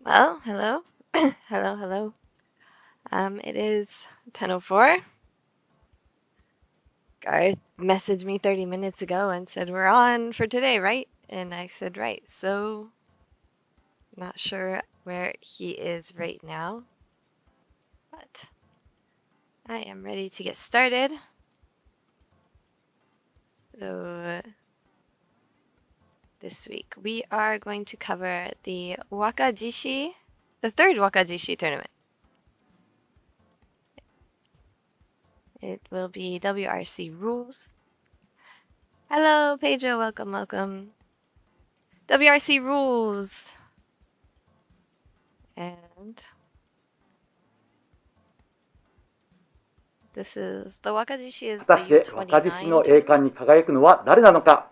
Well, hello. Hello. It is 10:04. Garth messaged me 30 minutes ago and said, we're on for today, right? And I said, right. So, not sure where he is right now, but I am ready to get started. So, this week we are going to cover the Wakajishi, the third Wakajishi tournament. It will be WRC rules. Hello, Pedro. Welcome. WRC rules. And this is the Wakajishi is 果たして the 若獅子 U29 の栄冠に輝くのは誰なのか。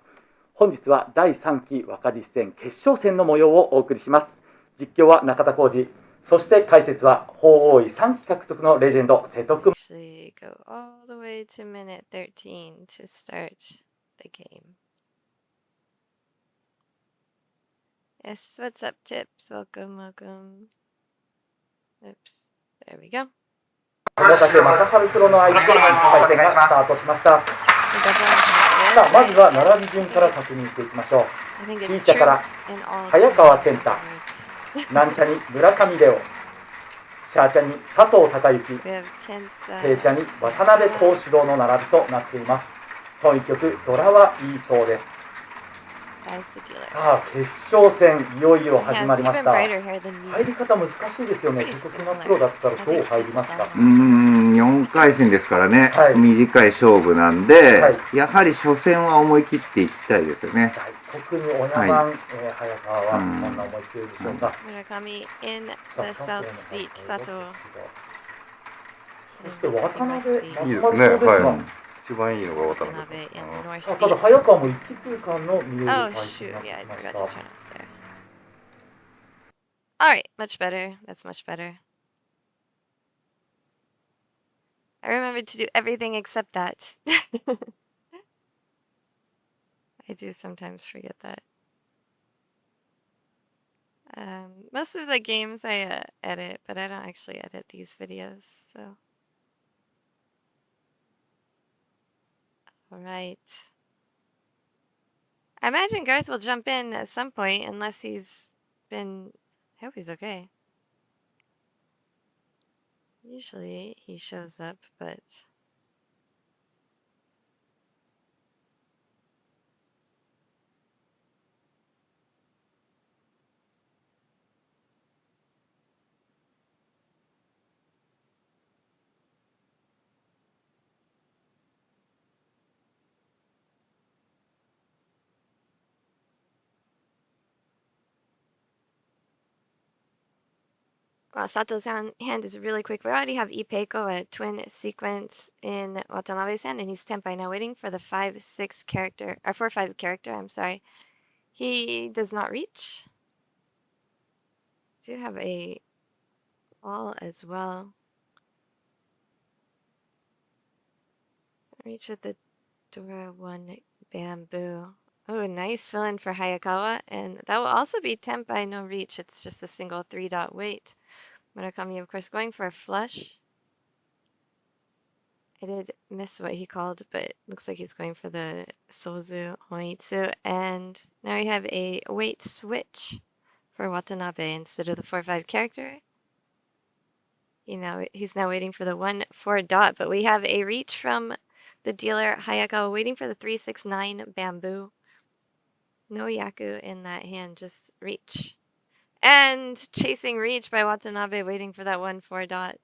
本日は第3期若獅子戦決勝戦の模様をお送りします。実況は中田浩二、そして解説は鳳凰位3期獲得のレジェンド瀬戸熊。 Actually go all the way to minute 13 to start the game. Yes, what's up, Tips? Welcome. Oops, there we go. 友武正治プロの相手で対戦がスタートしました。さあ、まずは並び順から確認していきましょう。シーチャから早川健太、なんちゃに村上レオ、シャーチャに佐藤孝之、ペイチャに渡辺幸四郎の並びとなっています。本一曲ドラはいいそうです。さあ、決勝戦いよいよ始まりました。入り方難しいですよね。瀬戸熊プロだったらどう入りますか？4回戦ですからね、はい、短い勝負なんで、はい、やはり初戦は思い切っていきたいですよね。はい、特に親番、はい、早川はそんな思い強いでしょうか。村上 in the south seat 佐藤。そして渡辺、いいですね。はい。一番いいのが渡辺さん。ただ早川も一気通過の見える配置になってきました。Alright, much better. That's much better. I remembered to do everything except that. I do sometimes forget that. Most of the games I edit, but I don't actually edit these videos, so. Alright. I imagine Garth will jump in at some point, unless he's been... I hope he's okay. Usually he shows up, but... Well, Sato's hand is really quick. We already have Ipeiko, a twin sequence in Watanabe's hand, and he's Tenpai now waiting for the 5-6 character, or 4-5 character, I'm sorry. He does not reach. Do have a wall as well. Doesn't reach with the Dora 1 bamboo. Oh, nice fill-in for Hayakawa, and that will also be Tenpai, no reach. It's just a single 3-dot wait. Murakami, of course, going for a flush. I did miss what he called, but looks like he's going for the Sozu Hoitsu. And now we have a wait switch for Watanabe instead of the 4-5 character. He's now waiting for the 1-4 dot, but we have a reach from the dealer Hayakawa waiting for the 3-6-9 bamboo. No Yaku in that hand, just reach. And chasing reach by Watanabe waiting for that 1-4 dot.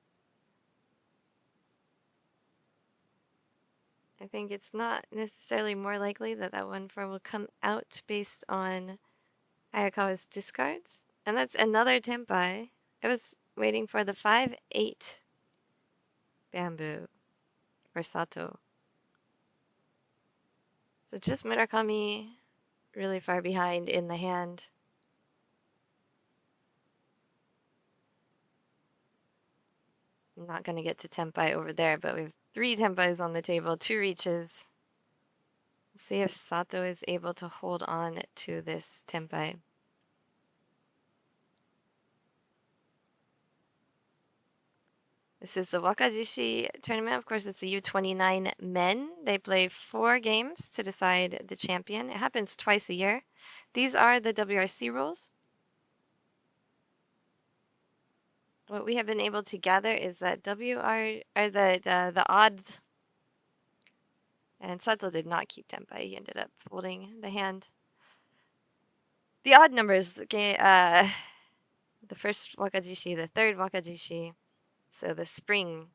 I think it's not necessarily more likely that that 1-4 will come out based on Hayakawa's discards. And that's another Tenpai. I was waiting for the 5-8 bamboo for Sato. So just Murakami really far behind in the hand. I'm not going to get to Tenpai over there, but we have 3 Tenpais on the table, 2 reaches. We'll see if Sato is able to hold on to this Tenpai. This is the Wakajishi tournament. Of course, it's the U29 men. They play 4 games to decide the champion. It happens twice a year. These are the WRC rules. What we have been able to gather is that the odds, and Sato did not keep tempai. He ended up folding the hand. The odd numbers, okay, the first Wakajishi, the third Wakajishi. So the spring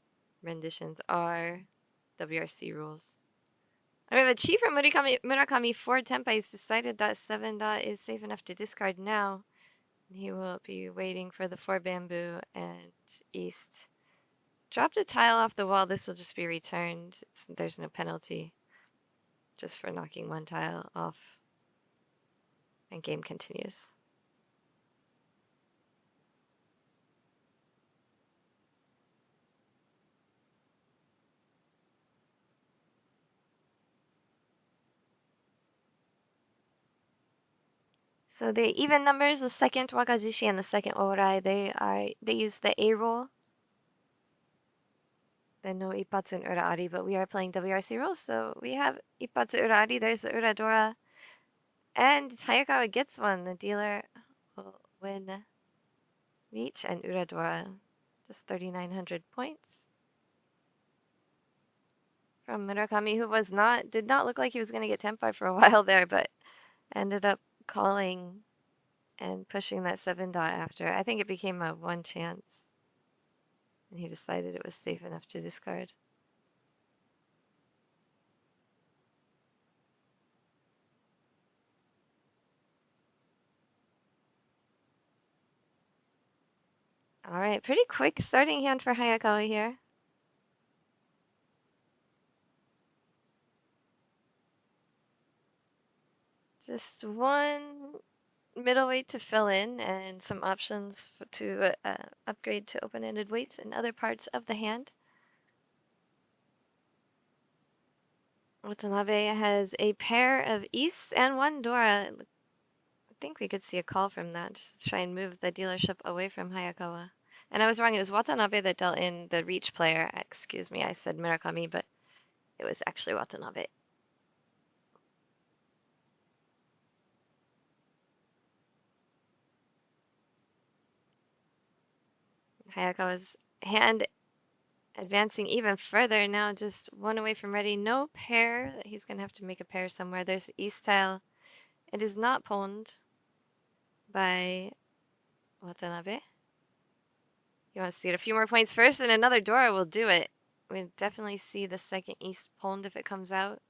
renditions are WRC rules. I mean, but Chi from Murakami for Tenpai's decided that 7 dot is safe enough to discard now. He will be waiting for the 4 bamboo and east. Dropped a tile off the wall. This will just be returned. There's no penalty. Just for knocking 1 tile off. And game continues. So the even numbers, the second Wakajishi and the second Orai, they use the A roll. The no Ippatsu and Uraari, but we are playing WRC rules, so we have Ippatsu Uraari, there's the Uradora. And Hayakawa gets one. The dealer will win Reach and Uradora. Just 3,900 points. From Murakami, who did not look like he was going to get Tenpai for a while there, but ended up calling and pushing that 7 dot after. I think it became a 1 chance. And he decided it was safe enough to discard. All right, pretty quick starting hand for Hayakawa here. Just 1 middleweight to fill in and some options to upgrade to open-ended weights in other parts of the hand. Watanabe has a pair of East and 1 Dora. I think we could see a call from that, just to try and move the dealership away from Hayakawa. And I was wrong, it was Watanabe that dealt in the Reach player. Excuse me, I said Murakami, but it was actually Watanabe. Hayakawa's hand advancing even further now, just 1 away from ready. No pair. He's going to have to make a pair somewhere. There's East tile. It is not pawned by Watanabe. He wants to get a few more points first, and another Dora will do it. We definitely see the second East pawned if it comes out.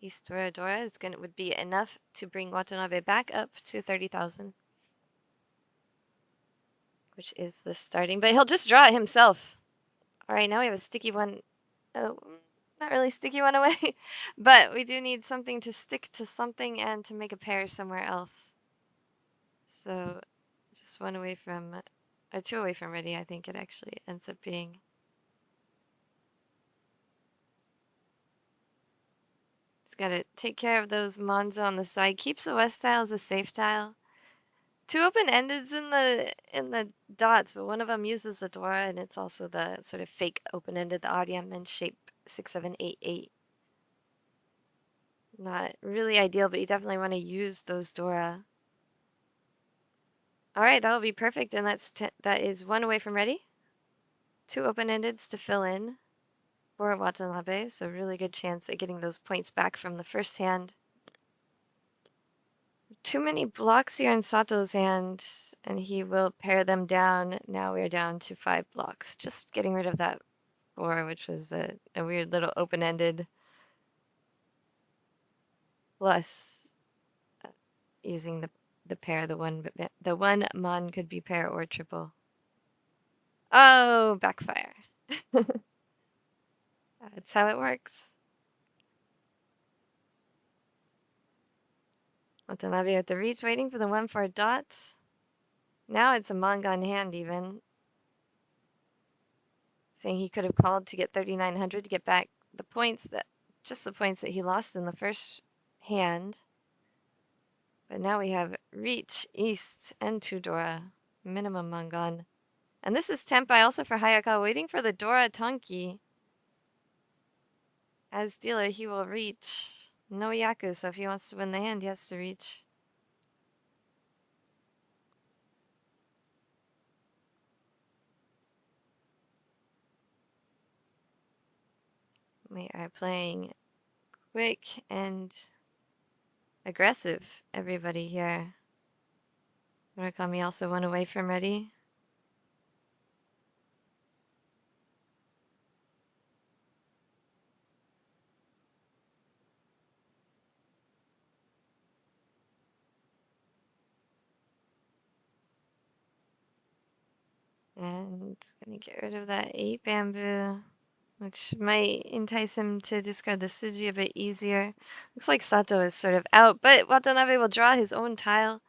East Dora Dora would be enough to bring Watanabe back up to 30,000. Which is the starting, but he'll just draw it himself. All right, now we have a sticky one. Oh, not really sticky one away, but we do need something to stick to something and to make a pair somewhere else. So just 1 away from, or 2 away from ready, I think it actually ends up being. He's got to take care of those Monzo on the side. Keeps the West tile as a safe tile. 2 open-endeds in the dots, but one of them uses the Dora, and it's also the sort of fake open-ended, the Audium in shape 6788. Not really ideal, but you definitely want to use those Dora. All right, that will be perfect, and that is 1 away from ready. 2 open-endeds to fill in for Watanabe, so really good chance at getting those points back from the first hand. Too many blocks here in Sato's hand, and he will pare them down. Now we're down to 5 blocks. Just getting rid of that 4, which was a weird little open-ended. Plus, using the pair, the one mon could be pair or triple. Oh, backfire. That's how it works. Watanabe with the reach, waiting for the 1-4 dots. Now it's a manga in hand even. Saying he could have called to get 3,900 to get back the points just the points that he lost in the first hand. But now we have reach, East, and 2 Dora. Minimum mangan. And this is Tenpai also for Hayakawa, waiting for the Dora Tonki. As dealer, he will reach. No Yaku, so if he wants to win the hand, he has to reach. We are playing quick and aggressive, everybody here. Murakami also went away from ready. And gonna get rid of that 8 bamboo, which might entice him to discard the Suji a bit easier. Looks like Sato is sort of out, but Watanabe will draw his own tile,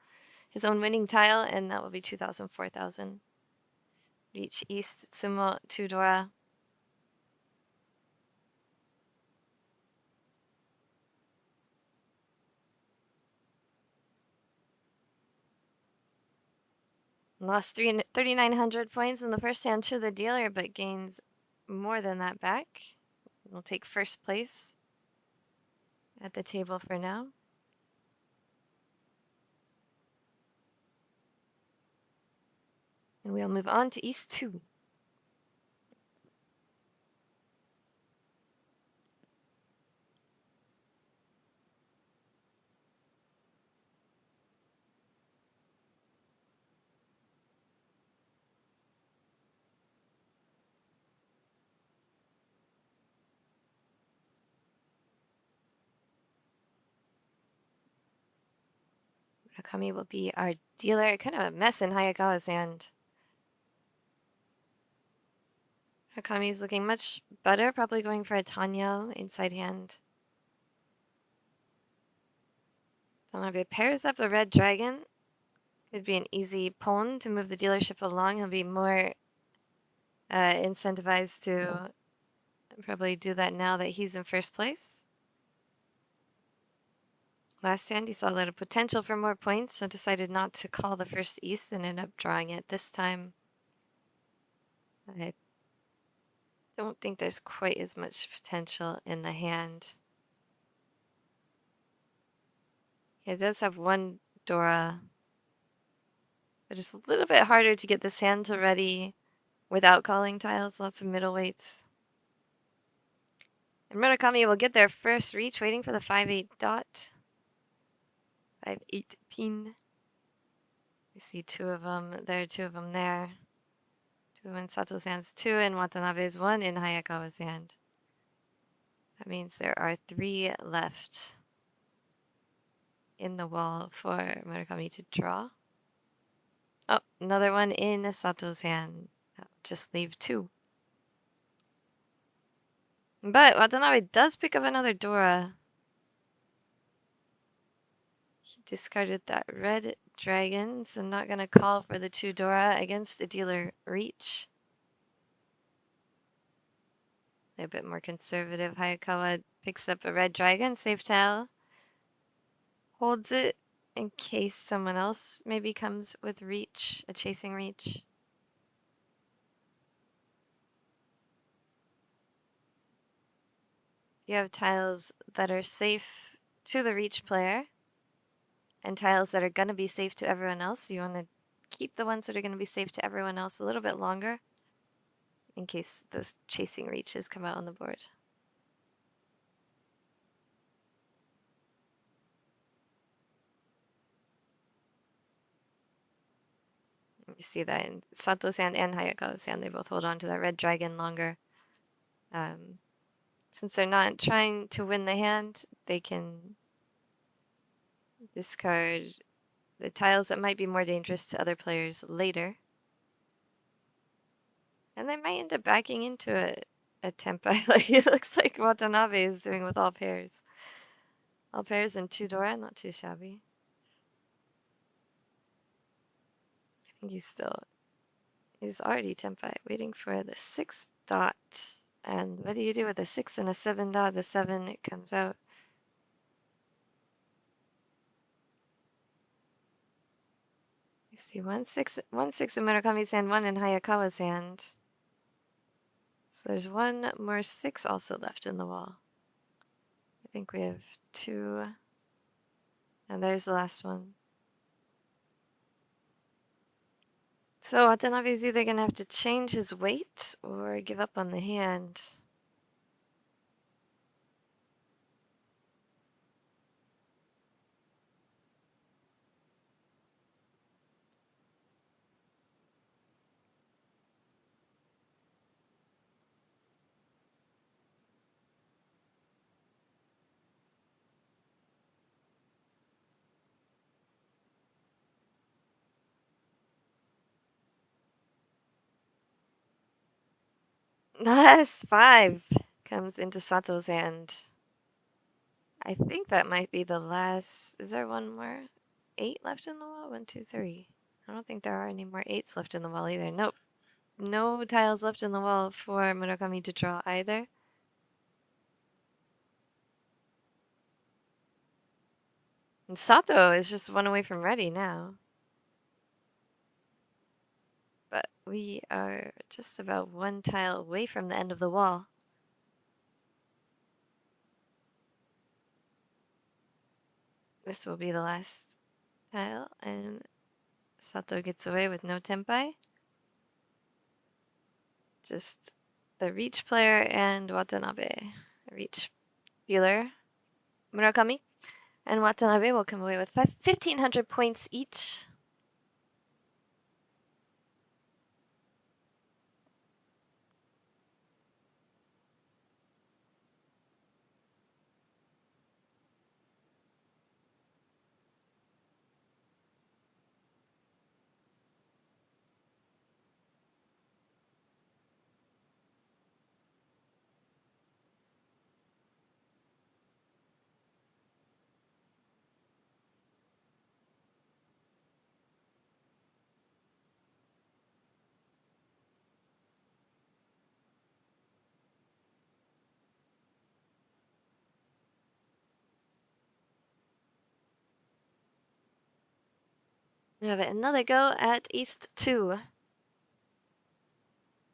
his own winning tile, and that will be 2,000, 4,000. Reach east, Tsumo, 2 Dora. Lost 3,900 points in the first hand to the dealer, but gains more than that back. We'll take first place at the table for now. And we'll move on to East 2. Murakami will be our dealer. Kind of a mess in Hayakawa's hand. Murakami is looking much better, probably going for a Tanyo inside hand. Tanabe pairs up a red dragon. Could be an easy pawn to move the dealership along. He'll be more incentivized to probably do that now that he's in first place. Last hand, he saw a lot of potential for more points, so decided not to call the first East and ended up drawing it this time. I don't think there's quite as much potential in the hand. It does have 1 Dora, but it's a little bit harder to get this hand to ready without calling tiles. Lots of middleweights. And Murakami will get their first reach, waiting for the 5-8 dot. 5-8 pin. We see 2 of them there, 2 of them there. 2 in Sato's hands, 2 in Watanabe's, 1 in Hayakawa's hand. That means there are 3 left in the wall for Murakami to draw. Oh, another one in Sato's hand. I'll just leave 2. But Watanabe does pick up another Dora. He discarded that red dragon, so not going to call for the 2 Dora against the dealer reach. A bit more conservative. Hayakawa picks up a red dragon, safe tile. Holds it in case someone else maybe comes with reach, a chasing reach. You have tiles that are safe to the reach player and tiles that are going to be safe to everyone else. You want to keep the ones that are going to be safe to everyone else a little bit longer in case those chasing reaches come out on the board. You see that in Sato's hand and Hayakawa's hand, they both hold on to that red dragon longer. Since they're not trying to win the hand, they can discard the tiles that might be more dangerous to other players later. And they might end up backing into a Tenpai like it looks like Watanabe is doing with all pairs. All pairs and 2 Dora, not too shabby. I think he's already Tenpai, waiting for the 6 dot. And what do you do with a 6 and a 7 dot? The 7, it comes out. You see 1-6 in Murakami's hand, 1 in Hayakawa's hand. So there's 1 more 6 also left in the wall. I think we have 2. And there's the last one. So Watanabe's either going to have to change his weight or give up on the hand. Last 5 comes into Sato's hand. I think that might be the last. Is there 1 more 8 left in the wall? 1, 2, 3. I don't think there are any more 8s left in the wall either. Nope. No tiles left in the wall for Murakami to draw either. And Sato is just 1 away from ready now. But we are just about 1 tile away from the end of the wall. This will be the last tile, and Sato gets away with no tenpai. Just the reach player and Watanabe. Reach dealer Murakami and Watanabe will come away with 1,500 points each. We have another go at East 2.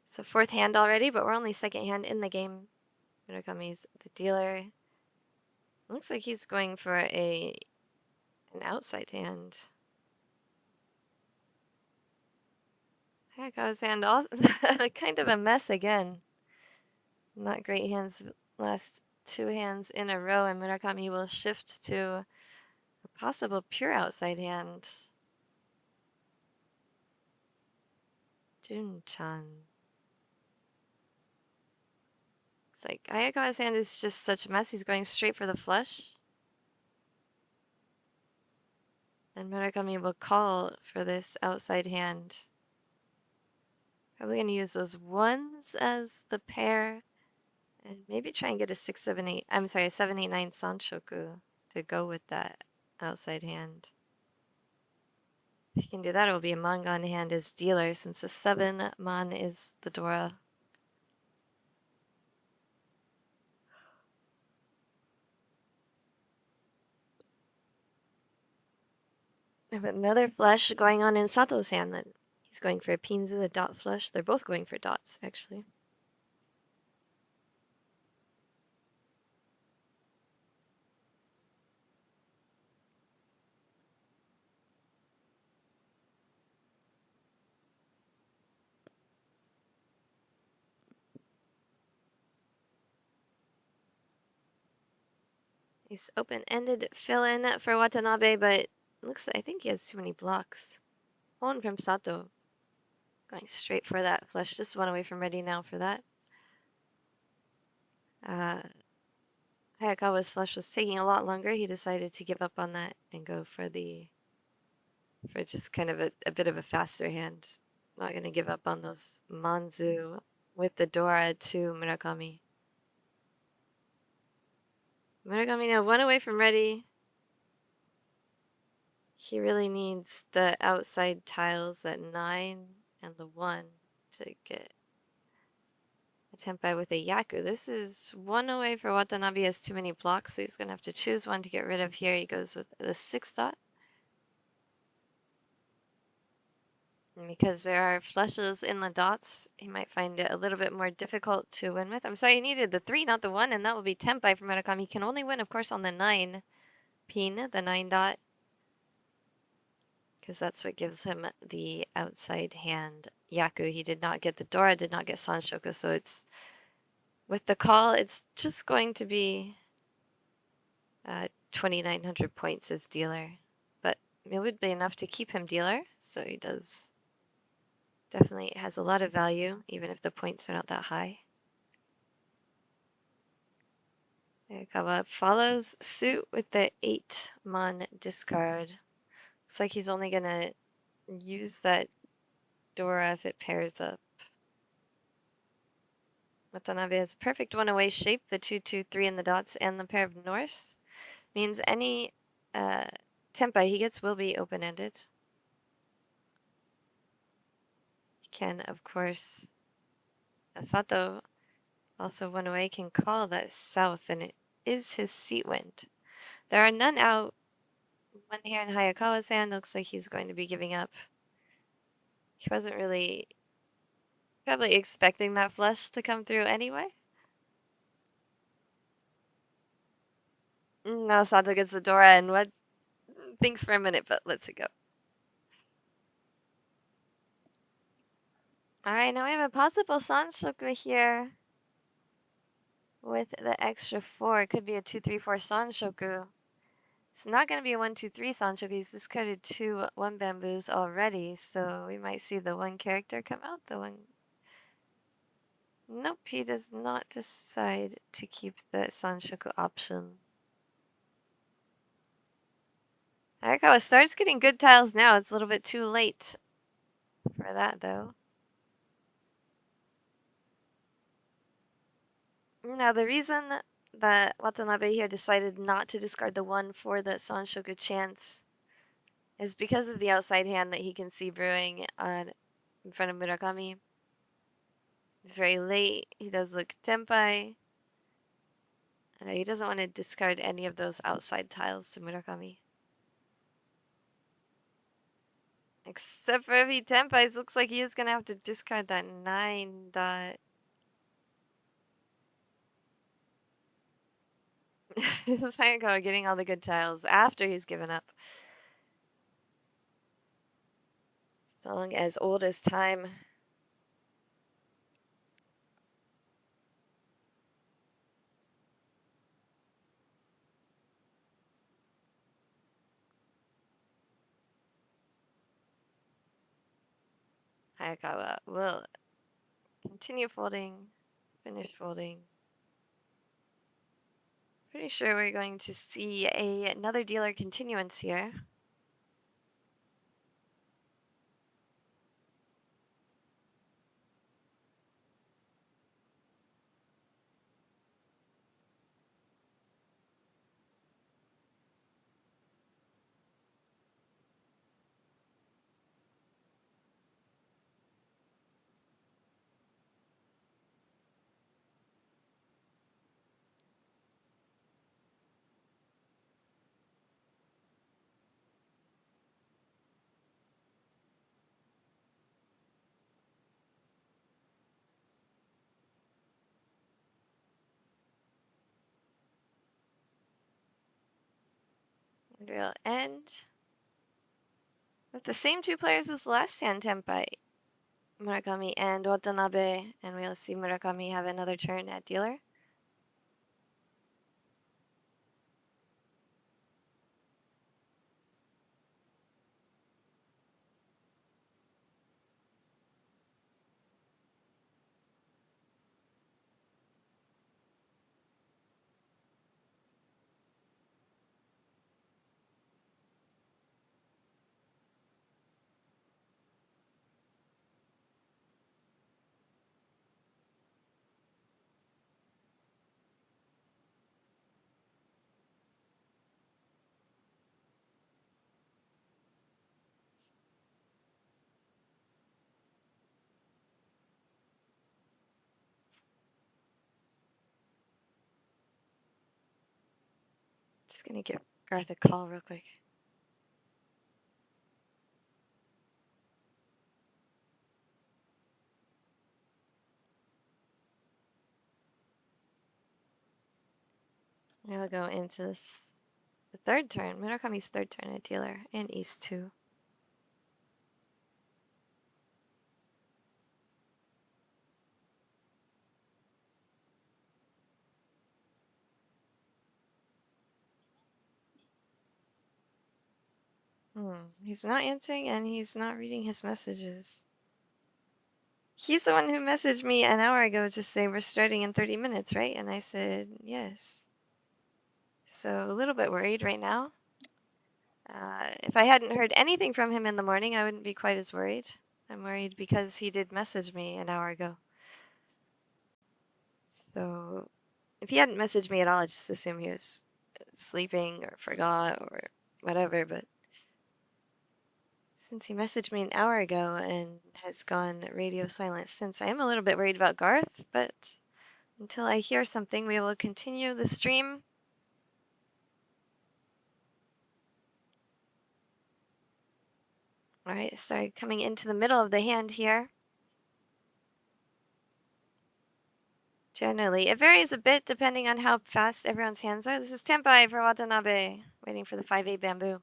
So 4th hand already, but we're only 2nd hand in the game. Murakami's the dealer. Looks like he's going for an outside hand. Hayakawa's hand also kind of a mess again. Not great hands last 2 hands in a row, and Murakami will shift to a possible pure outside hand. Jun-chan. It's like Hayakawa's hand is just such a mess. He's going straight for the flush. And Murakami will call for this outside hand. Probably going to use those 1s as the pair. And maybe try and get a 6, 7, 8. I'm sorry, a 7, 8, 9 Sanshoku to go with that outside hand. If you can do that, it will be a Mangan hand as dealer, since the 7 Man is the Dora. I have another flush going on in Sato's hand then. He's going for a Pinzu, the dot flush. They're both going for dots, actually. Nice open-ended fill-in for Watanabe, but looks like I think he has too many blocks. One from Sato. Going straight for that flush. Just 1 away from ready now for that. Hayakawa's flush was taking a lot longer. He decided to give up on that and go for just kind of a bit of a faster hand. Not going to give up on those Manzu with the Dora to Murakami. Murakami now 1 away from ready. He really needs the outside tiles at 9 and the 1 to get a tenpai with a Yaku. This is 1 away for Watanabe. He has too many blocks, so he's going to have to choose 1 to get rid of here. He goes with the 6 dot. And because there are flushes in the dots, he might find it a little bit more difficult to win with. I'm sorry, he needed the 3, not the 1, and that will be Tenpai for Murakami. He can only win, of course, on the 9 pin, the 9 dot, because that's what gives him the outside hand Yaku. He did not get the Dora, did not get Sanshoku, so it's, with the call, it's just going to be 2,900 points as dealer. But it would be enough to keep him dealer, so he does, definitely has a lot of value, even if the points are not that high. Hayakawa follows suit with the 8-mon discard. Looks like he's only gonna use that Dora if it pairs up. Watanabe has a perfect one-away shape, the 2-2-3 in the dots and the pair of Norse. Means any Tenpai he gets will be open-ended. He can, of course, Sato also one away can call that south, and it is his seat wind. There are none out. One here in Hayakawa's hand looks like he's going to be giving up. He wasn't really probably expecting that flush to come through anyway. Now Sato gets the Dora and what thinks for a minute, but lets it go. Alright, now we have a possible Sanshoku here. With the extra 4, it could be a 2-3-4 Sanshoku. It's not going to be a 1-2-3 Sanshoku. He's discarded 2 1 bamboos already, so we might see the 1 character come out. The 1. Nope, he does not decide to keep the Sanshoku option. Hayakawa starts getting good tiles now. It's a little bit too late for that, though. Now, the reason that Watanabe here decided not to discard the 1 for the Sanshoku chance is because of the outside hand that he can see brewing in front of Murakami. It's very late. He does look Tenpai. He doesn't want to discard any of those outside tiles to Murakami. Except for if he Tenpais, looks like he is going to have to discard that 9 dot. Sayakawa getting all the good tiles after he's given up. Song as old as time. Hayakawa will continue folding, finish folding. Pretty sure we're going to see another dealer continuance here. And we'll end with the same 2 players as last hand, Tenpai, Murakami and Watanabe, and we'll see Murakami have another turn at dealer. Just gonna give Garth a call real quick. We'll go into this, the third turn. Murakami's third turn at dealer and ace 2. He's not answering and he's not reading his messages. He's the one who messaged me an hour ago to say we're starting in 30 minutes, right? And I said yes. So a little bit worried right now. If I hadn't heard anything from him in the morning, I wouldn't be quite as worried. I'm worried because he did message me an hour ago. So if he hadn't messaged me at all, I'd just assume he was sleeping or forgot or whatever. But since he messaged me an hour ago and has gone radio silent since, I am a little bit worried about Garth, but until I hear something, we will continue the stream. All right, start coming into the middle of the hand here. Generally, it varies a bit depending on how fast everyone's hands are. This is Tenpai for Watanabe, waiting for the 5-8 bamboo.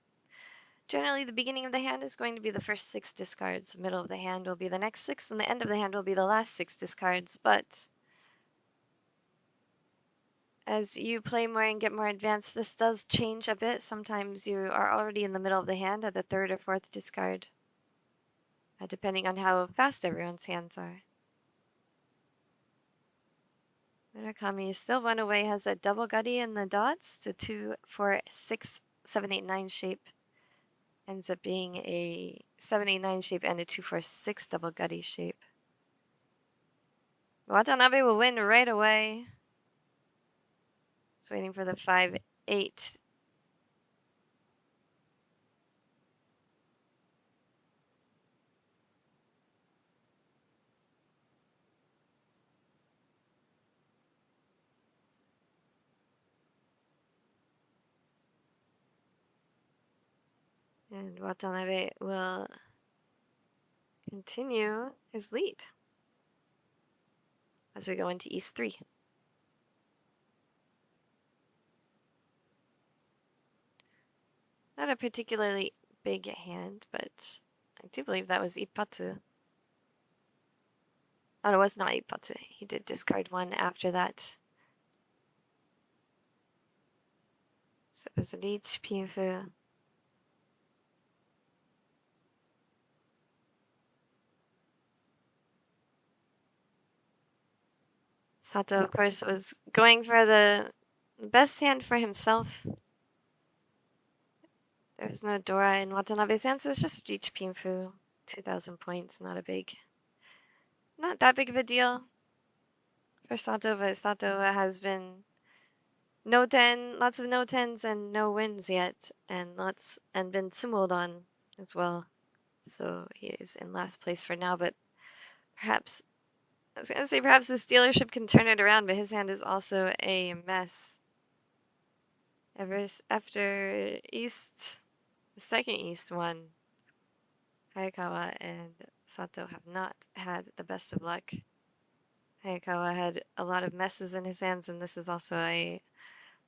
Generally, the beginning of the hand is going to be the first 6 discards. The middle of the hand will be the next 6, and the end of the hand will be the last 6 discards. But as you play more and get more advanced, this does change a bit. Sometimes you are already in the middle of the hand at the 3rd or 4th discard, depending on how fast everyone's hands are. Murakami is still 1 away, has a double gutty in the dots to 2, 4, 6, 7, 8, 9 shape. Ends up being a 7, 8, 9 shape and a 2, 4, 6 double gutty shape. Watanabe will win right away. Just waiting for the 5, 8. And Watanabe will continue his lead as we go into East 3. Not a particularly big hand, but I do believe that was Ippatsu. Oh, it was not Ippatsu. He did discard 1 after that. So it was an JPML. Sato, of course, was going for the best hand for himself. There was no Dora in Watanabe's hand, so it's just JPML. 2,000 points, not that big of a deal for Sato, but Sato has been lots of no tens and no wins yet, and been summoed on as well. So he is in last place for now, but perhaps this dealership can turn it around, but his hand is also a mess. After East, the second East one, Hayakawa and Sato have not had the best of luck. Hayakawa had a lot of messes in his hands, and this is also a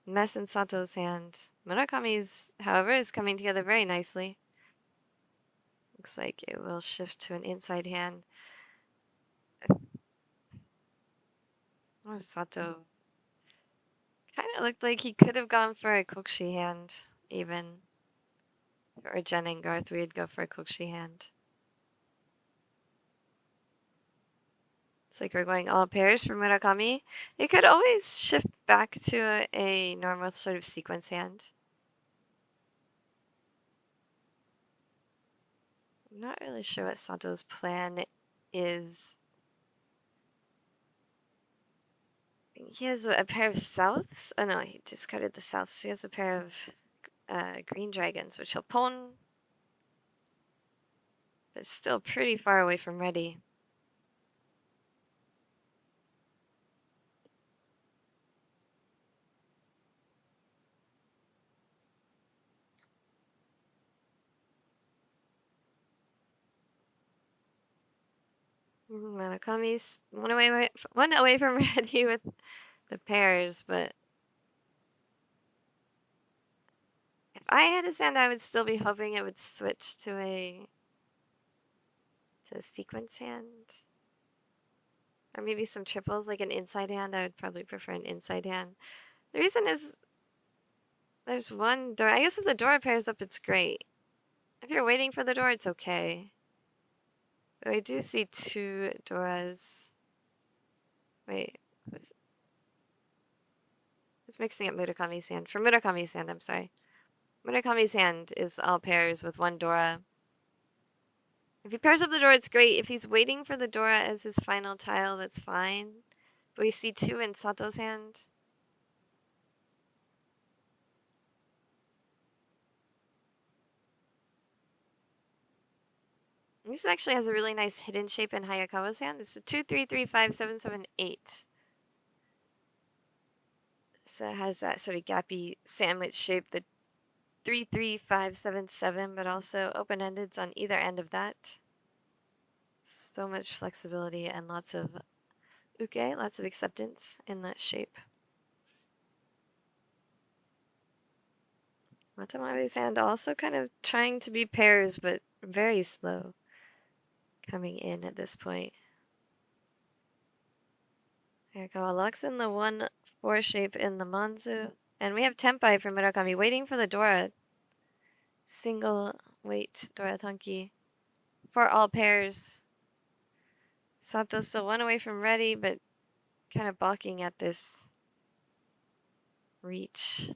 mess in Sato's hand. Murakami's, however, is coming together very nicely. Looks like it will shift to an inside hand. Oh, Sato kind of looked like he could have gone for a Kokushi hand, even. Or Jenn and Garthe, we'd go for a Kokushi hand. It's like we're going all pairs for Murakami. It could always shift back to a normal sort of sequence hand. I'm not really sure what Sato's plan is. He has a pair of souths. Oh no, he discarded the souths. He has a pair of green dragons, which he'll pawn. But still pretty far away from ready. Murakami's one away from ready with the pairs, but I had his hand, I would still be hoping it would switch to a sequence hand. Or maybe some triples, like an inside hand. I would probably prefer an inside hand. The reason is there's one door. I guess if the door pairs up, it's great. If you're waiting for the door, it's okay. But I do see two Doras. Wait, it's mixing up Murakami's hand. For Murakami's hand, I'm sorry. Murakami's hand is all pairs with one Dora. If he pairs up the Dora, it's great. If he's waiting for the Dora as his final tile, that's fine. But we see two in Sato's hand. This actually has a really nice hidden shape in Hayakawa's hand. It's a 2, 3, 3, 5, 7, 7, 8. So it has that sort of gappy sandwich shape, the 3, 3, 5, 7, 7, but also open-endeds on either end of that. So much flexibility and lots of uke, lots of acceptance in that shape. Watanabe's hand also kind of trying to be pairs, but very slow coming in at this point. Hayakawa locks in the 1-4 shape in the Manzu. And we have Tenpai from Murakami waiting for the Dora. Single weight Dora Tanki for all pairs. Sato's still one away from ready, but kind of balking at this reach.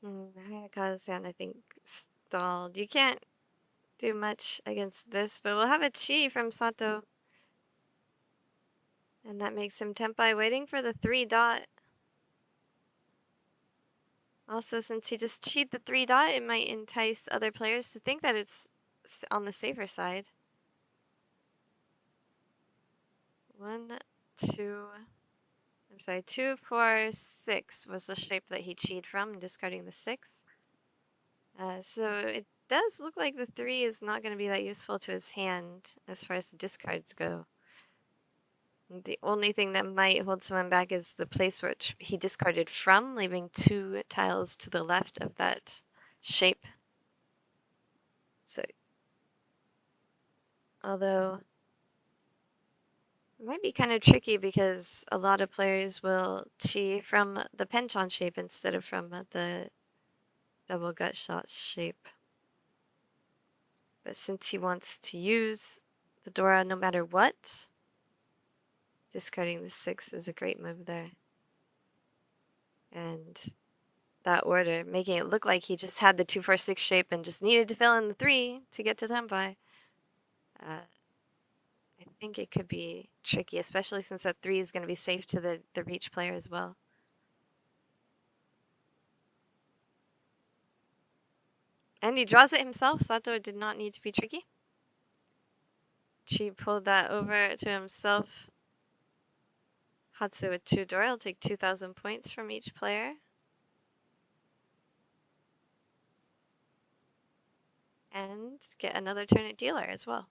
Hayakawa's hand, I think, stalled. You can't do much against this, but we'll have a chi from Sato. And that makes him Tenpai waiting for the 3 dot. Also, since he just chi'd the 3 dot, it might entice other players to think that it's on the safer side. 2, 4, 6 was the shape that he chi'd from, discarding the 6. So it does look like the 3 is not going to be that useful to his hand as far as the discards go. The only thing that might hold someone back is the place which he discarded from, leaving 2 tiles to the left of that shape. So, although it might be kind of tricky because a lot of players will chi from the penchant shape instead of from the double gut shot shape. But since he wants to use the Dora no matter what, discarding the 6 is a great move there. And that order, making it look like he just had the 2, 4, 6 shape and just needed to fill in the 3 to get to Tenpai. I think it could be tricky, especially since that 3 is going to be safe to the reach player as well. And he draws it himself. Sato did not need to be tricky. Chi pulled that over to himself. Hatsu with 2 Dora will take 2,000 points from each player. And get another turn at dealer as well.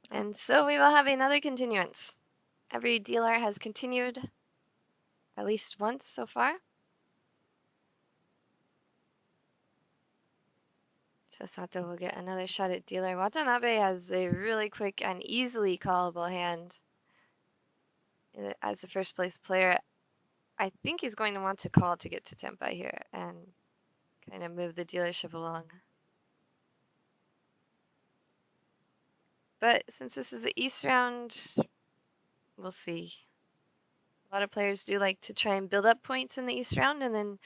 And so we will have another continuance. Every dealer has continued at least once so far. So Sato will get another shot at dealer. Watanabe has a really quick and easily callable hand. As the first place player, I think he's going to want to call to get to Tenpai here and kind of move the dealership along. But since this is the East round, we'll see. A lot of players do like to try and build up points in the East round and then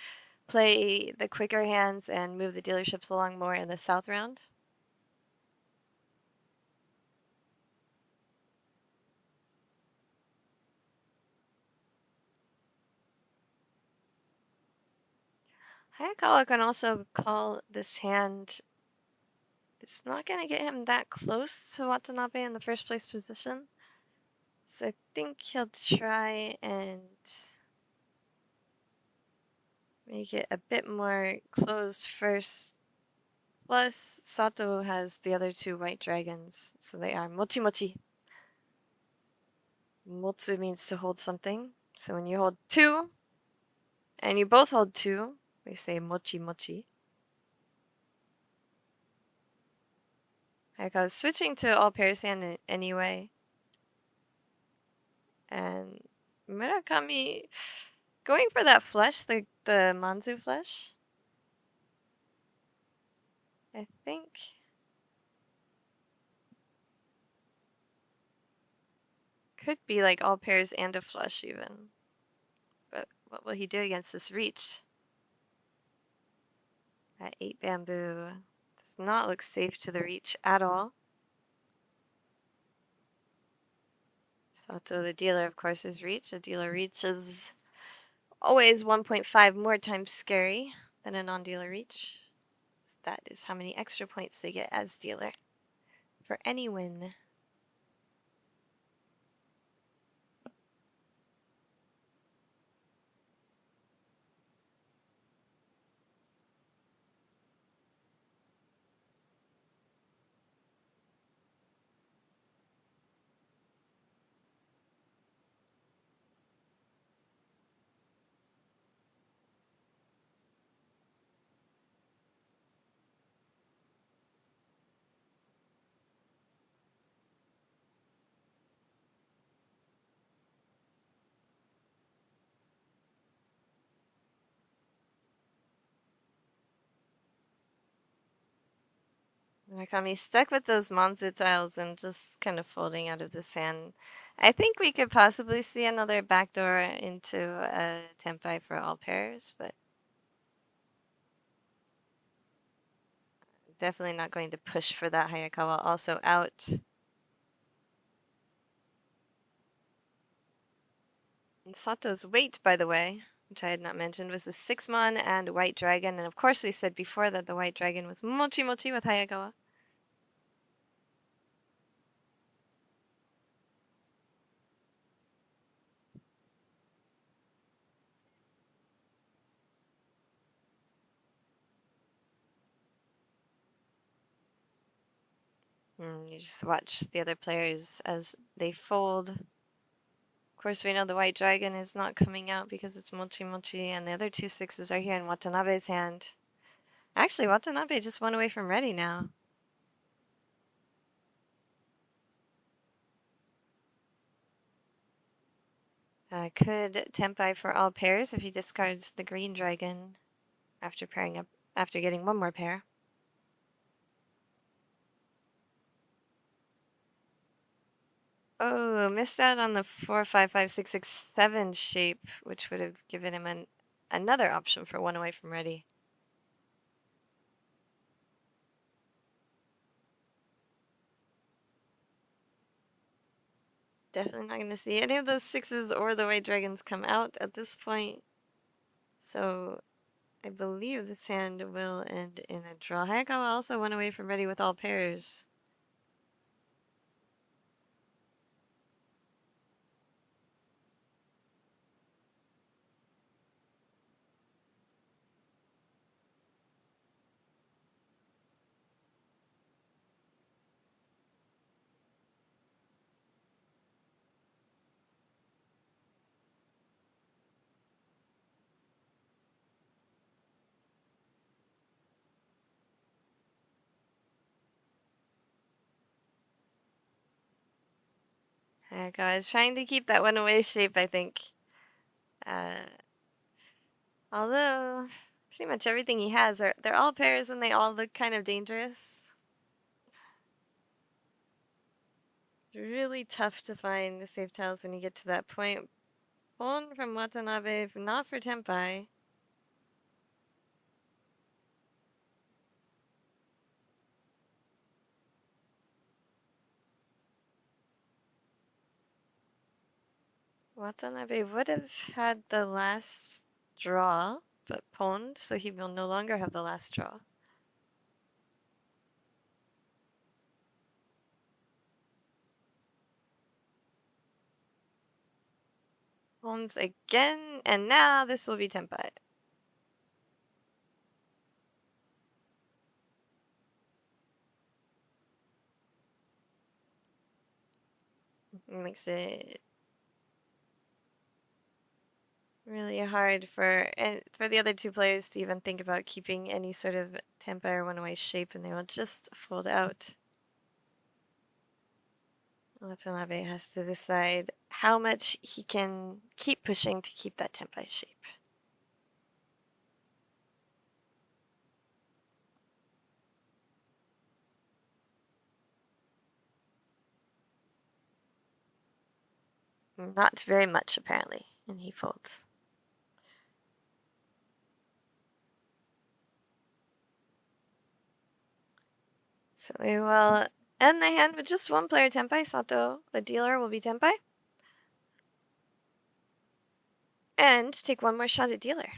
play the quicker hands and move the dealerships along more in the South round. Hayakawa can also call this hand. It's not going to get him that close to Watanabe in the first place position. So I think he'll try and make it a bit more closed first. Plus, Sato has the other two white dragons, so they are mochi mochi. Motsu means to hold something. So when you hold two, and you both hold two, we say mochi mochi. Like I was switching to all pairs hand anyway. And Murakami going for that flush, the Manzu flush. I think could be like all pairs and a flush even. But what will he do against this reach? That 8 bamboo does not look safe to the reach at all. Sato, the dealer, of course, is reach. A dealer reach is always 1.5 more times scary than a non-dealer reach. So that is how many extra points they get as dealer for any win. Murakami stuck with those Manzu tiles and just kind of folding out of this hand. I think we could possibly see another backdoor into a Tenpai for all pairs, but definitely not going to push for that. Hayakawa also out. And Sato's weight, by the way, which I had not mentioned, was a 6-mon and white dragon. And of course, we said before that the white dragon was mochi mochi with Hayakawa. You just watch the other players as they fold. Of course, we know the white dragon is not coming out because it's mochi mochi, and the other two 6s are here in Watanabe's hand. Actually, Watanabe just won away from ready now. Could Tenpai for all pairs if he discards the green dragon after pairing up, after getting one more pair. Oh, missed out on the 4, 5, 5, 6, 6, 7 shape, which would have given him another option for one away from ready. Definitely not going to see any of those 6s or the white dragons come out at this point. So I believe this hand will end in a draw. Hayakawa also went away from ready with all pairs. Hayakawa is trying to keep that one-away shape, I think. Although, pretty much everything he has, they're all pairs and they all look kind of dangerous. It's really tough to find the safe tiles when you get to that point. Pon from Watanabe, not for Tenpai. Watanabe would have had the last draw, but pawned, so he will no longer have the last draw. Pawns again, and now this will be Tenpai. Makes it really hard for the other two players to even think about keeping any sort of Tenpai or one-away shape, and they will just fold out. Watanabe has to decide how much he can keep pushing to keep that Tenpai shape. Not very much, apparently, and he folds. So we will end the hand with just one player Tenpai. Sato, the dealer, will be Tenpai. And take one more shot at dealer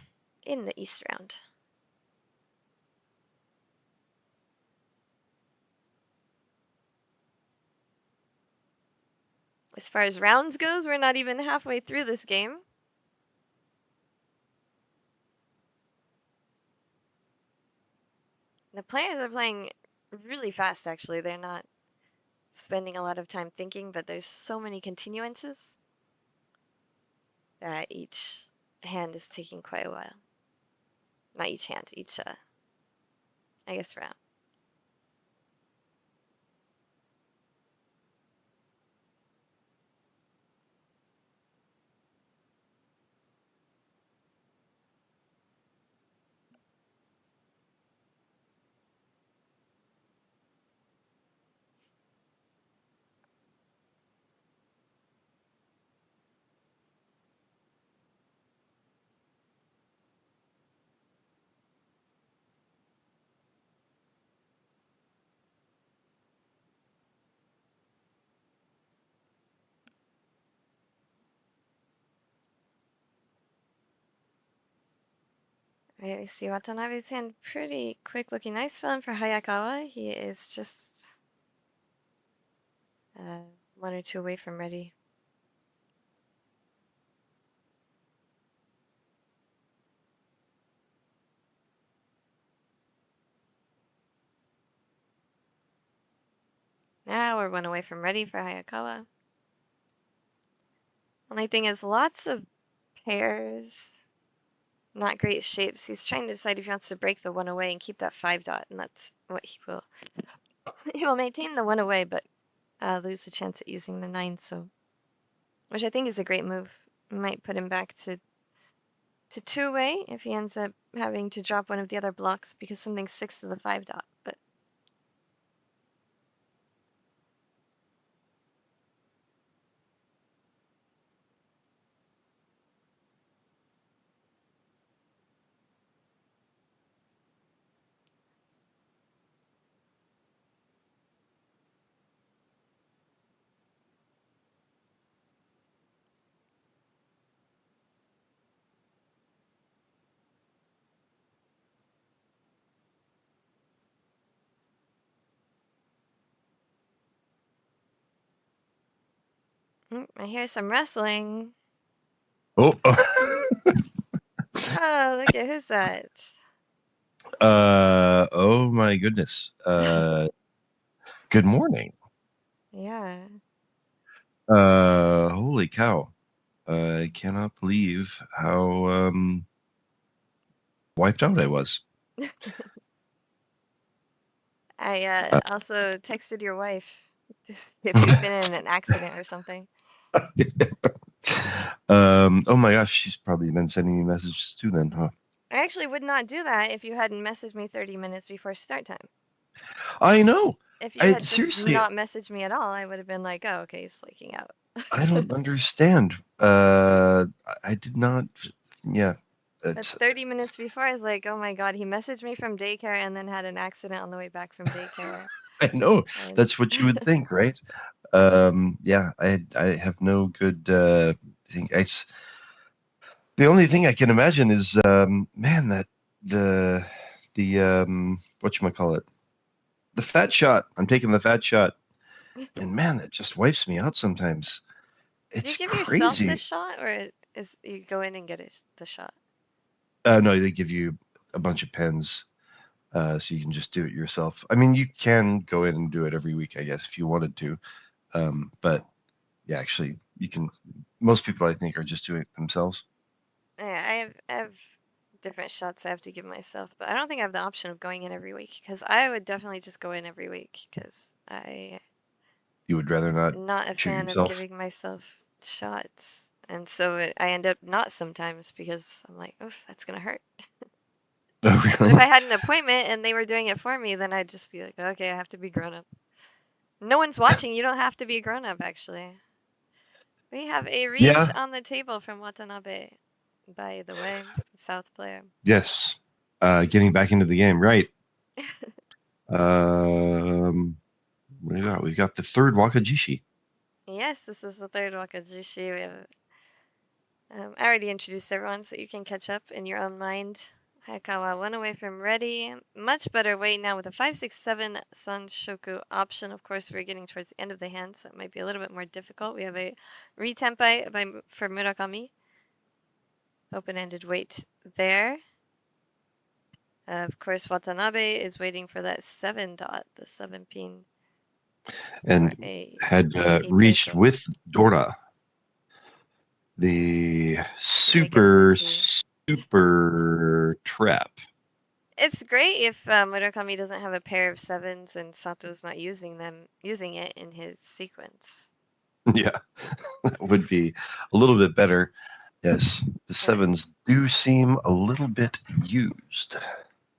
in the East round. As far as rounds goes, we're not even halfway through this game. The players are playing really fast, actually. They're not spending a lot of time thinking, but there's so many continuances that each hand is taking quite a while. Not each hand, each, I guess, round. I see Watanabe's hand pretty quick looking. Nice feeling for Hayakawa. He is just one or two away from ready. Now we're one away from ready for Hayakawa. Only thing is lots of pairs. Not great shapes. He's trying to decide if he wants to break the one away and keep that 5 dot, and that's what he will. He will maintain the one away, but lose the chance at using the 9. So, which I think is a great move. Might put him back to 2 away if he ends up having to drop one of the other blocks because something's 6 to the 5 dot. But I hear some wrestling. Oh. Oh, look at who's that? Oh my goodness. Good morning. Yeah. Holy cow. I cannot believe how wiped out I was. I also texted your wife to see if you'd been in an accident or something. Oh my gosh, she's probably been sending me messages too then, huh? I actually would not do that if you hadn't messaged me 30 minutes before start time. I know. If you I had just seriously, not messaged me at all, I would have been like, oh, okay, he's flaking out. I don't understand. I did not. Yeah. But 30 minutes before, I was like, oh my God, he messaged me from daycare and then had an accident on the way back from daycare. I know. And That's what you would think, right? Yeah, I have no good thing. The only thing I can imagine is man, that the whatchamacallit, the fat shot. I'm taking the fat shot. And man, that just wipes me out sometimes. do you It's give yourself the crazy. shot or is you go in and get the shot? No, they give you a bunch of pens, so you can just do it yourself. I mean, you can go in and do it every week, I guess, if you wanted to. But yeah, actually, you can. Most people, I think, are just doing it themselves. Yeah, I have different shots I have to give myself, but I don't think I have the option of going in every week because I would definitely just go in every week because You would rather not not a shoot fan of yourself. giving myself shots. And so I end up not sometimes because I'm like, oh, that's going to hurt. Oh, But if really? I had an appointment and they were doing it for me, then I'd just be like, okay, I have to be grown up. No one's watching. You don't have to be a grown up, actually. We have a reach Yeah. on the table from Watanabe, by the way, the South player. Yes. Getting back into the game, right? What do we got? We've got the third Wakajishi. Yes, this is the third Wakajishi. We have, I already introduced everyone, so you can catch up in your own mind. Hayakawa one away from ready. Much better weight now with a 5-6-7 Sanshoku option. Of course, we're getting towards the end of the hand, so it might be a little bit more difficult. We have a retempai for Murakami. Open-ended weight there. Of course, Watanabe is waiting for that 7 dot, the 7 pin. And had reached with Dora. The super trap. It's great if Murakami doesn't have a pair of 7s and Sato's not using it in his sequence. Yeah, that would be a little bit better. Yes, the 7s do seem a little bit used.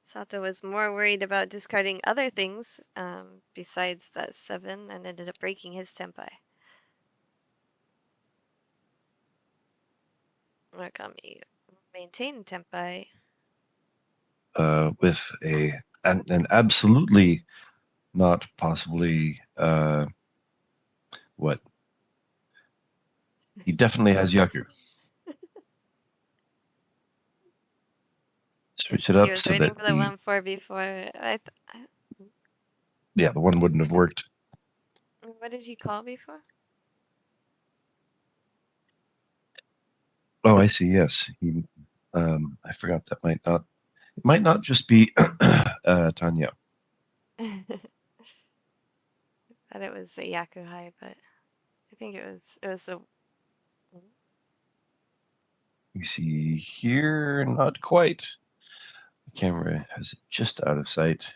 Sato was more worried about discarding other things besides that 7 and ended up breaking his tempai. Murakami maintained tempai. With an absolutely not possibly what? He definitely has Yaku. Switch it up. He was so waiting that for the 1-4 before. Yeah, the one wouldn't have worked. What did he call before? Oh, I see. Yes, he. I forgot that it might not just be Tanya. Thought it was a Yakuhai, but I think it was a. You see here, not quite. The camera has it just out of sight.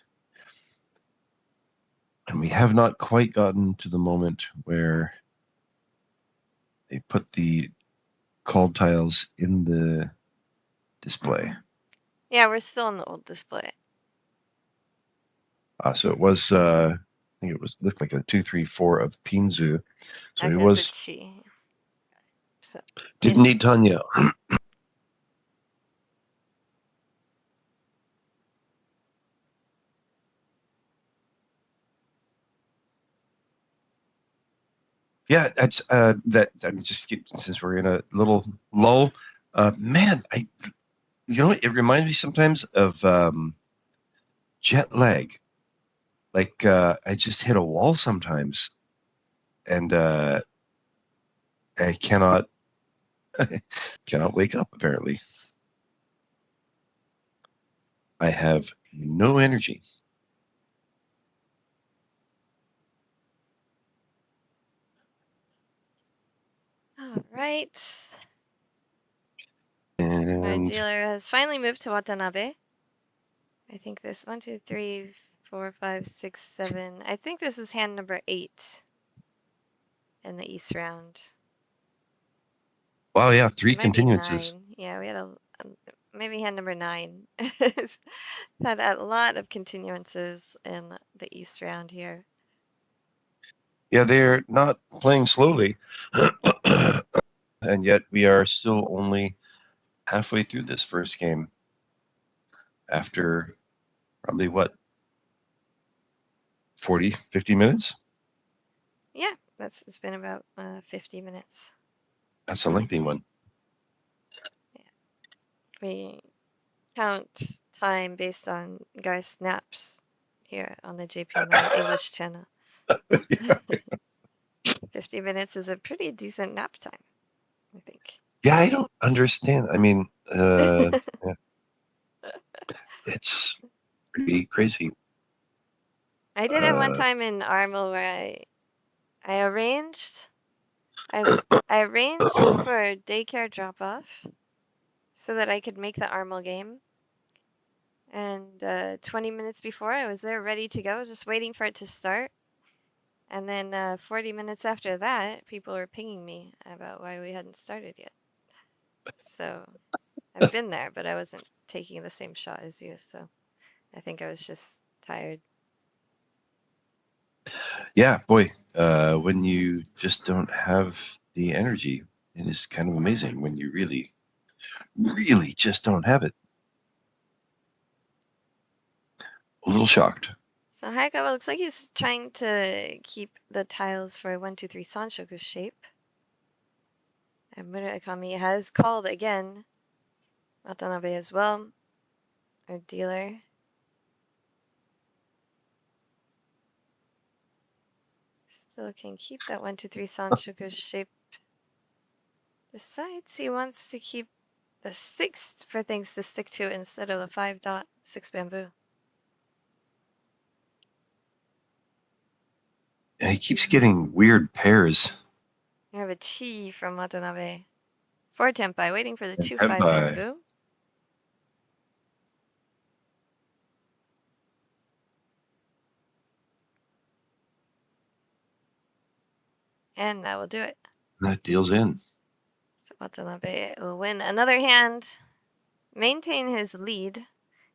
And we have not quite gotten to the moment where they put the called tiles in the display. Yeah, we're still in the old display. So it was, I think it looked like a 2-3-4 of Pinzu. So okay, it was. So Chi. So didn't need Tanya. Yeah, that's that. I mean, just since we're in a little lull, man, it reminds me sometimes of jet lag. Like I just hit a wall sometimes, and I cannot cannot wake up. Apparently, I have no energy. all right. And Our dealer has finally moved to Watanabe. I think this 1, 2, 3, 4, 5, 6, 7. I think this is hand number 8 in the East round. Wow, yeah, 3 continuances. Yeah, we had maybe hand number 9. Had a lot of continuances in the East round here. Yeah, they're not playing slowly. And yet we are still only halfway through this first game. After probably, what, 40, 50 minutes? Yeah, it's been about 50 minutes. That's a lengthy one. Yeah. We count time based on Garth's naps here on the JPML English channel. 50 minutes is a pretty decent nap time, I think. Yeah, I don't understand. I mean, yeah. It's pretty crazy. I did it one time in Armel where I arranged for daycare drop-off so that I could make the Armel game. And 20 minutes before, I was there ready to go, just waiting for it to start. And then 40 minutes after that, people were pinging me about why we hadn't started yet. So I've been there, but I wasn't taking the same shot as you, so I think I was just tired. Yeah, boy, when you just don't have the energy, it is kind of amazing when you really, really just don't have it. A little shocked. So Hayakawa looks like he's trying to keep the tiles for 1, 2, 3 Sanshoku's shape. And Murakami has called again. Watanabe as well. Our dealer. Still can keep that 1, 2, 3 Sanshoku's shape. Decides he wants to keep the 6 for things to stick to instead of the 5-6 bamboo. Yeah, he keeps getting weird pairs. We have a chi from Watanabe. 4 tenpai, waiting for the 2-5 Tenpai. bamboo. And that will do it. That deal's in. So Watanabe will win another hand, maintain his lead,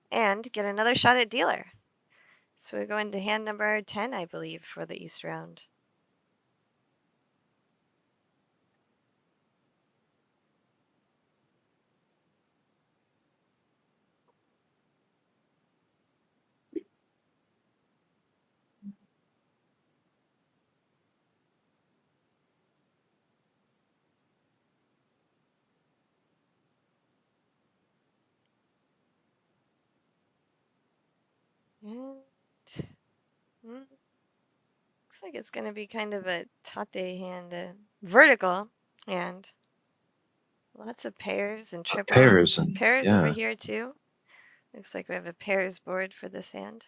and get another shot at dealer. So we go into hand number 10, I believe, for the East round. And looks like it's going to be kind of a tate hand, a vertical hand. Lots of pairs and triples. Pairs over here too. Looks like we have a pairs board for this hand.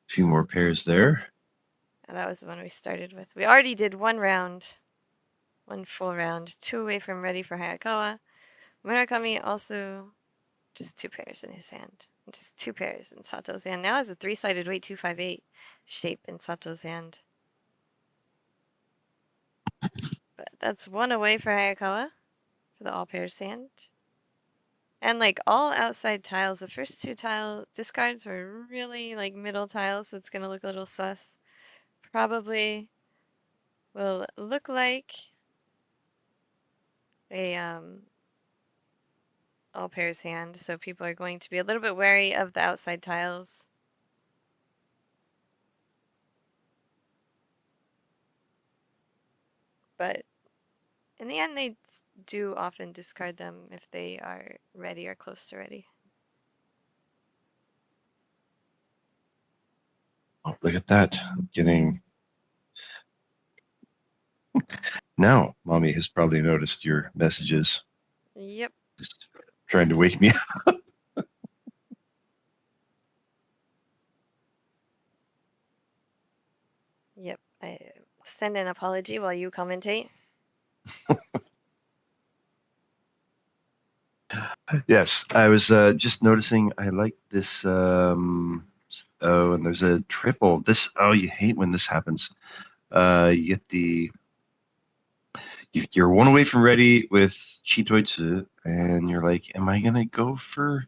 A few more pairs there. And that was the one we started with. We already did 1 round, 1 full round, 2 away from ready for Hayakawa. Murakami also just 2 pairs in his hand. Just 2 pairs in Sato's hand. Now has a 3-sided weight 258 shape in Sato's hand. But that's 1 away for Hayakawa for the all pairs hand. And like all outside tiles, the first 2 tile discards were really like middle tiles, so it's gonna look a little sus. Probably will look like a all pairs hand, so people are going to be a little bit wary of the outside tiles. But in the end, they do often discard them if they are ready or close to ready. Oh, look at that. I'm getting... Now, Mommy has probably noticed your messages. Yep. Just trying to wake me up. Yep. I send an apology while you commentate. Yes, I was just noticing I like this Oh, and there's a triple. This, oh, you hate when this happens. You get the, you're one away from ready with Chitoitsu, and you're like, am I going to go for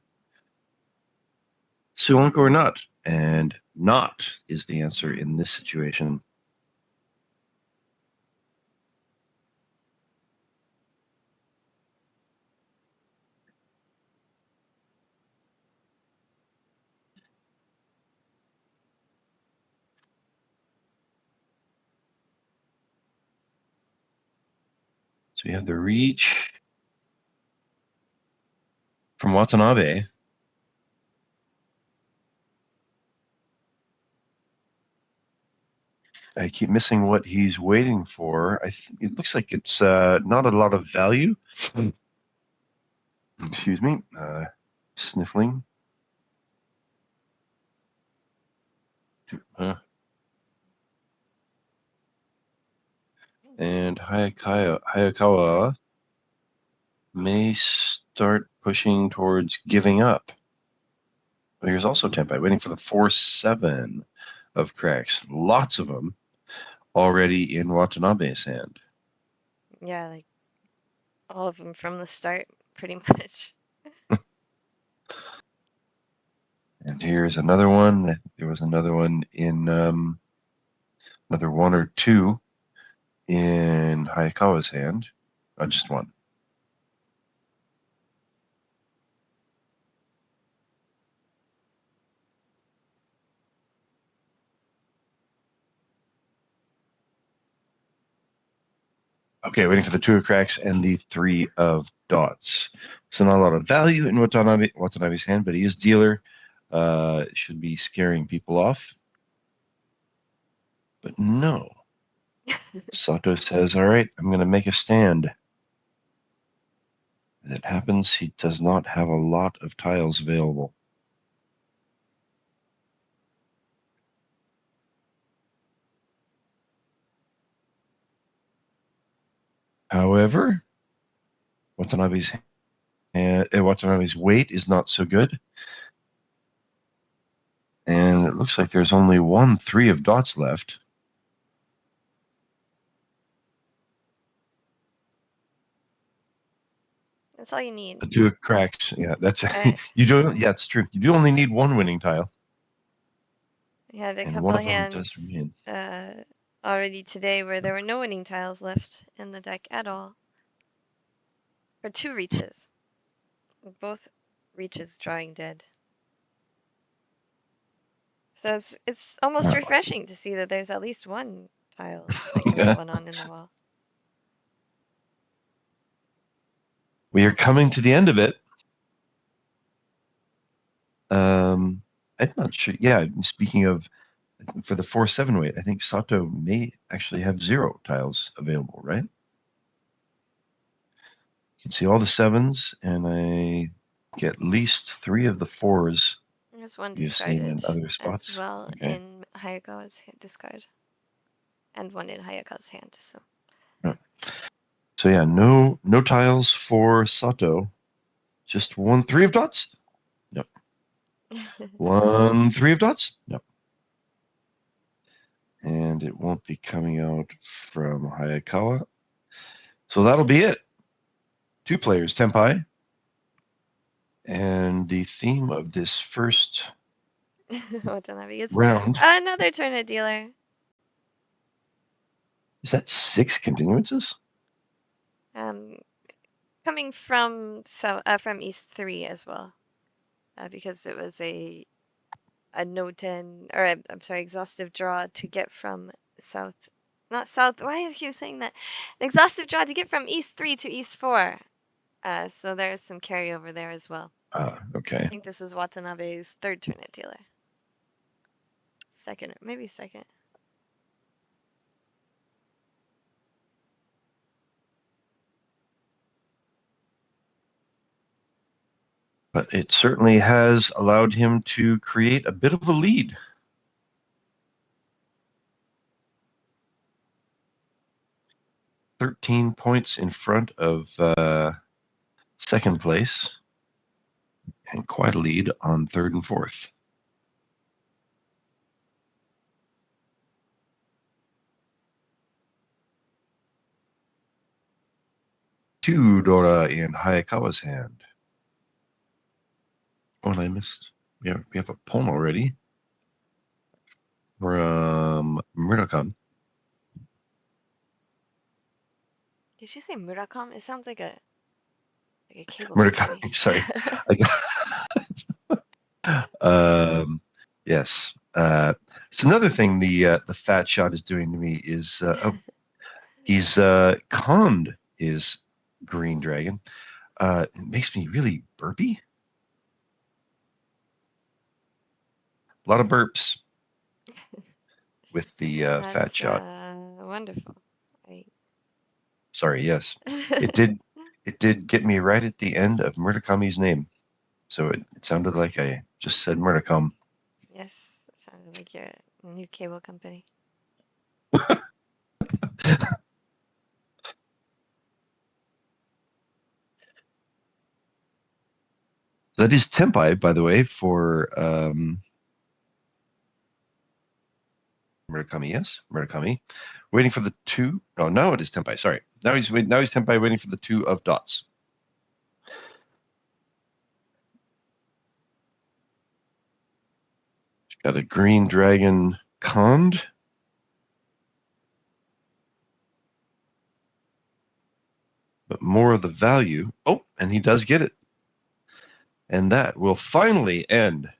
Suonko or not? And not is the answer in this situation. So we have the reach from Watanabe. I keep missing what he's waiting for. It looks like it's not a lot of value. Excuse me. Sniffling. And Hayakawa may start pushing towards giving up. But here's also Tenpai, waiting for the 4-7 of cracks. Lots of them already in Watanabe's hand. Yeah, like all of them from the start, pretty much. And here's another one. There was another one in another 1 or 2 in Hayakawa's hand. Just one. Okay, waiting for the 2 of cracks and the 3 of dots. So not a lot of value in Watanabe's hand, but he is dealer. Should be scaring people off. But no. Sato says, all right, I'm going to make a stand. As it happens, he does not have a lot of tiles available. However, Watanabe's weight is not so good. And it looks like there's only 1 3 of dots left. That's all you need. The 2 cracks. Yeah, that's you don't. Yeah, it's true. You do only need 1 winning tile. We had a And couple one of them hands does remain. already today where there were no winning tiles left in the deck at all. Or 2 reaches. Both reaches drawing dead. So it's almost refreshing to see that there's at least 1 tile I can put one on in the wall. We are coming to the end of it. I'm not sure. Yeah, speaking of, for the 4-7 weight, I think Sato may actually have 0 tiles available, right? You can see all the 7s, and I get at least 3 of the 4s. There's 1 discarded in other spots as well in Hayakawa's discard. And 1 in Hayakawa's hand, so. So yeah, no tiles for Sato. Just 1 3 of dots? No. 1 3 of dots? No. And it won't be coming out from Hayakawa. So that'll be it. 2 players, Tenpai. And the theme of this first round. Another tournament dealer. Is that 6 continuances? Coming from East 3 as well. Because it was a no 10, or I'm sorry, exhaustive draw to get from South. Not South. Why do I keep saying that? An exhaustive draw to get from East 3 to East 4. So there's some carryover there as well. Okay. I think this is Watanabe's 3rd tournament dealer. 2nd, maybe 2nd. But it certainly has allowed him to create a bit of a lead. "13 points in front of 2nd place, and quite a lead on 3rd and 4th. 2 Dora in Hayakawa's hand. Oh, and I missed. We have a poem already from Murakami. Did you say Murakami? It sounds like a cable Murakami, company. sorry. Yes. It's another thing the fat shot is doing to me is he's conned his green dragon. It makes me really burpy. A lot of burps with the fat shot. Wonderful. Sorry, yes. It did get me right at the end of Murakami's name. So it sounded like I just said Murakami. Yes, it sounded like your new cable company. That is Tempai, by the way, for Murakami. Yes, Murakami. Waiting for the 2. Oh, now it is Tempai. Sorry. Now he's Tempai waiting for the 2 of dots. She's got a green dragon conned. But more of the value. Oh, and he does get it. And that will finally end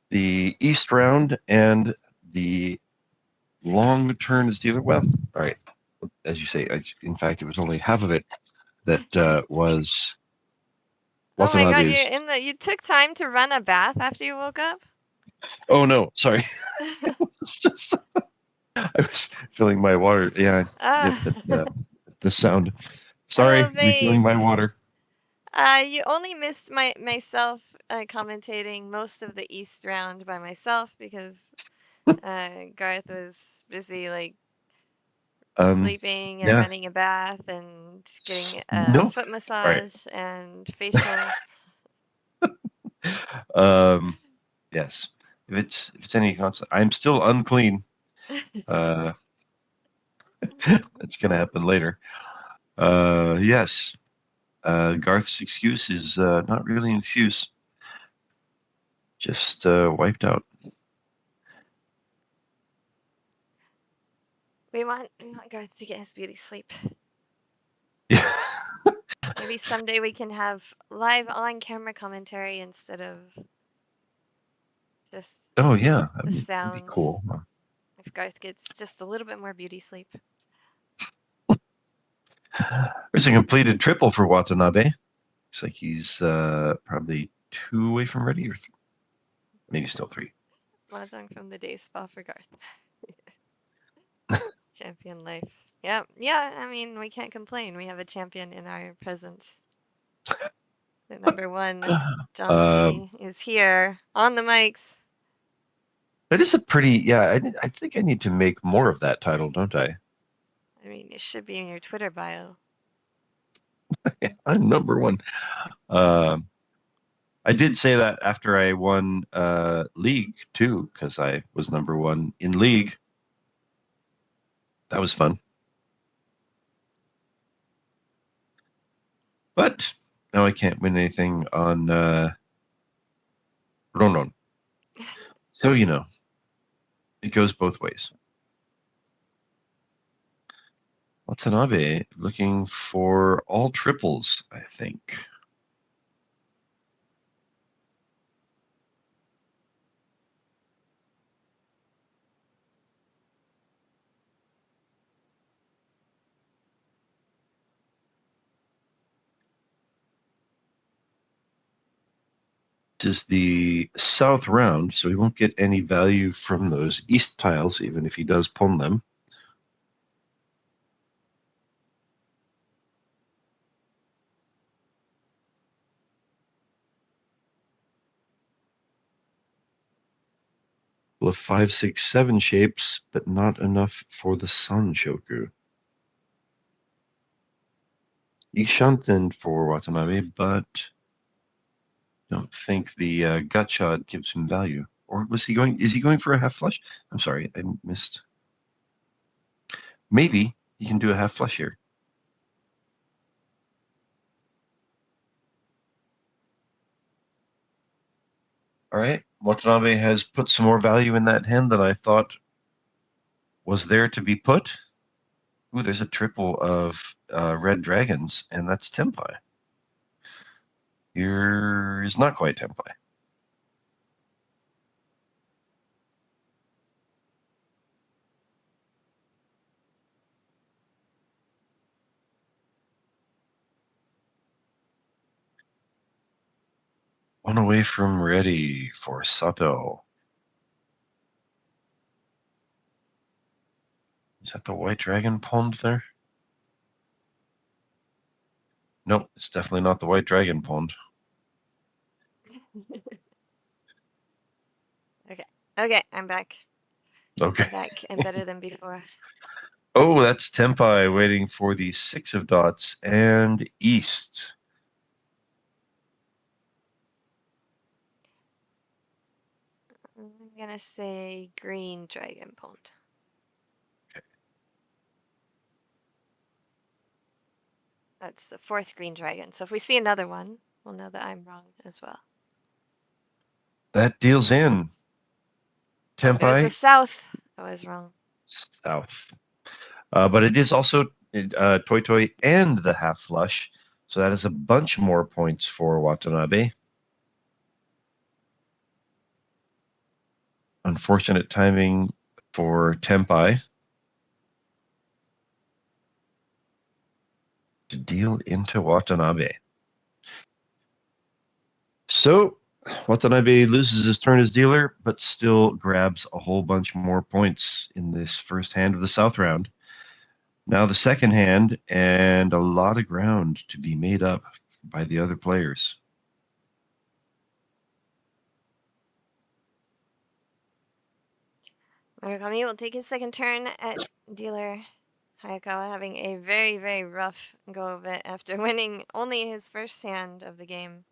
the East round and the long turn as dealer. Well, all right. As you say, in fact, it was only half of it that was Watanabe's. Oh my God! You took time to run a bath after you woke up. Oh no, sorry. I was filling my water. Yeah, the sound. Sorry, refilling my water. You only missed myself commentating most of the East round by myself because Garth was busy sleeping and running a bath and getting a foot massage and facial. Yes. If it's any constant, I'm still unclean. That's gonna happen later. Yes. Garth's excuse is not really an excuse. Just wiped out. We want Garth to get his beauty sleep. Yeah. Maybe someday we can have live on-camera commentary instead of just the sounds. That'd be cool. If Garth gets just a little bit more beauty sleep. There's a completed triple for Watanabe. Looks like he's probably 2 away from ready, or maybe still 3. Mahjong from the day spa for Garth. Champion life. Yeah, I mean, we can't complain. We have a champion in our presence. The number 1, John is here on the mics. That is a pretty, I think I need to make more of that title, don't I? I mean, it should be in your Twitter bio. I'm number 1. I did say that after I won League, too, because I was number 1 in League. That was fun. But now I can't win anything on Ronon. So, it goes both ways. Watanabe looking for all triples, I think. This is the south round, so he won't get any value from those east tiles, even if he does pawn them. Well, of 5, 6, 7 shapes, but not enough for the Sun Shoku. Ishanten for Watanabe, but don't think the gut shot gives him value. Or is he going for a half flush? I'm sorry, I missed. Maybe he can do a half flush here. All right. Watanabe has put some more value in that hand than I thought was there to be put. Ooh, there's a triple of red dragons, and that's Tempai. Yours is not quite Tempai. One away from ready for Sato. Is that the white dragon pond there? Nope, it's definitely not the white dragon pond. Okay, I'm back. Okay. I'm back and better than before. Oh, that's Tempai waiting for the 6 of dots and east. I'm gonna say green dragon pond. Okay. That's the 4th green dragon. So if we see another one, we'll know that I'm wrong as well. That deals in. It was the Tempai, south. I was wrong. south. But it is also Toi Toi and the half flush. So that is a bunch more points for Watanabe. Unfortunate timing for Tempai to deal into Watanabe. So Watanabe loses his turn as dealer, but still grabs a whole bunch more points in this first hand of the South round. Now the second hand, and a lot of ground to be made up by the other players. Murakami will take his second turn at dealer. Hayakawa having a very, very rough go of it after winning only his first hand of the game.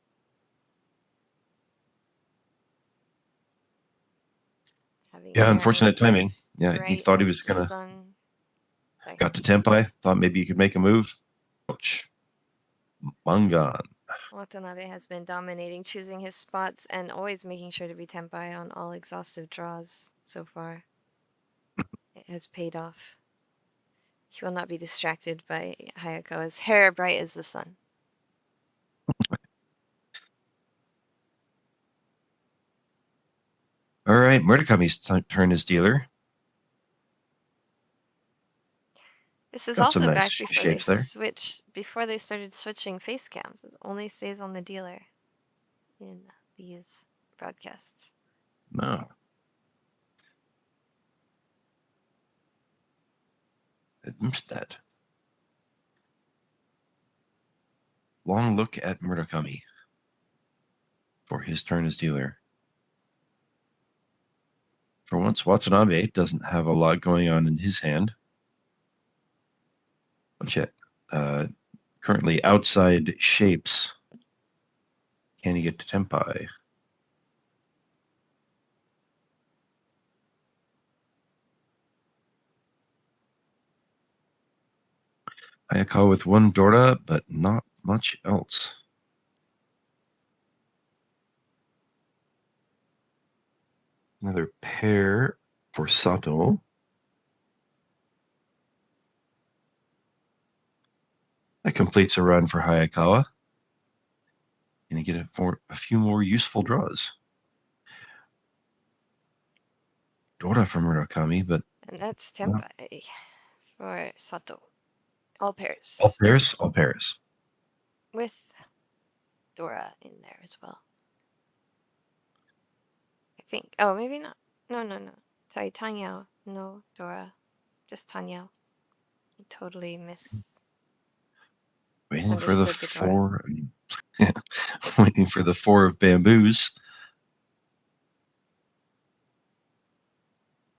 Yeah, unfortunate timing. Yeah, he thought he was going to... Got to Tempai, thought maybe you could make a move. Ouch. Mangan. Watanabe has been dominating, choosing his spots and always making sure to be Tempai on all exhaustive draws so far. It has paid off. He will not be distracted by Hayakawa's hair bright as the sun. All right, Murakami's turn as dealer. This is also back before they before they started switching face cams. It only stays on the dealer in these broadcasts. No. I missed that. Long look at Murakami for his turn as dealer. For once, Watanabe doesn't have a lot going on in his hand. But yet, currently outside shapes. Can he get to Tempai? Hayakawa with one Dora, but not much else. Another pair for Sato. That completes a run for Hayakawa. And you get it for a few more useful draws. Dora for Murakami, but... And that's Tempai for Sato. All pairs. All pairs? All pairs. With Dora in there as well. I think. Oh, maybe not. No. Sorry, Tanyao. No, Dora. Just Tanyao. I totally Waiting for the misunderstood the Dora. 4. Waiting for the 4 of bamboos.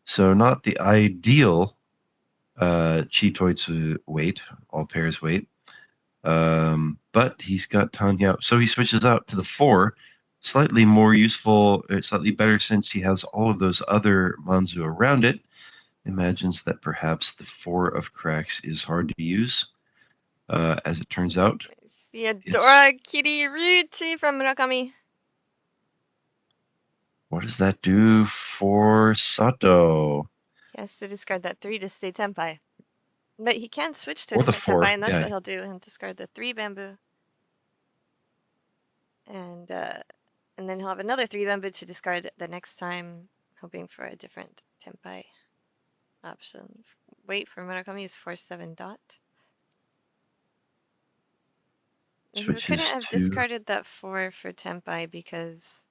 So not the ideal Chitoitsu weight, all pairs weight. But he's got Tanya. So he switches out to the 4. Slightly more useful, slightly better since he has all of those other Manzu around it. Imagines that perhaps the 4 of cracks is hard to use. As it turns out. See a Dora Kiriuchi from Murakami. What does that do for Sato? He has to discard that 3 to stay tempai. But he can switch to a Or the different 4. tempai, and that's Yeah. what he'll do, and discard the 3 bamboo. And then he'll have another 3 bamboo to discard the next time, hoping for a different tempai option. Wait for Murakami's 4-7 dot. He couldn't have discarded that 4 for tempai because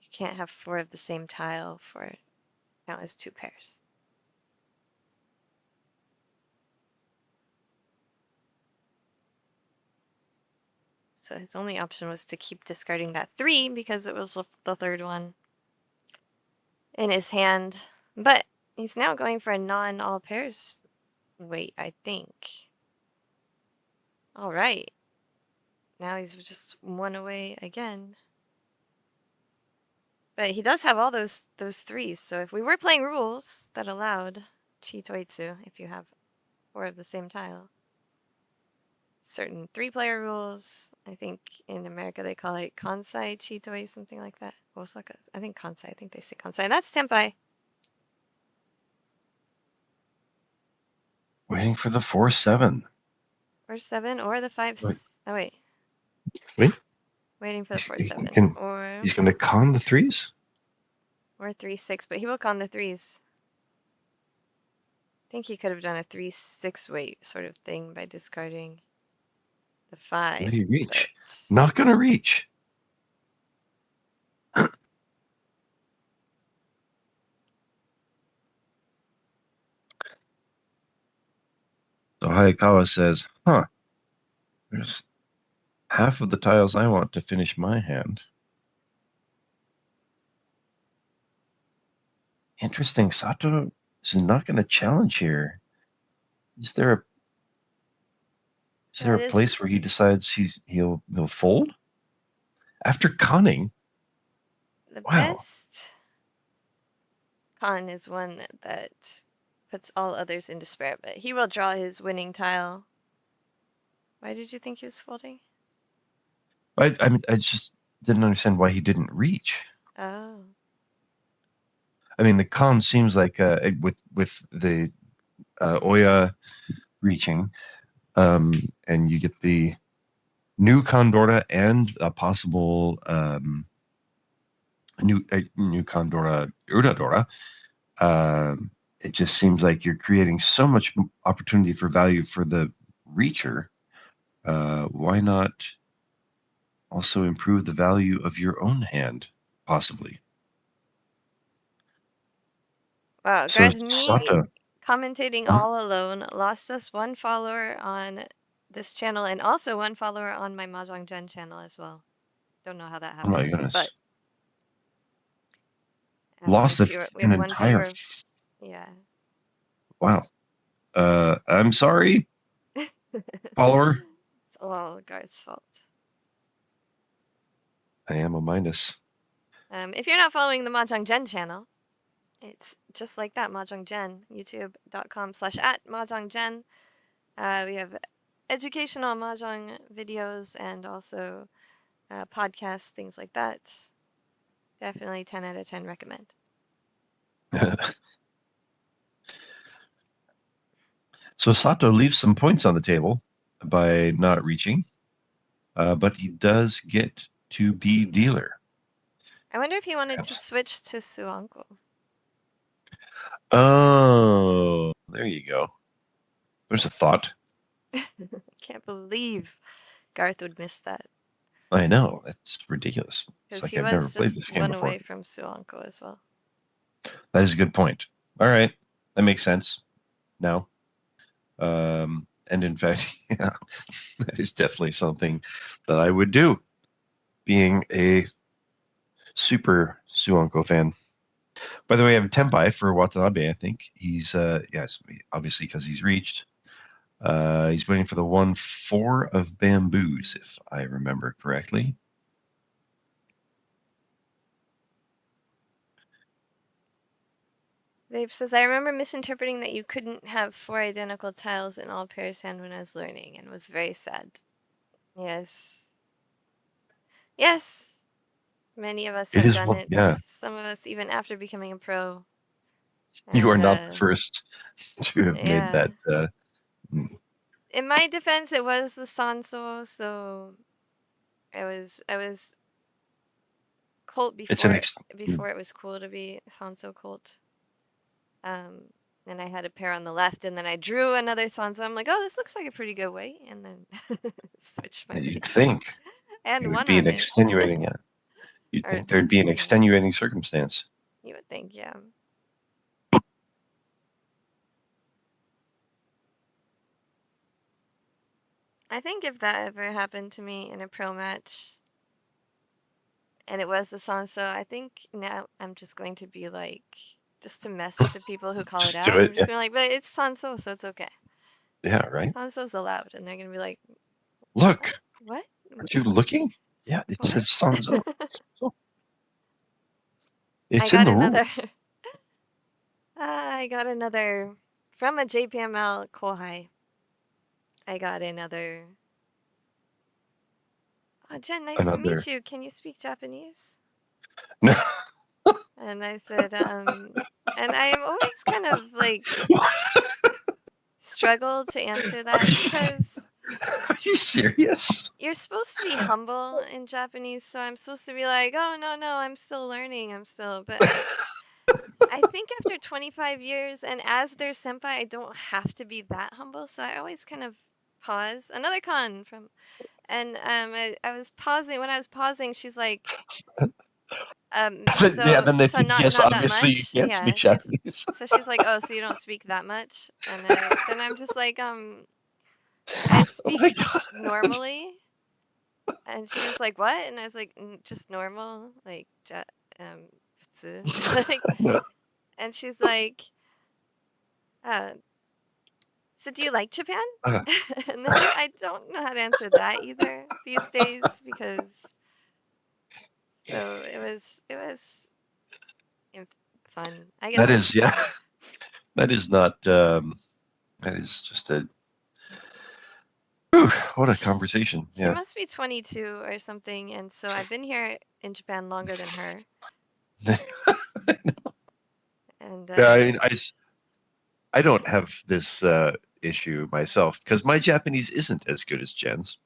you can't have 4 of the same tile for count as 2 pairs. So his only option was to keep discarding that 3 because it was the third one in his hand. But he's now going for a non-all pairs wait, I think. All right. Now he's just 1 away again. But he does have all those 3s, so if we were playing rules that allowed Chitoitsu, if you have 4 of the same tile, certain 3-player rules, I think in America they call it Kansai Chitoi, something like that. Osaka, I think Kansai, I think they say Kansai, and that's Tempai. Waiting for the 4-7. 4-7 or the 5. Oh, wait. Wait. Waiting for the 4-7. Or he's going to con the 3s? Or 3-6, but he will con the 3s. I think he could have done a 3-6 weight sort of thing by discarding the 5. Will he reach? Not going to reach. So Hayakawa says, there's half of the tiles I want to finish my hand. Interesting. Sato is not going to challenge here. Is there a place where he decides he'll fold after conning? The best con is one that puts all others in despair, but he will draw his winning tile. Why did you think he was folding? I just didn't understand why he didn't reach. Oh. I mean, the con seems like with the Oya reaching, and you get the new Condora and a possible new Condora Udadora. It just seems like you're creating so much opportunity for value for the reacher. Why not also improve the value of your own hand, possibly? Wow, So Garthe commentating all alone, lost us 1 follower on this channel and also 1 follower on my Mahjong Jenn channel as well. Don't know how that happened. Oh my goodness. But lost we have 1 fewer. Yeah. Wow. I'm sorry, follower. It's all Garthe's fault. I am a minus. If you're not following the Mahjong Jenn channel, it's just like that, Mahjong Jenn, youtube.com/@MahjongJenn. We have educational Mahjong videos and also podcasts, things like that. Definitely 10 out of 10 recommend. So Sato leaves some points on the table by not reaching, but he does get to be dealer. I wonder if he wanted to switch to Suanko. Oh, there you go. There's a thought. Can't believe Garthe would miss that. I know. That's ridiculous. Because like he I've never was played this just game 1 before. away from Suanko as well. That is a good point. All right. That makes sense now. And in fact, yeah, that is definitely something that I would do, being a super Suanko fan. By the way, I have a Tempai for Watanabe, I think. He's, yes, obviously because he's reached. He's waiting for the 1-4 of bamboos, if I remember correctly. Babe says, I remember misinterpreting that you couldn't have 4 identical tiles in all pairs hand when I was learning and was very sad. Yes. Yes. Many of us It have is done one. it. Yeah, Some of us even after becoming a pro. you are And not the first to have made yeah. that. In my defense, it was the Sanso, so I was Colt It's an before it was cool to be Sanso Colt. And I had a pair on the left, and then I drew another Sanso. I'm like, oh, this looks like a pretty good weight, and then switched my You'd weight. think And it would won be on an it. extenuating. You'd think there'd be an extenuating circumstance. You would think, yeah. I think if that ever happened to me in a pro match, and it was the Sanso, I think now I'm just going to be like, just to mess with the people who call it Just do out. it, I'm just gonna be like, but it's Sanso, so it's okay. Yeah, right. Sanso's allowed, and they're gonna be like, look, what? Aren't you looking? Yeah, it says Sanso. It's in the rule. I got another from a JPML Kohai. I got another. Oh, Jen, nice to meet you. Can you speak Japanese? No. And I said, and I am always kind of like struggle to answer that because. Are you serious? You're supposed to be humble in Japanese, so I'm supposed to be like, oh, no, I'm still learning. But I think after 25 years and as their senpai, I don't have to be that humble, so I always kind of pause. Another con from, and I was pausing. When I was pausing, she's like, Yeah, then they so think, not yes, that obviously you much. can't Yeah, speak Japanese. so she's like, oh, so you don't speak that much, and then I'm just like, I speak normally. And she was like, what? And I was like, just normal, like, like, and she's like, so do you like Japan? And then I don't know how to answer that either these days because, so it was fun. I guess That is, yeah, that is not, that is just a, whew, what a conversation. She must be 22 or something, and so I've been here in Japan longer than her. And yeah, I mean, I don't have this issue myself because my Japanese isn't as good as Jen's.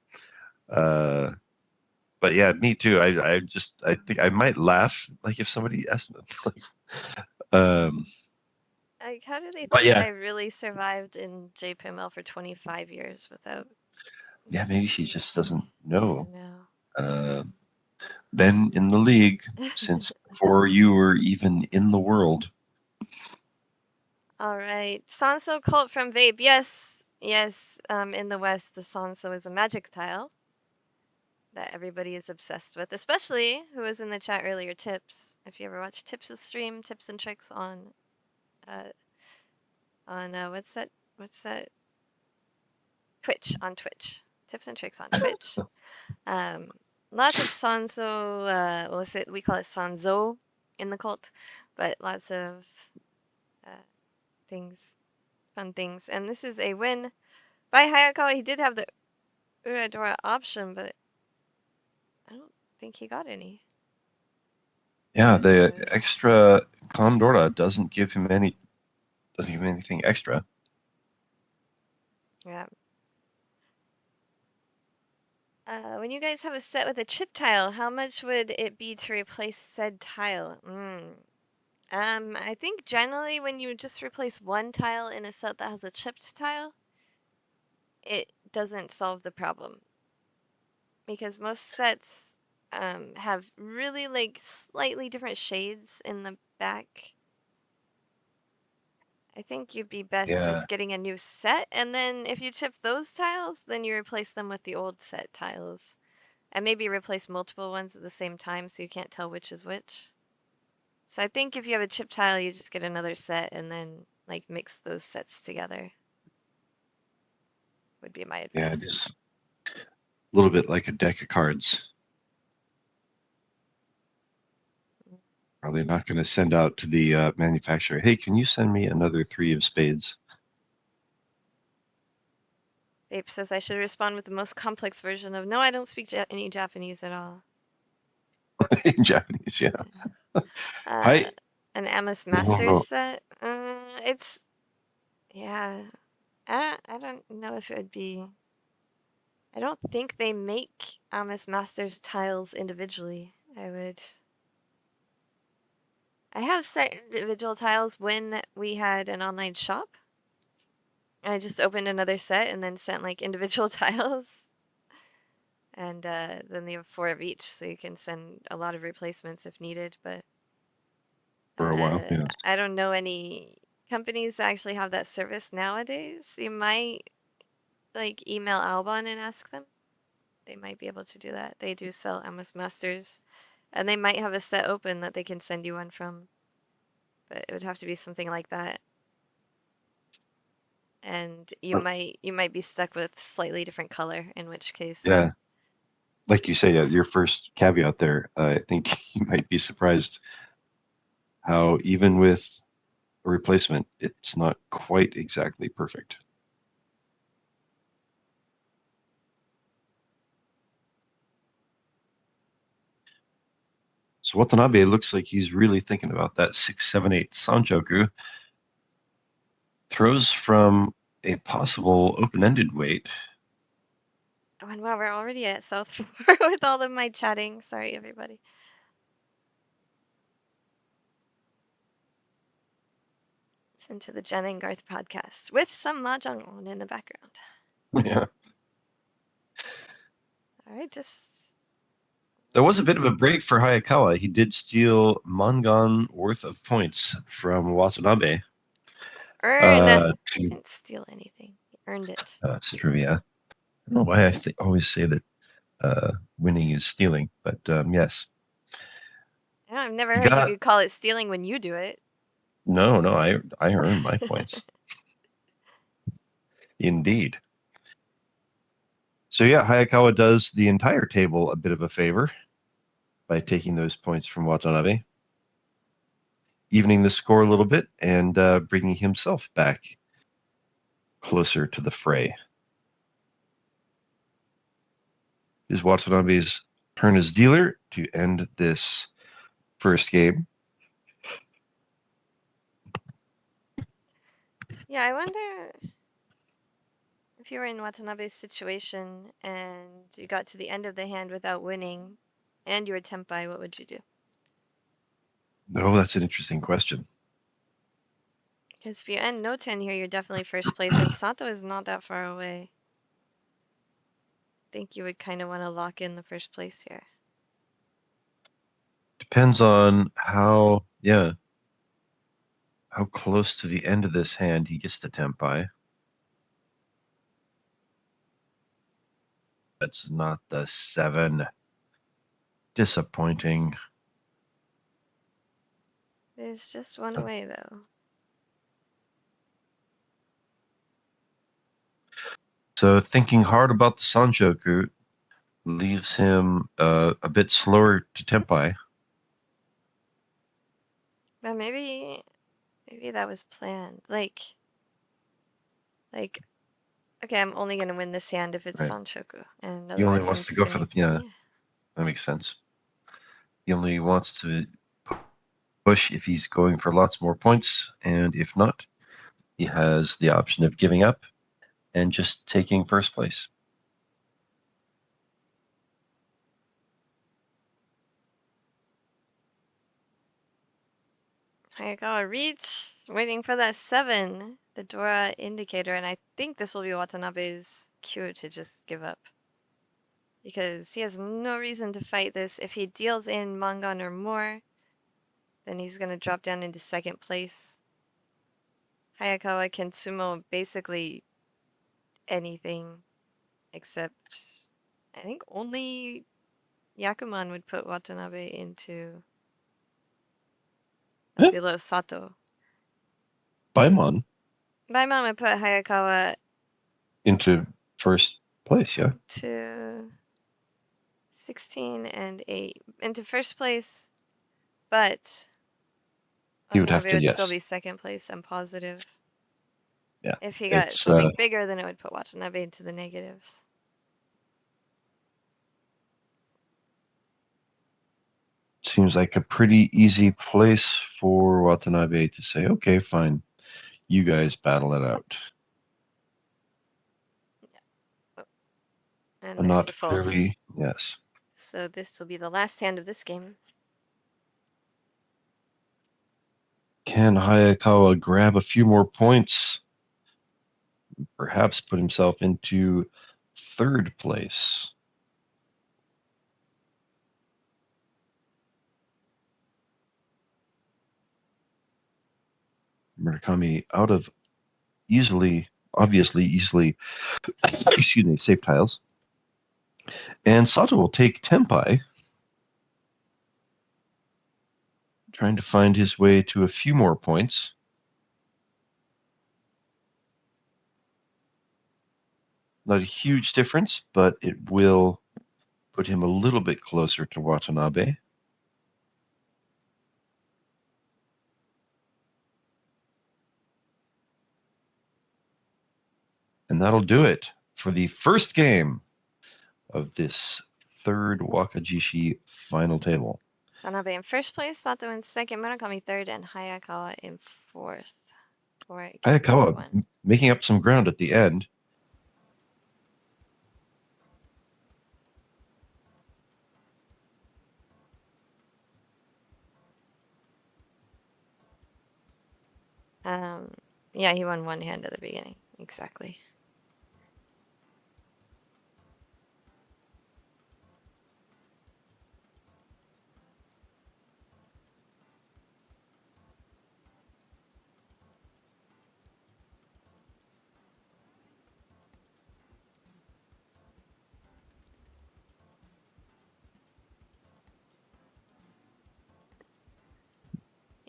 But yeah, me too. I think I might laugh like if somebody asked me, like, how do they think I really survived in JPML for 25 years without? Yeah, maybe she just doesn't know. No. Been in the league since before you were even in the world. All right, Sanso cult from Vape. Yes. In the West, the Sanso is a magic tile that everybody is obsessed with, especially who was in the chat earlier, Tips. If you ever watch Tips' stream, Tips and Tricks on what's that? Twitch, on Twitch. Tips and Tricks on Twitch. Lots of Sanso, we call it Sanzo in the cult, but lots of things, fun things. And this is a win by Hayakawa. He did have the Uradora option, but I don't think he got any. Yeah, the extra Condora doesn't give him anything extra. Yeah. When you guys have a set with a chip tile, how much would it be to replace said tile? I think generally when you just replace one tile in a set that has a chipped tile, it doesn't solve the problem. Because most sets have really like slightly different shades in the back. I think you'd be best just getting a new set, and then if you chip those tiles, then you replace them with the old set tiles. And maybe replace multiple ones at the same time so you can't tell which is which. So I think if you have a chip tile, you just get another set and then like mix those sets together. Would be my advice. Yeah, it is a little bit like a deck of cards. Probably not going to send out to the manufacturer, hey, can you send me another 3 of spades? Ape says I should respond with the most complex version of, no, I don't speak any Japanese at all. in Japanese, yeah. An Amos don't Masters know. set. It's yeah. I don't know if it would be. I don't think they make Amos Masters tiles individually. I have set individual tiles when we had an online shop. I just opened another set and then sent like individual tiles. And then they have 4 of each, so you can send a lot of replacements if needed. But For a while, yes. I don't know any companies that actually have that service nowadays. You might like email Albon and ask them. They might be able to do that. They do sell MS Masters, and they might have a set open that they can send you one from. But it would have to be something like that. And you might be stuck with slightly different color, in which case. Yeah. Like you say, your first caveat there, I think you might be surprised how even with a replacement, it's not quite exactly perfect. So Watanabe looks like he's really thinking about that 6-7-8 Sanjoku. Throws from a possible open-ended weight. Oh, and wow, we're already at South 4 with all of my chatting. Sorry, everybody. Listen to the Jenn and Garthe podcast with some Mahjong on in the background. Yeah. All right, just... There was a bit of a break for Hayakawa. He did steal Mangan worth of points from Watanabe. Didn't steal anything. He earned it. That's true, yeah. I don't know why I always say that winning is stealing, but yes. I've never heard you could call it stealing when you do it. No, I earn my points. Indeed. So yeah, Hayakawa does the entire table a bit of a favor by taking those points from Watanabe, evening the score a little bit and bringing himself back closer to the fray. Is Watanabe's turn as dealer to end this first game. Yeah, I wonder if you were in Watanabe's situation and you got to the end of the hand without winning and you were Tenpai, what would you do? Oh, that's an interesting question. Because if you end no 10 here, you're definitely first place, and Sato is not that far away. I think you would kind of want to lock in the first place here. Depends on how close to the end of this hand he gets to Tenpai. That's not the 7. Disappointing. It's just one away, though. So thinking hard about the Sanjoku leaves him a bit slower to Tenpai. But maybe that was planned. Like, okay, I'm only gonna win this hand if it's right. Sanshoku, and he only wants to go for the yeah. That makes sense. He only wants to push if he's going for lots more points, and if not, he has the option of giving up and just taking first place. I got a reach, waiting for that 7, the Dora indicator, and I think this will be Watanabe's cue to just give up. Because he has no reason to fight this. If he deals in Mangan or more, then he's going to drop down into second place. Hayakawa can sumo basically anything except, I think only Yakuman would put Watanabe into below Sato. Baimon would put Hayakawa into first place, yeah. To 16 and 8 into first place, but he would have to still be second place. I'm positive. Yeah. If he got something bigger, then it would put Watanabe into the negatives. Seems like a pretty easy place for Watanabe to say, okay, fine, you guys battle it out. And But there's not the fold. clearly, yes. So this will be the last hand of this game. Can Hayakawa grab a few more points? Perhaps put himself into third place. Murakami out of obviously easily, excuse me, safe tiles. And Sato will take Tenpai, trying to find his way to a few more points. Not a huge difference, but it will put him a little bit closer to Watanabe. And that'll do it for the first game of this third Wakajishi final table. Watanabe in first place, Sato in second, Murakami third, and Hayakawa in fourth. Hayakawa making up some ground at the end. Yeah, he won one hand at the beginning. Exactly.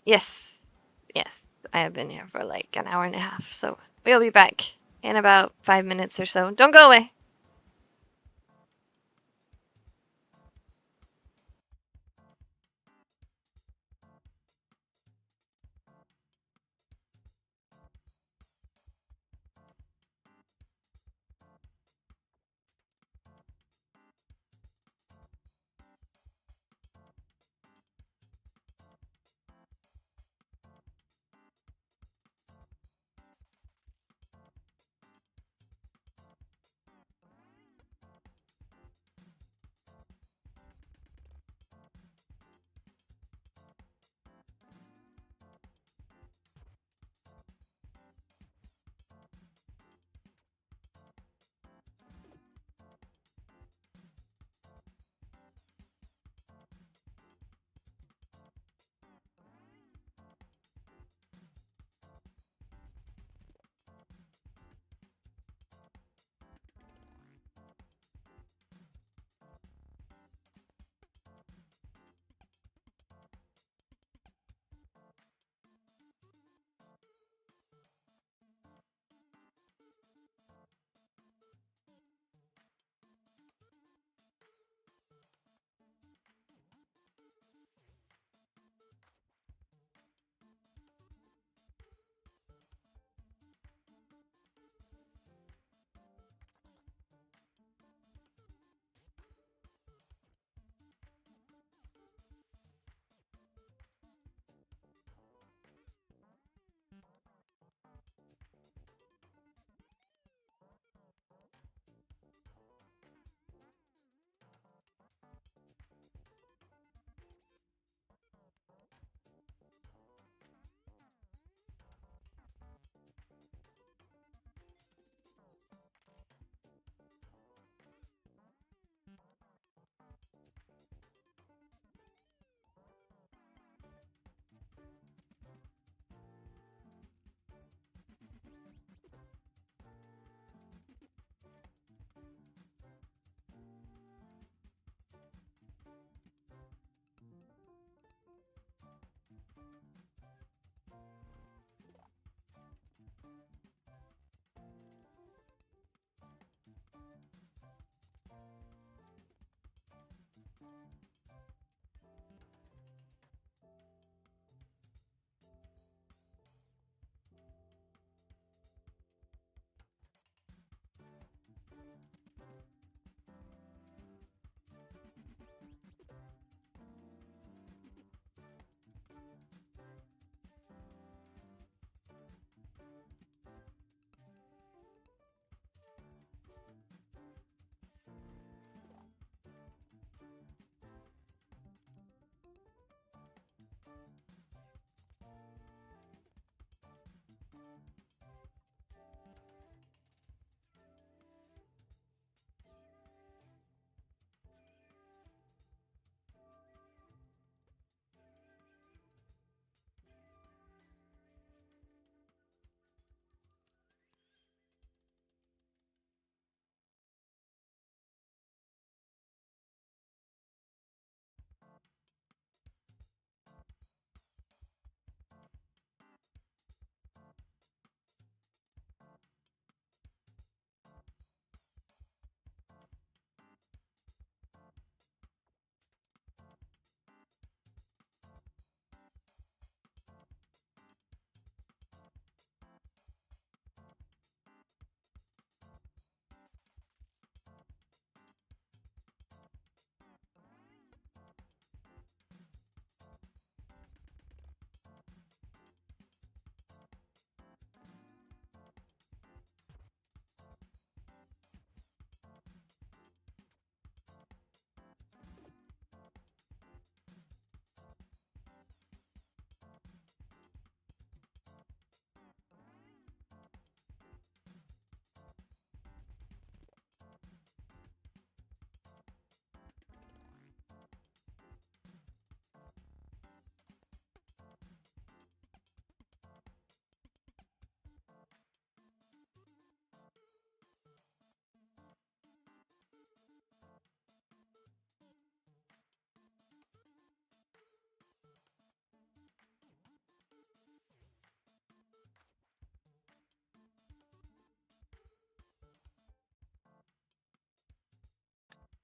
Yes. Yes. I have been here for like an hour and a half, so we'll be back in about 5 minutes or so. Don't go away.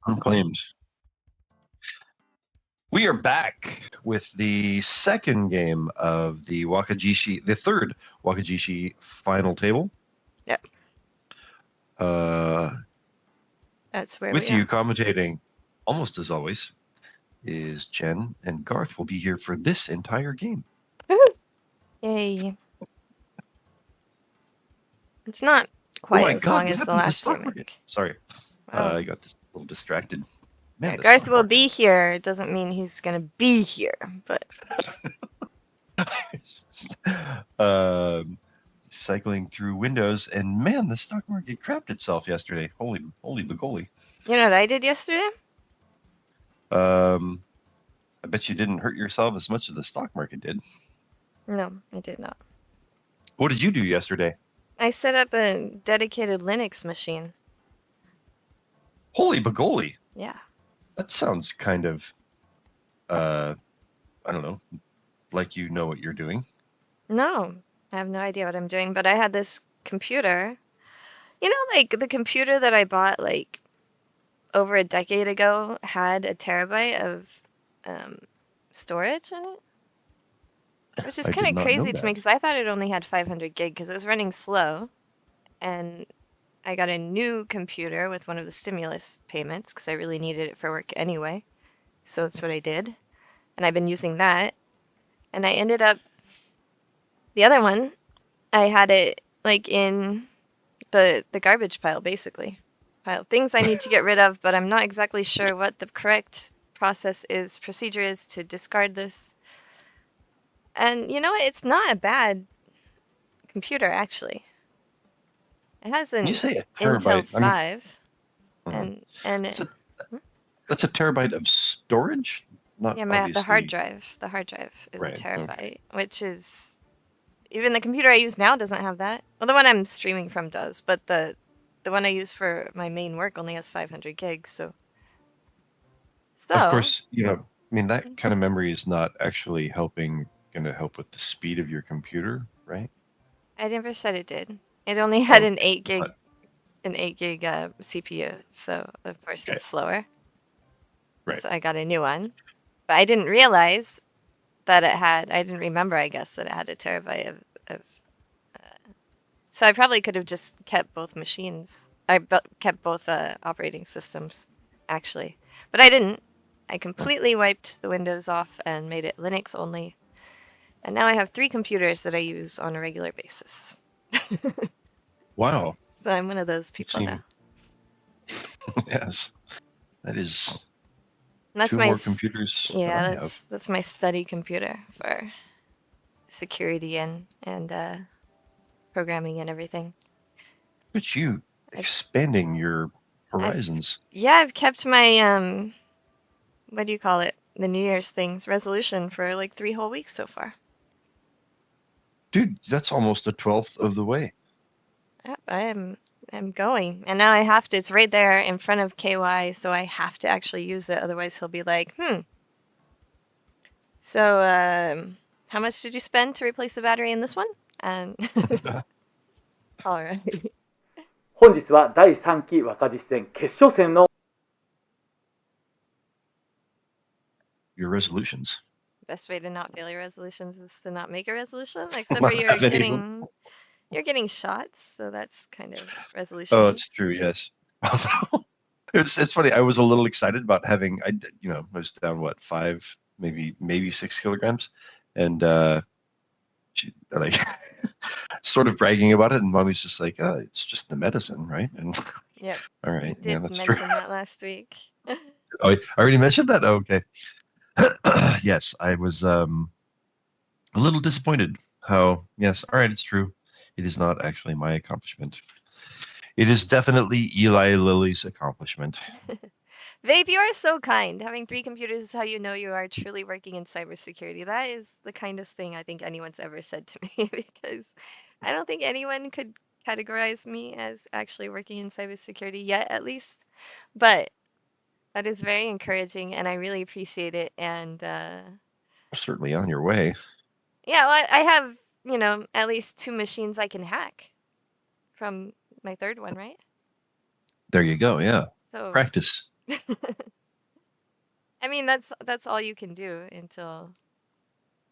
Unclaimed. We are back with the second game of the Wakajishi, the third Wakajishi final table. Yep. That's where with we you are. Commentating, almost as always, is Jenn, and Garthe will be here for this entire game. Yay. It's not quite as long as the last game. Sorry. I got a little distracted. Man, yeah, Garthe will be here. It doesn't mean he's going to be here, but... cycling through windows, and man, the stock market crapped itself yesterday. Holy bagoli. You know what I did yesterday? I bet you didn't hurt yourself as much as the stock market did. No, I did not. What did you do yesterday? I set up a dedicated Linux machine. Holy bagoli. Yeah. That sounds kind of, I don't know, like you know what you're doing. No, I have no idea what I'm doing, but I had this computer. You know, like the computer that I bought like over a decade ago had a terabyte of storage in it? Which is kind of crazy to me because I thought it only had 500 gig because it was running slow. And I got a new computer with one of the stimulus payments because I really needed it for work anyway. So that's what I did. And I've been using that. And I ended up... The other one, I had it like in the garbage pile, basically. Pile of things I need to get rid of, but I'm not exactly sure what the correct procedure is to discard this. And you know what? It's not a bad computer, actually. It has an Intel 5. And that's a terabyte of storage? Not yeah, the hard drive. The hard drive is a terabyte, which is... Even the computer I use now doesn't have that. Well, the one I'm streaming from does, but the one I use for my main work only has 500 gigs, so... Of course, you know, I mean, that kind of memory is not actually going to help with the speed of your computer, right? I never said it did. It only had an 8 gig CPU, so of course it's slower. Right. So I got a new one, but I didn't realize that I didn't remember, I guess, that it had a terabyte of so I probably could have just kept both machines. I kept both operating systems, actually, but I didn't. I completely wiped the Windows off and made it Linux only. And now I have 3 computers that I use on a regular basis. Wow. So I'm one of those people now. Yes. That is that's 2 more computers. Yeah, that's my study computer for security and programming and everything. But you expanding your horizons. I've kept my what do you call it? The New Year's things resolution for like 3 whole weeks so far. Dude, that's almost a 12th of the way. Yep, I'm going. And now I have to, it's right there in front of KY, so I have to actually use it. Otherwise he'll be like, So, how much did you spend to replace the battery in this one? And all right. 本日は第3期若実戦決勝戦の Your resolutions. Best way to not fail your resolutions is to not make a resolution, except for you're getting shots, so that's kind of resolution. Oh, it's true, yes. It's funny. I was a little excited about having, I was down, 5, maybe 6 kilograms, and like sort of bragging about it, and Mommy's just like, oh, it's just the medicine, right? And yep. All right. Did mention that last week. Oh, I already mentioned that? Oh, okay. Yes, I was a little disappointed how, yes, all right, it's true. It is not actually my accomplishment. It is definitely Eli Lilly's accomplishment. Vape, you are so kind. Having 3 computers is how you know you are truly working in cybersecurity. That is the kindest thing I think anyone's ever said to me, because I don't think anyone could categorize me as actually working in cybersecurity yet, at least. But that is very encouraging, and I really appreciate it. And certainly on your way. Yeah, well, I have, at least 2 machines I can hack from my 3rd one, right? There you go. Yeah. So practice. I mean, that's all you can do until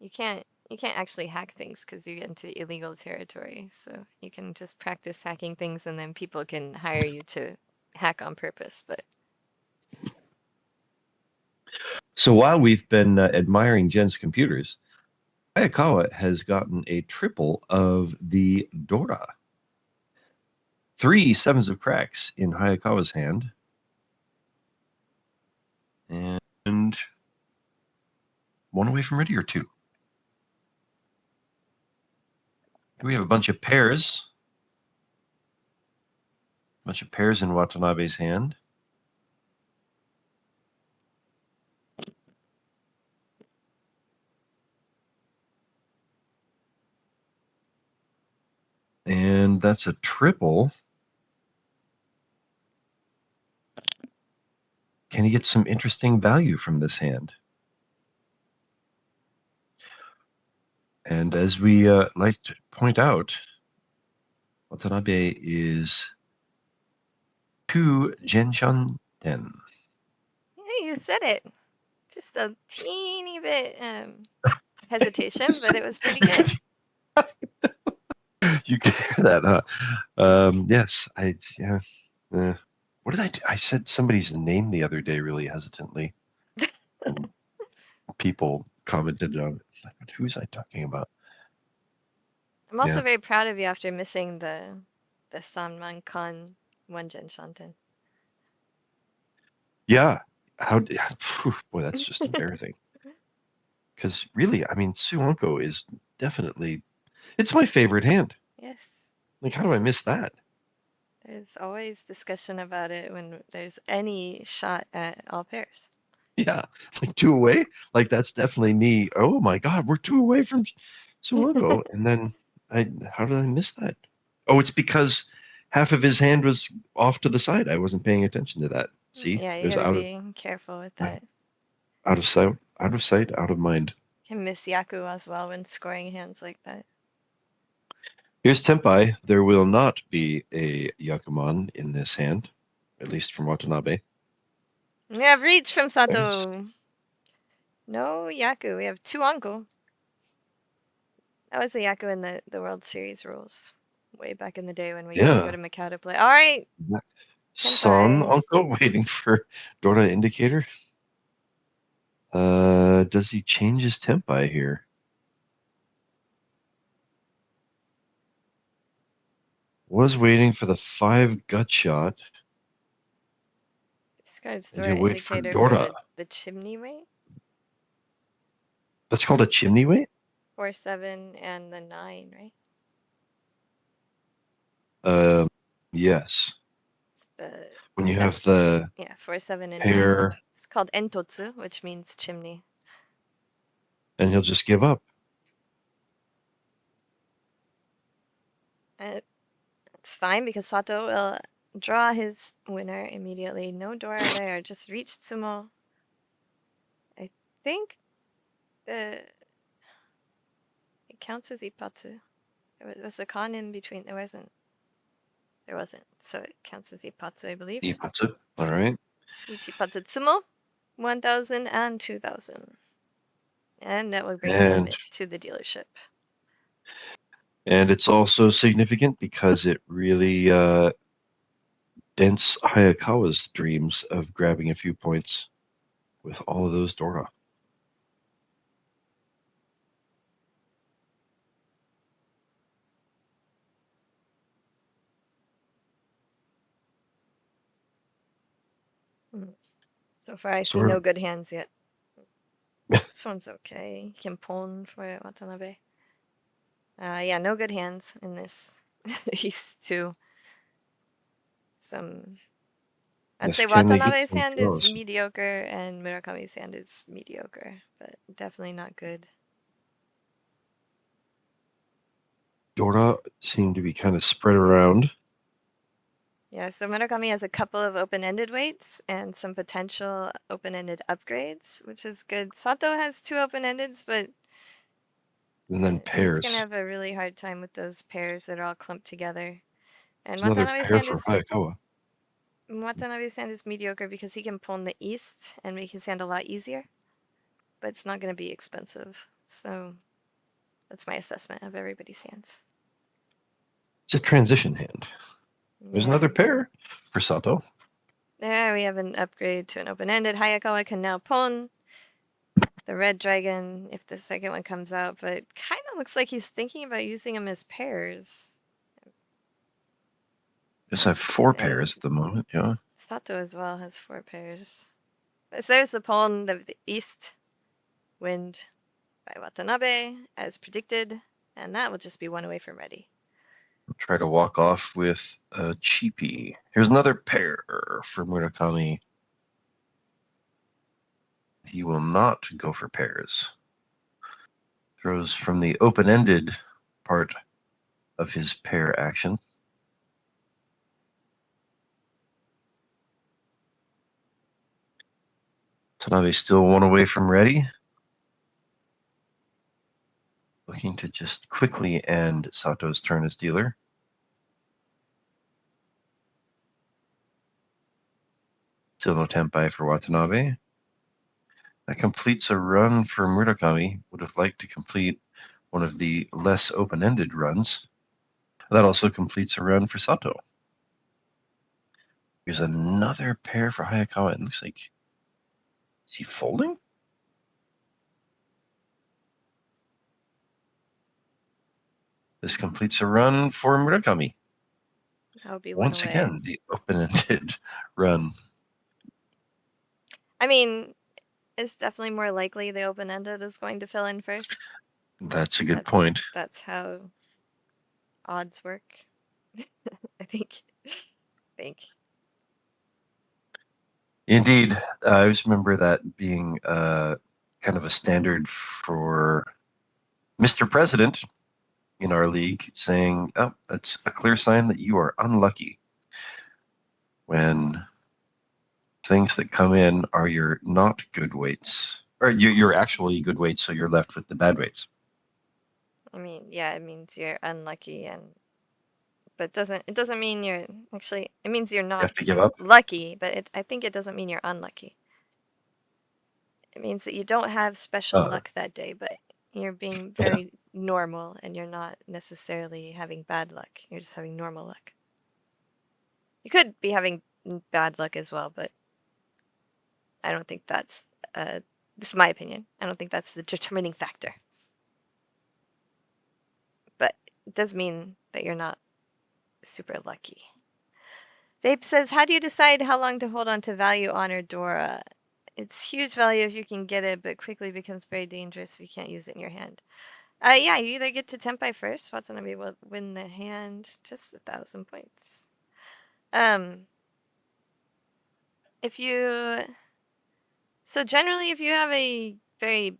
you can't actually hack things because you get into illegal territory. So you can just practice hacking things, and then people can hire you to hack on purpose. But so while we've been admiring Jenn's computers, Hayakawa has gotten a triple of the Dora. 3 sevens of cracks in Hayakawa's hand. And 1 away from ready, or 2. We have a bunch of pairs. A bunch of pairs in Watanabe's hand. And that's a triple. Can he get some interesting value from this hand? And as we like to point out, Watanabe is 2 Genshan Den. yeah, you said it. Just a teeny bit hesitation, but it was pretty good. You can hear that, huh? Yes, yeah. What did I do? I said somebody's name the other day really hesitantly. And people commented on it. Like, who's I talking about? I'm also very proud of you after missing the Sanman Kan Wenjin Shanten. Yeah. Boy, that's just embarrassing. Because really, I mean, Suanko is definitely, it's my favorite hand. Yes. Like, how do I miss that? There's always discussion about it when there's any shot at all pairs. Yeah, like 2 away. Like that's definitely me. Oh my God, we're 2 away from Suanko. And then how did I miss that? Oh, it's because half of his hand was off to the side. I wasn't paying attention to that. See, yeah, it you was gotta be careful with that. Out of sight, out of mind. Can miss Yaku as well when scoring hands like that. Here's Tenpai. There will not be a Yakuman in this hand, at least from Watanabe. We have reach from Sato. No Yaku. We have 2 uncle. That was a Yaku in the World Series rules. Way back in the day when we used to go to Macau to play. All right. Son uncle waiting for Dora indicator. Does he change his Tenpai here? Was waiting for the 5 gut shot. Discard Dora indicator for the chimney weight. That's called a chimney weight? 4, 7, and the 9, right? Yes. It's the when you have the 4, 7, and pair, 9. It's called entotsu, which means chimney. And he'll just give up. It's fine because Sato will draw his winner immediately. No Dora there, just reach Tsumo. I think it counts as Ippatsu. Was a con in between? There wasn't. So it counts as Ippatsu, I believe. Ippatsu, all right. Ichipatsu Tsumo, 1,000 and 2,000. And that will bring him to the dealership. And it's also significant because it really dents Hayakawa's dreams of grabbing a few points with all of those Dora. So far, I see no good hands yet. This one's okay. Kimpon for Watanabe. Yeah, no good hands in this. These two. I'd say Watanabe's hand is mediocre and Murakami's hand is mediocre, but definitely not good. Dora seem to be kind of spread around. Yeah, so Murakami has a couple of open-ended weights and some potential open-ended upgrades, which is good. Sato has 2 open-endeds, but and then pairs. He's gonna have a really hard time with those pairs that are all clumped together. And Another Watanabe's pair hand for is Hayakawa. Watanabe's hand is mediocre because he can pull in the east and make his hand a lot easier, but it's not going to be expensive. So that's my assessment of everybody's hands. It's a transition hand. There's another pair for Sato. There we have an upgrade to an open-ended. Hayakawa can now pawn the red dragon if the second one comes out, but it kind of looks like he's thinking about using them as pairs. Yes, I have 4 pairs at the moment, yeah. Sato as well has 4 pairs. So there's the pawn of the east wind by Watanabe, as predicted, and that will just be one away from ready. I'll try to walk off with a cheapie. Here's another pair for Murakami. He will not go for pairs. Throws from the open-ended part of his pair action. Tanabe still one away from ready. Looking to just quickly end Sato's turn as dealer. Still no tempai for Watanabe. That completes a run for Murakami. Would have liked to complete one of the less open-ended runs. That also completes a run for Sato. Here's another pair for Hayakawa. It looks like, is he folding? This completes a run for Murakami. That'll be Once one away. again, the open-ended run. I mean, it's definitely more likely the open-ended is going to fill in first. That's a good point. That's how odds work. I think. Indeed. I always remember that being kind of a standard for Mr. President in our league, saying, oh, that's a clear sign that you are unlucky. When things that come in are your not good weights, or you're actually good weights, so you're left with the bad weights. I mean, yeah, it means you're unlucky, but it doesn't mean you're actually. It means you're not You have to give up. lucky, but I think it doesn't mean you're unlucky. It means that you don't have special luck that day, but you're being very normal, and you're not necessarily having bad luck. You're just having normal luck. You could be having bad luck as well, but I don't think that's. This is my opinion. I don't think that's the determining factor. But it does mean that you're not super lucky. Vape says, how do you decide how long to hold on to value honor Dora? It's huge value if you can get it, but quickly becomes very dangerous if you can't use it in your hand. Yeah, you either get to tempai first, Watanabe will win the hand, just 1,000 points. So generally, if you have a very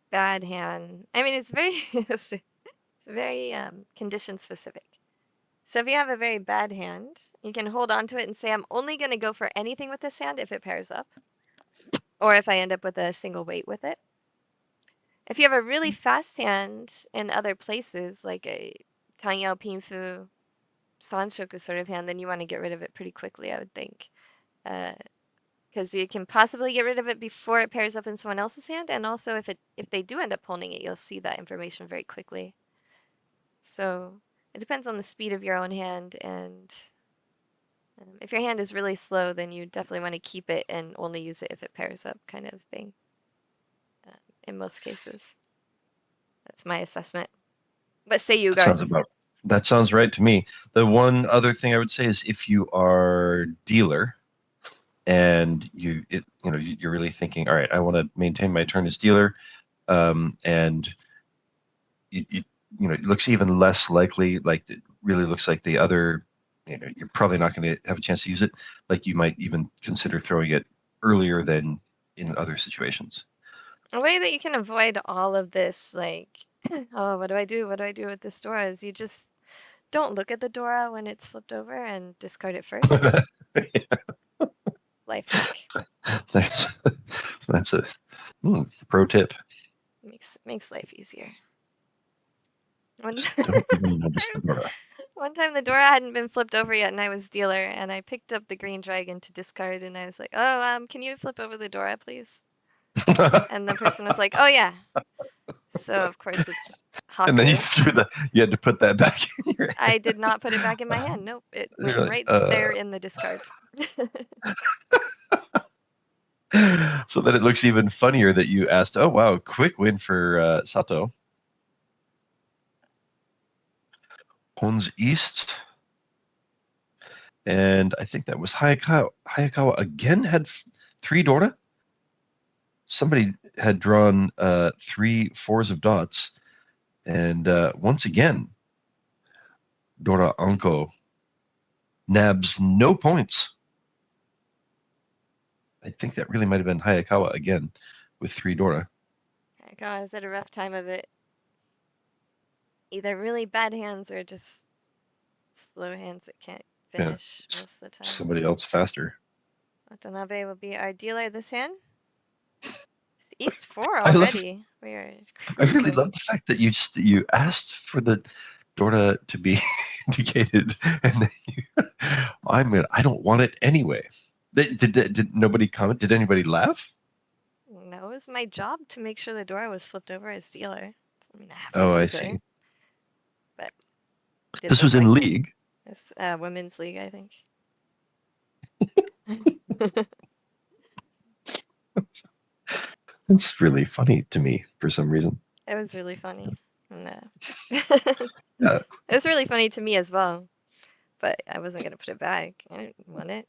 bad hand, I mean, it's very, it's very condition specific. So if you have a very bad hand, you can hold on to it and say, I'm only going to go for anything with this hand if it pairs up, or if I end up with a single weight with it. If you have a really fast hand in other places, like a Tangyao Pinfu Sanshoku sort of hand, then you want to get rid of it pretty quickly, I would think. Because you can possibly get rid of it before it pairs up in someone else's hand, and also if they do end up pulling it, you'll see that information very quickly. So it depends on the speed of your own hand, and if your hand is really slow, then you definitely want to keep it and only use it if it pairs up, kind of thing. In most cases, that's my assessment. What say you, Garth? That sounds right to me. The one other thing I would say is if you are dealer and you're really thinking, all right, I want to maintain my turn as dealer, and it looks even less likely, like it really looks like the other, you're probably not going to have a chance to use it. Like you might even consider throwing it earlier than in other situations. A way that you can avoid all of this, like, oh, what do I do? What do I do with this Dora? Is you just don't look at the Dora when it's flipped over and discard it first. Life hack. That's a pro tip. Makes life easier. Just don't even notice the Dora. One time the Dora hadn't been flipped over yet, and I was dealer, and I picked up the green dragon to discard, and I was like, "Oh, can you flip over the Dora, please?" And the person was like, "Oh yeah." So of course it's Haku. And then you had to put that back in your hand. I did not put it back in my hand. Nope, it went like, right there in the discard. So then it looks even funnier that you asked, "Oh wow, quick win for Sato." Pons East. And I think that was Hayakawa. Hayakawa again had 3 Dora. Somebody had drawn 3 fours of dots. And once again, Dora Anko nabs no points. I think that really might have been Hayakawa again with 3 Dora. Hayakawa has had a rough time of it. Either really bad hands or just slow hands that can't finish most of the time. Somebody else faster. Watanabe will be our dealer this hand. It's East 4 already. I really love the fact that you asked for the Dora to be indicated, and then I don't want it anyway. Did nobody comment? Did anybody laugh? No, it was my job to make sure the Dora was flipped over as dealer. I mean, I have to use I see. it. But this was in league. It's women's league, I think. It's really funny to me for some reason. It was really funny. Yeah. It was really funny to me as well. But I wasn't going to put it back. I didn't want it.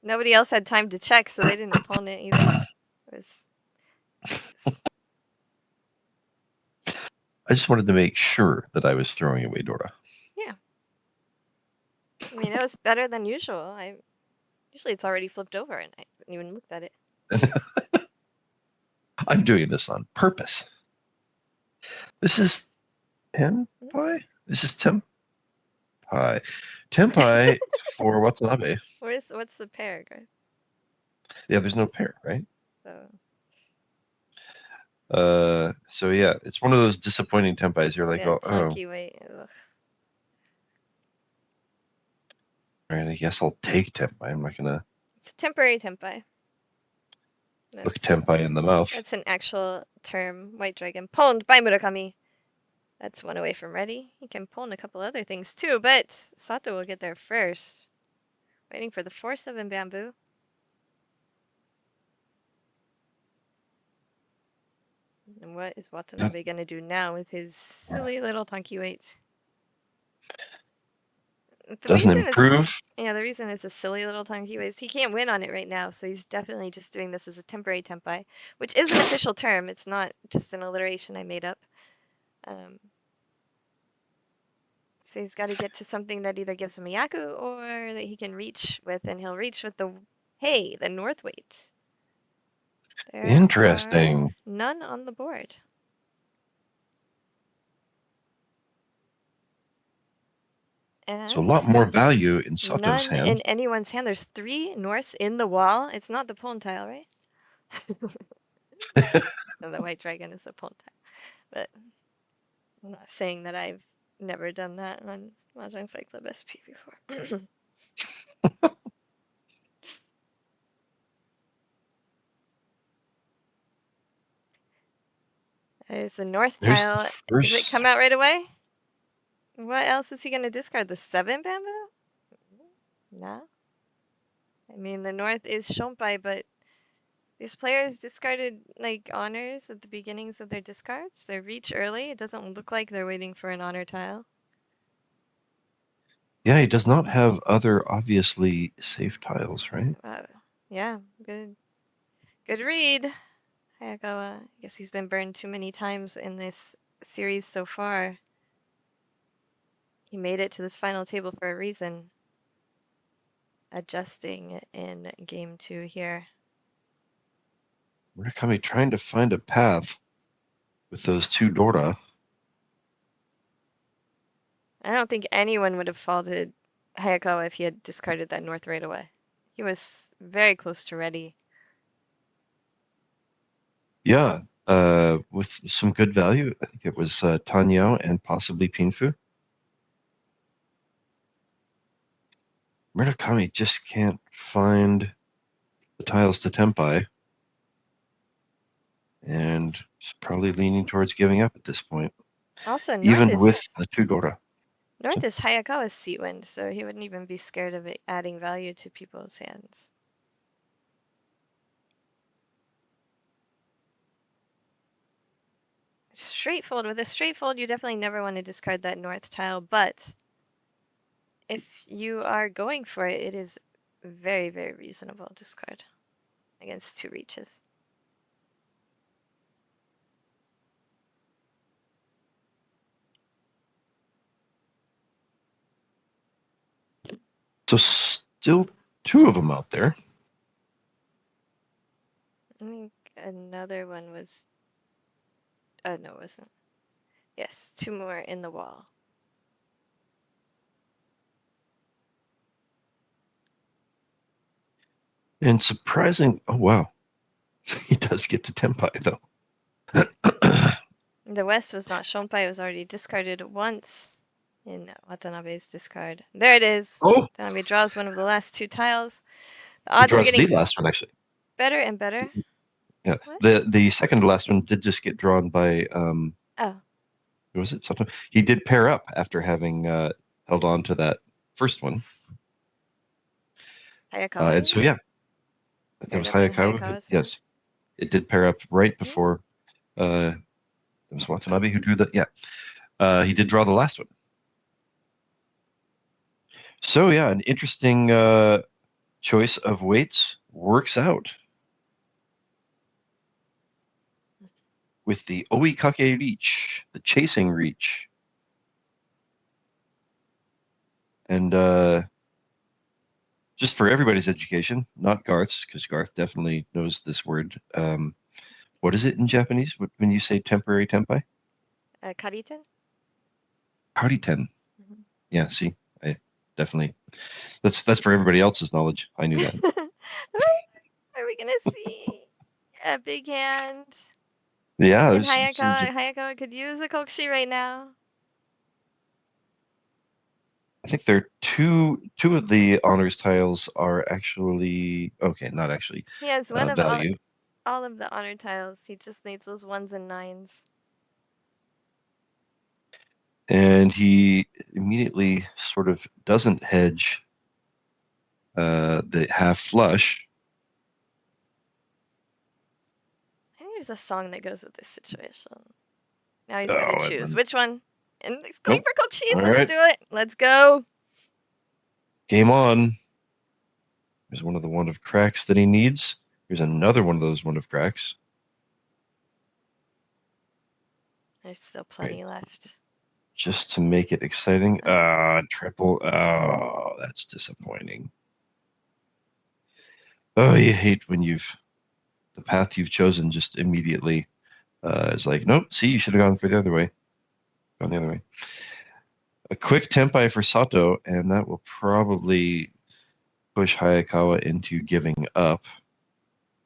Nobody else had time to check, so they didn't pawn it either. I just wanted to make sure that I was throwing away Dora. Yeah. I mean, it was better than usual. Usually it's already flipped over, and I haven't even looked at it. I'm doing this on purpose. This is Tenpai? This is Tenpai. Tenpai for Watanabe. What's the pair, Garth? Yeah, there's no pair, right? So. So yeah, it's one of those disappointing Tenpais. You're like, yeah, oh. Wait. Ugh. All right, I guess I'll take Tenpai. I'm not gonna. It's a temporary Tenpai. Look Tenpai in the mouth. That's an actual term. White Dragon pawned by Murakami. That's one away from ready. He can pawn a couple other things too, but Sato will get there first. Waiting for the 4/7 bamboo. And what is Watanabe going to do now with his silly little Tanki weight? Doesn't improve. The reason it's a silly little Tanki weight is he can't win on it right now, so he's definitely just doing this as a temporary Tenpai, which is an official term. It's not just an alliteration I made up. So he's got to get to something that either gives him a Yaku or that he can reach with, and he'll reach with the north weight. Interesting. None on the board. And so a lot more value in Sato's hand. None in anyone's hand. There's 3 Norse in the wall. It's not the pawn tile, right? And the white dragon is the pawn tile. But I'm not saying that I've never done that on Mahjong Fight Club SP before. There's the north tile. Does it come out right away? What else is he going to discard? The 7 bamboo? No. I mean, the north is Shompai, but these players discarded, like, honors at the beginnings of their discards. They reach early. It doesn't look like they're waiting for an honor tile. Yeah, he does not have other obviously safe tiles, right? Yeah, good read. Hayakawa. I guess he's been burned too many times in this series so far. He made it to this final table for a reason. Adjusting in game 2 here. Murakami trying to find a path with those 2 Dora. I don't think anyone would have faulted Hayakawa if he had discarded that north right away. He was very close to ready. Yeah, with some good value. I think it was Tanyao and possibly Pinfu. Murakami just can't find the tiles to tempai. And is probably leaning towards giving up at this point. Also, even with the 2 Gora. North is Hayakawa's seat wind, so he wouldn't even be scared of it adding value to people's hands. Straight fold. With a straight fold, you definitely never want to discard that north tile, but if you are going for it, it is very, very reasonable discard against 2 reaches. So still 2 of them out there. I think another one was... no, it wasn't. Yes, 2 more in the wall. And surprising... Oh, wow. He does get to tempai, though. The west was not shonpai. It was already discarded once in Watanabe's discard. There it is. Oh! Watanabe draws one of the last 2 tiles. The He odds are draws getting the last one, actually. better and better. Yeah. What? The second to last one did just get drawn by... Oh. Who was it? Something. He did pair up after having held on to that first one. Hayakawa? And so, yeah. That was Hayakawa. Yes. It did pair up right before... it was Watanabe who drew that. Yeah. He did draw the last one. So, yeah, an interesting choice of weights works out. With the Oikake reach, the chasing reach. And just for everybody's education, not Garth's, because Garth definitely knows this word. What is it in Japanese when you say temporary tempai? Kariten? Kariten. Mm-hmm. Yeah, see, I definitely... That's for everybody else's knowledge. I knew that. Are we going to see a big hand? Yeah. And Hayakawa could use a kokshi right now. I think there are two of the honors tiles are actually... Okay, not actually. He has one of value. all of the honor tiles. He just needs those 1s and 9s. And he immediately sort of doesn't hedge the half flush. I think there's a song that goes with this situation. Now he's got to choose. Which one? And he's going for kokshi. Let's do it. Let's go. Game on. There's one of the 1 of cracks that he needs. Here's another one of those 1 of cracks. There's still plenty left. Just to make it exciting. Triple. Oh, that's disappointing. Oh, you hate when the path you've chosen just immediately is like, nope, see, you should have gone for the other way. Gone the other way. A quick tempai for Sato, and that will probably push Hayakawa into giving up.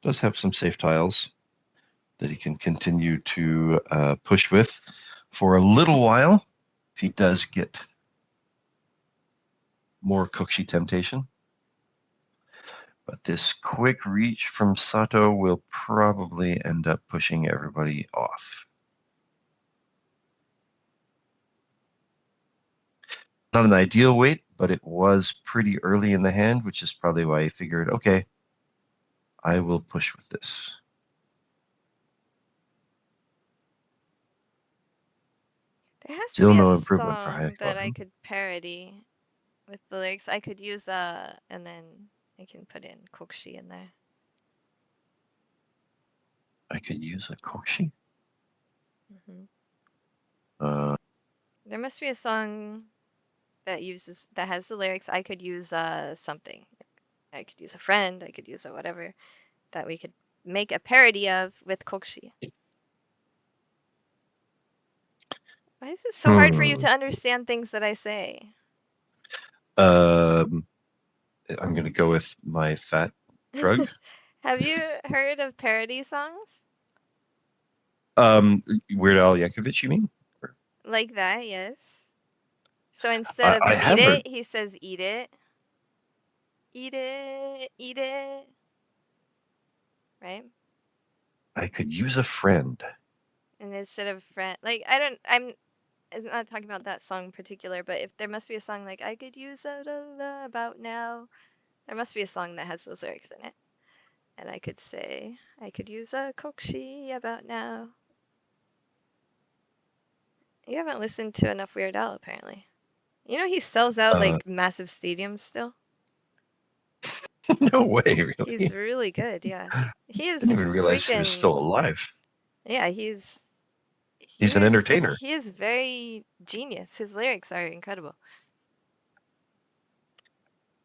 Does have some safe tiles that he can continue to push with for a little while. If he does get more kokshi temptation. But this quick reach from Sato will probably end up pushing everybody off. Not an ideal weight, but it was pretty early in the hand, which is probably why he figured, okay, I will push with this. There has to be no improvement for Hayakawa that I could parody with the lyrics. I could use and then I can put in kokshi in there. I could use a kokshi? There must be a song that has the lyrics. I could use something. I could use a friend. I could use a whatever that we could make a parody of with kokshi. Why is it so hard for you to understand things that I say? I'm going to go with my fat drug. Have you heard of parody songs? Weird Al Yankovic, you mean? Like that, yes. So instead of beat it, he says eat it. Eat it, eat it. Right? I could use a friend. And instead of friend, like, I'm not talking about that song in particular, but if there must be a song like I could use a about now, there must be a song that has those lyrics in it. And I could say, I could use a kokshi about now. You haven't listened to enough Weird Al, apparently. You know he sells out like massive stadiums still? No way, really. He's really good, yeah. He is Didn't even realize he was still alive. Yeah, he's an entertainer. He is very genius. His lyrics are incredible.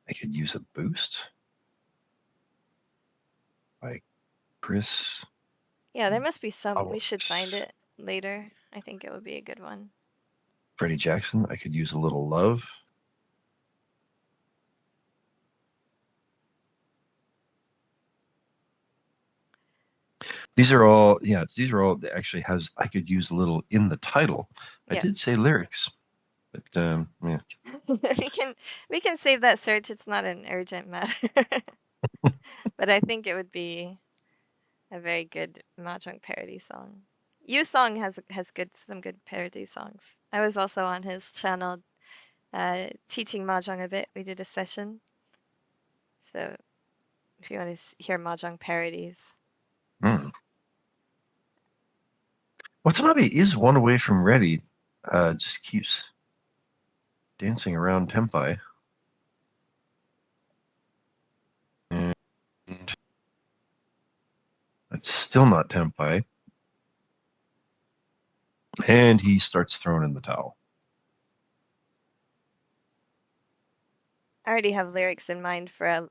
I could use a boost. By Chris. Yeah, there must be some. We should find it later. I think it would be a good one. Freddie Jackson. I could use a little love. These are all, actually has, I could use a little in the title. I did say lyrics, but yeah. we can save that search. It's not an urgent matter. But I think it would be a very good Mahjong parody song. Song has some good parody songs. I was also on his channel teaching Mahjong a bit. We did a session. So if you want to hear Mahjong parodies. Watanabe is one away from ready. Just keeps dancing around Tempai. And it's still not Tempai. And he starts throwing in the towel. I already have lyrics in mind for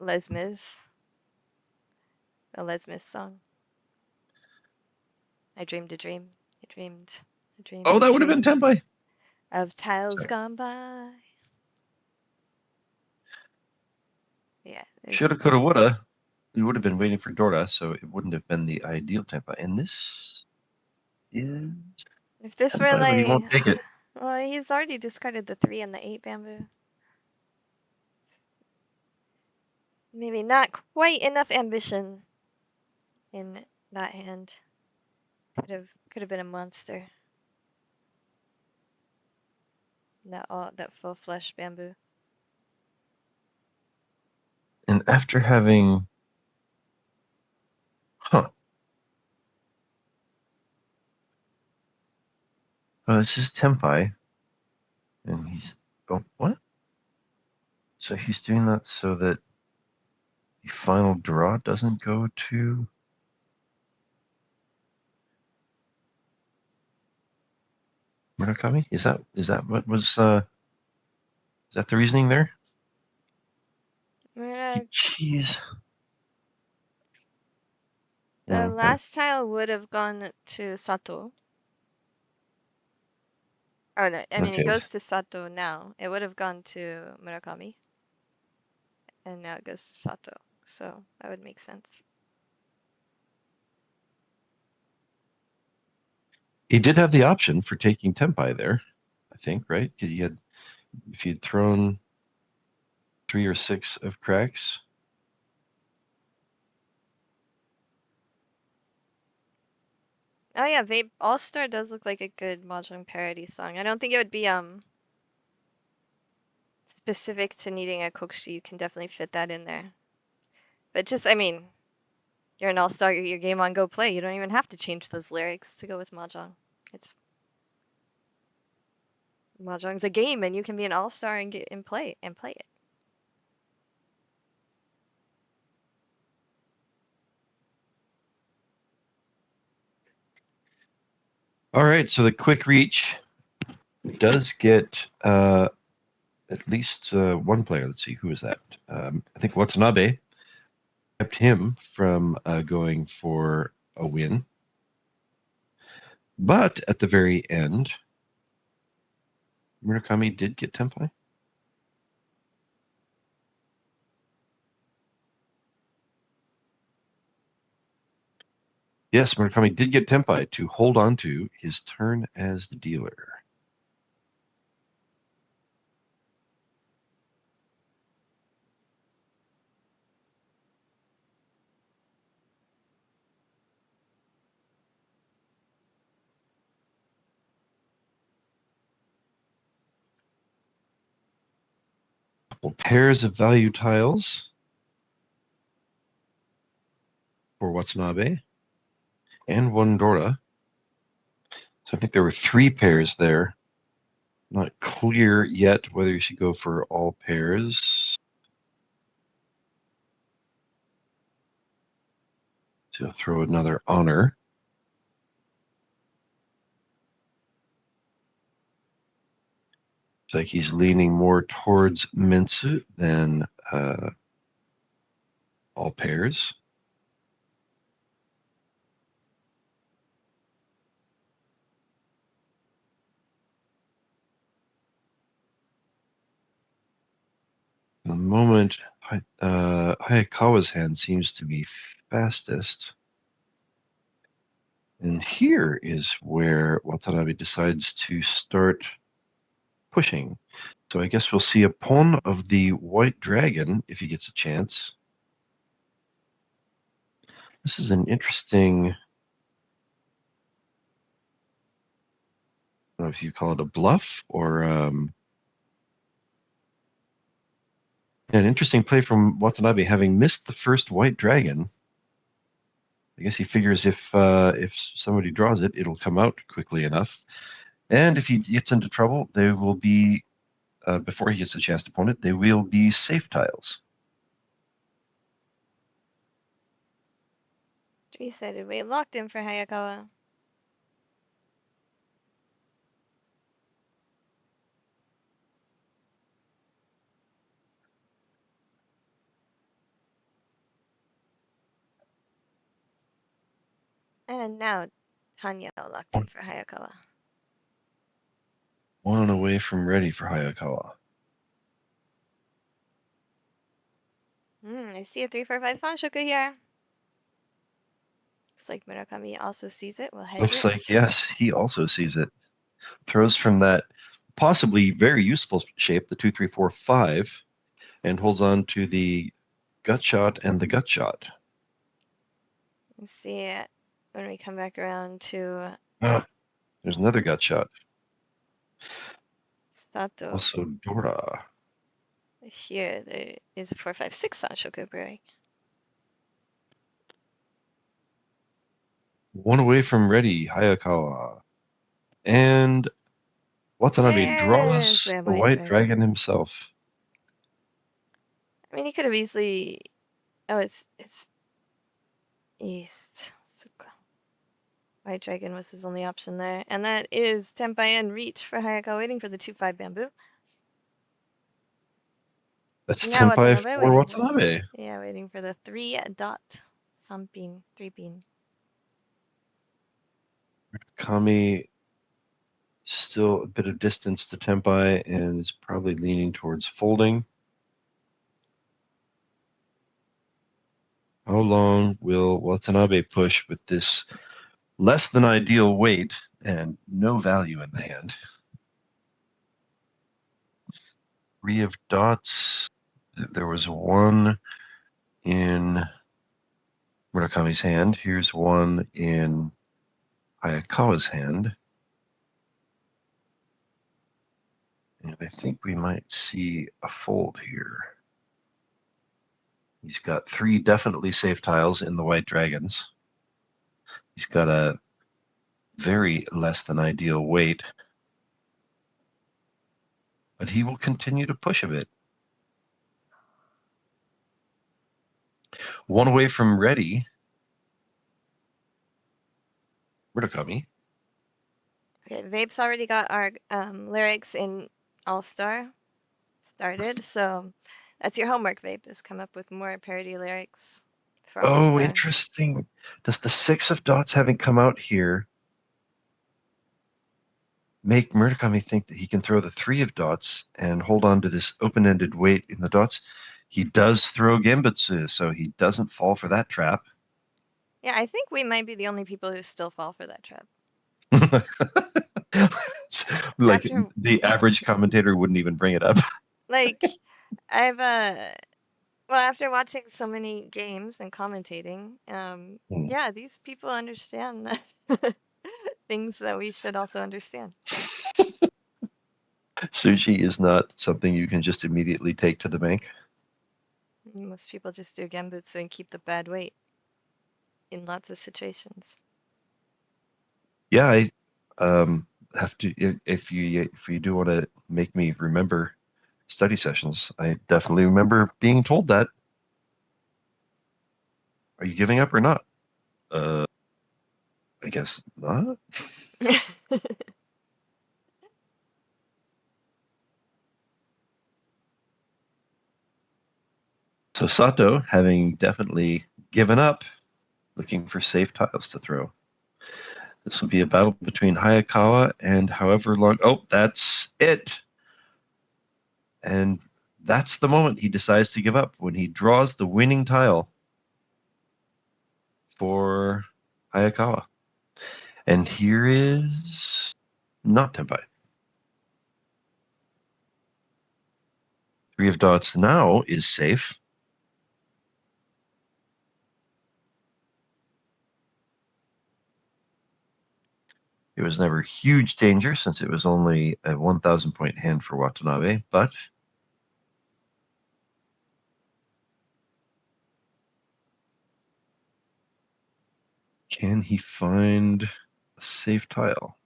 Les Mis. A Les Mis song. I dreamed a dream. I dreamed a dream. Oh, that would have been Tempai. Of tiles gone by. Yeah. Shoulda, coulda, woulda. We would have been waiting for Dora, so it wouldn't have been the ideal Tempai. And this is. If this Tempai, were like. he won't take it. Well, he's already discarded the 3 and the 8 bamboo. Maybe not quite enough ambition in that hand. Could have been a monster. That full flesh bamboo. And after having, oh, this is Tempai, and he's, oh, what? So he's doing that so that the final draw doesn't go to Murakami? Is that what was, is that the reasoning there? Jeez. The last tile would have gone to Sato. Oh, no, I mean, it goes to Sato now. It would have gone to Murakami. And now it goes to Sato. So that would make sense. He did have the option for taking Tempai there, I think, right? If he had thrown 3 or 6 of cracks. Oh yeah, Vape All-Star does look like a good Mahjong parody song. I don't think it would be specific to needing a kokshi. You can definitely fit that in there. But just, I mean, you're an all-star, your game on Go Play. You don't even have to change those lyrics to go with Mahjong. It's Mahjong's a game, and you can be an all-star and play it. All right, so the quick reach does get at least one player. Let's see, who is that? I think Watanabe kept him from going for a win. But at the very end, Murakami did get Tempai. Yes, Murakami did get Tempai to hold on to his turn as the dealer. pairs of value tiles for Watanabe and one Dora. So I think there were 3 pairs there. Not clear yet whether you should go for all pairs. So I'll throw another honor. It's like he's leaning more towards Minsu than all pairs. The moment Hayakawa's hand seems to be fastest. And here is where Watanabe decides to start pushing. So I guess we'll see a pawn of the white dragon if he gets a chance. This is an interesting, I don't know if you call it a bluff or an interesting play from Watanabe, having missed the first white dragon. I guess he figures if somebody draws it, it'll come out quickly enough. And if he gets into trouble, they will be, before he gets a chance to opponent, they will be safe tiles. 3-sided weight locked in for Hayakawa. And now Tanya locked in for Hayakawa. 1 away from ready for Hayakawa. I see a 3-4-5 Sanshoku here. Looks like Murakami also sees it. We'll hedge Looks it. like, yes, he also sees it. Throws from that possibly very useful shape, the 2-3-4-5, and holds on to the gut shot and the gut shot. Let's see it when we come back around to... There's another gut shot. Sato. Also Dora. Here, there is a 4-5-6 Sanshoku break. 1 away from ready, Hayakawa. And Watanabe draws the white dragon himself. I mean, he could have easily... Oh, it's east. White dragon was his only option there. And that is Tenpai and reach for Hayakawa, waiting for the 2-5 bamboo. That's Tenpai for Watanabe. Yeah, waiting for the 3-dot Sampin, 3-pin. Kami still a bit of distance to Tenpai and is probably leaning towards folding. How long will Watanabe push with this less than ideal weight and no value in the hand? 3 of dots. There was 1 in Murakami's hand. Here's 1 in Hayakawa's hand. And I think we might see a fold here. He's got 3 definitely safe tiles in the white dragons. He's got a very less than ideal weight. But he will continue to push a bit. 1 away from ready. Murakami. Okay, Vape's already got our lyrics in All-Star started, so that's your homework, Vape, is come up with more parody lyrics for All-Star. Oh, interesting. Does the 6 of dots having come out here make Murakami think that he can throw the 3 of dots and hold on to this open-ended weight in the dots? He does throw Genbutsu, so he doesn't fall for that trap. Yeah, I think we might be the only people who still fall for that trap. Like, the average commentator wouldn't even bring it up. Like, I've, well, after watching so many games and commentating, yeah, these people understand that things that we should also understand. Sushi is not something you can just immediately take to the bank. Most people just do genbutsu and keep the bad weight in lots of situations. Yeah, I have to if you do want to make me remember study sessions, I definitely remember being told that. Are you giving up or not? I guess not. So Sato, having definitely given up, looking for safe tiles to throw. This will be a battle between Hayakawa and however long. Oh, that's it. And that's the moment he decides to give up, when he draws the winning tile for Hayakawa. And here is not Tenpai. Three of dots now is safe. It was never huge danger since it was only a 1,000 point hand for Watanabe, but can he find a safe tile?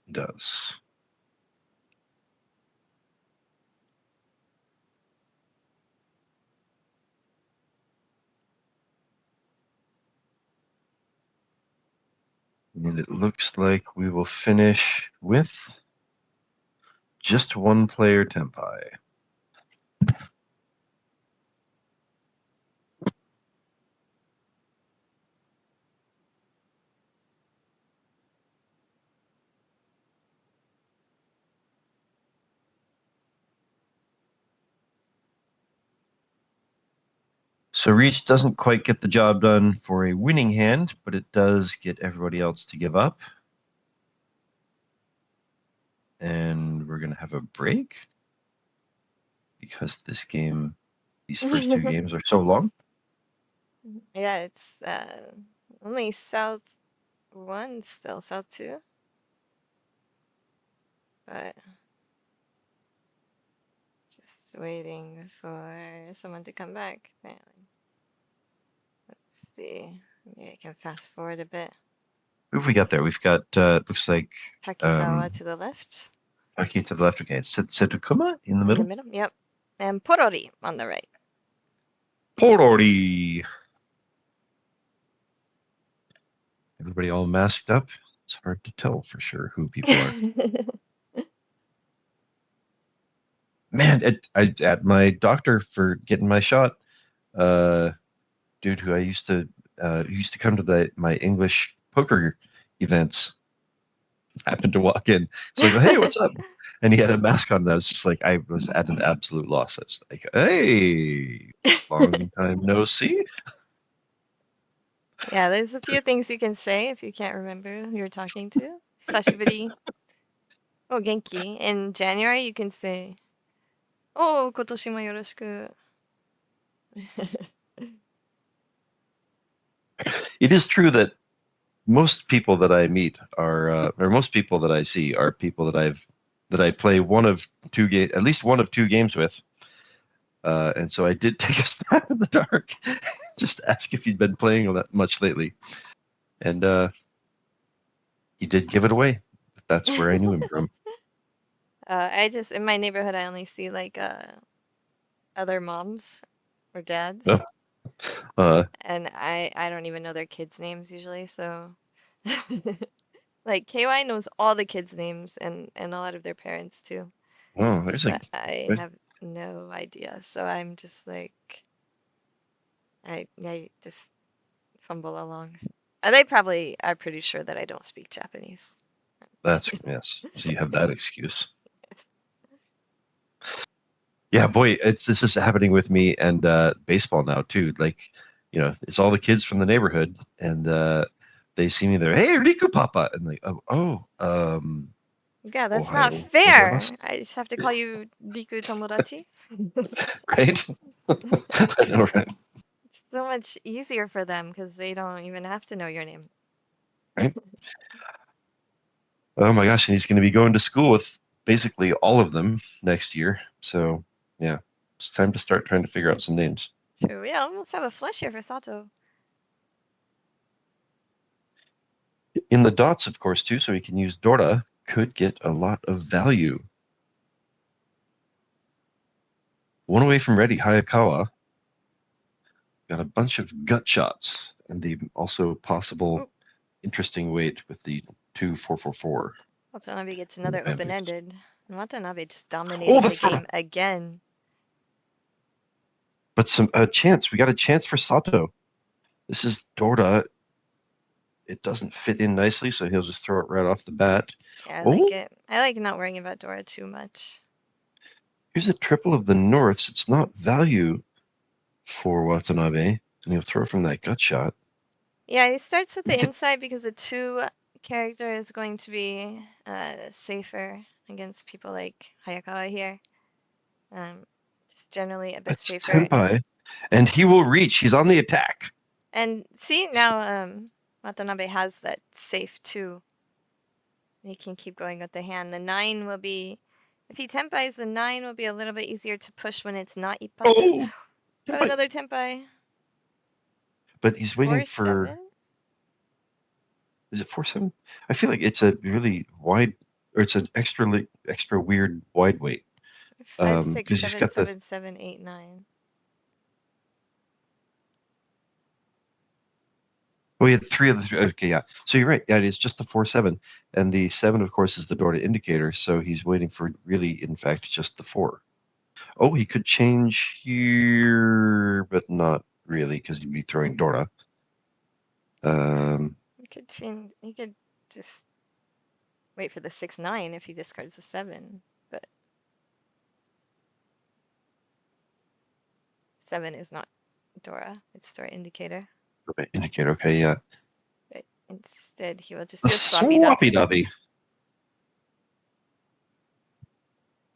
He does. And it looks like we will finish with just one player Tenpai. So Reach doesn't quite get the job done for a winning hand, but it does get everybody else to give up. And we're going to have a break because this game, these first two games are so long. Yeah, it's only South 1 still, South 2. But just waiting for someone to come back, apparently. Let's see. Maybe I can fast forward a bit. Who have we got there? We've got, looks like... Takizawa to the left. Taki to the left. Okay, it's Setukuma in the middle. In the middle, yep. And Porori on the right. Porori! Everybody all masked up. It's hard to tell for sure who people are. Man, at my doctor for getting my shot, dude who I used to come to my English poker events happened to walk in. So I go, hey, what's up? And he had a mask on. And I was just like, I was at an absolute loss. I was like, hey, long time no see. Yeah, there's a few things you can say if you can't remember who you're talking to. Sashiburi. Oh, genki. In January, you can say, oh, kotoshi mo yoroshiku. It is true that most people that I meet are, or most people that I see are people that I play at least one of two games with. And so I did take a stab in the dark, just to ask if you'd been playing all that much lately. And he did give it away. That's where I knew him from. In my neighborhood, I only see like other moms or dads. And I don't even know their kids' names usually, so like KY knows all the kids' names and a lot of their parents too. Oh, I have no idea, so I'm just like I just fumble along. They probably are pretty sure that I don't speak Japanese. Yes. So you have that excuse. Yes. Yeah, boy, this is happening with me and baseball now too. Like, it's all the kids from the neighborhood, and they see me there. Hey, Riku Papa, and like, yeah, that's not fair. I just have to call you Riku Tomodachi. Right? I know, right? It's so much easier for them because they don't even have to know your name. Right? Oh my gosh, and he's going to be going to school with basically all of them next year. So yeah, it's time to start trying to figure out some names. True. We almost have a flush here for Sato. In the dots, of course, too, so he can use Dora, could get a lot of value. One away from ready, Hayakawa. Got a bunch of gut shots, and the also possible interesting weight with the 2-4-4-4. Watanabe gets another open-ended. Watanabe just dominating the game again. But a chance. We got a chance for Sato. This is Dora. It doesn't fit in nicely, so he'll just throw it right off the bat. Yeah, I like it. I like not worrying about Dora too much. Here's a triple of the Norths. It's not value for Watanabe, and he'll throw from that gut shot. Yeah, he starts with the inside because the 2 character is going to be safer against people like Hayakawa here. Just generally a bit safer. Tenpai, and he will reach. He's on the attack. And see, now Watanabe has that safe too. He can keep going with the hand. The 9 will be, if he tenpais, the 9 will be a little bit easier to push when it's not Ippatsu. Oh, another tenpai. But he's waiting for... 4-7? Is it 4-7? I feel like it's a really wide, or it's an extra weird wide weight. 5, 6, 7, 7, 7, 8, 9. Oh, we had 3 of the 3. Okay, yeah. So you're right. Yeah, it is just the 4-7. And the 7, of course, is the Dora indicator. So he's waiting for really, in fact, just the 4. Oh, he could change here, but not really, because he'd be throwing Dora. You could change. You could just wait for the 6-9 if he discards the 7, but 7 is not Dora. It's Dora indicator. Okay, indicator. Okay, yeah. But instead, he will just do a swappy dubby.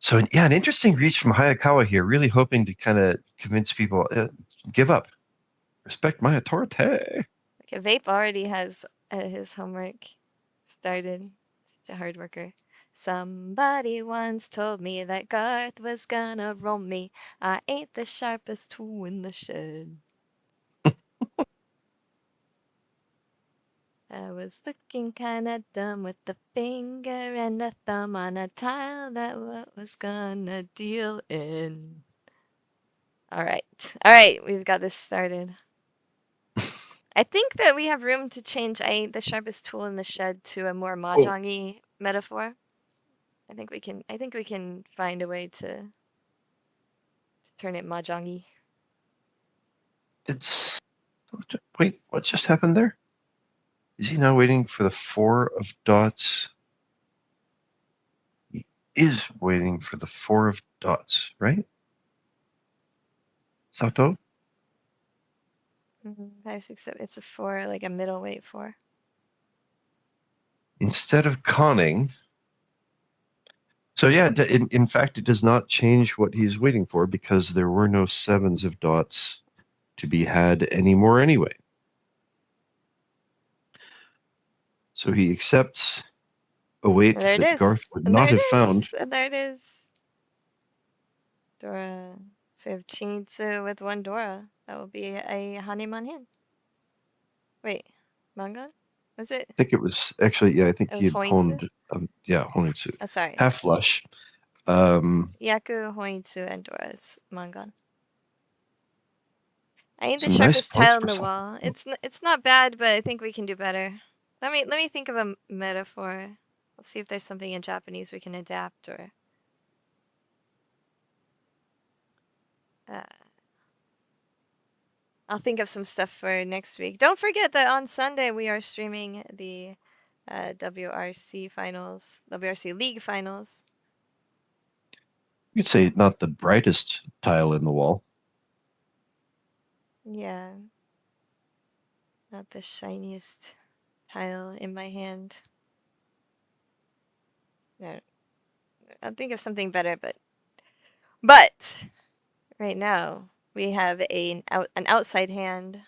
So yeah, an interesting reach from Hayakawa here, really hoping to kind of convince people, give up, respect my authority. Okay, Vape already has his homework started. Such a hard worker. Somebody once told me that Garth was gonna roll me. I ain't the sharpest tool in the shed. I was looking kinda dumb with the finger and the thumb on a tile that what was gonna deal in. Alright, we've got this started. I think that we have room to change I ain't the sharpest tool in the shed to a more Mahjong-y metaphor. I think we can find a way to turn it Mahjong-y. Wait, what just happened there? Is he now waiting for the 4 of dots? He is waiting for the 4 of dots, right? Sato? 5, 6, 7. It's a 4, like a middleweight 4. Instead of conning. So yeah, in fact, it does not change what he's waiting for because there were no 7s of dots to be had anymore anyway. So he accepts a weight that Garth would not have found. And there it is. Dora. So we have Chinitsu with 1 Dora. That will be a Haneman hand. Wait, Mangan? Was it? I think it was actually, yeah, I think he had honed. Yeah, Honitsu. Oh, sorry. Half flush. Yaku, Honitsu, and Dora's Mangan. I ain't the sharpest tile in the wall. It's not bad, but I think we can do better. Let me think of a metaphor. Let's see if there's something in Japanese we can adapt or. I'll think of some stuff for next week. Don't forget that on Sunday we are streaming the WRC finals, WRC League finals. You could say not the brightest tile in the wall. Yeah. Not the shiniest tile in my hand. No, I'll think of something better, but right now we have an outside hand,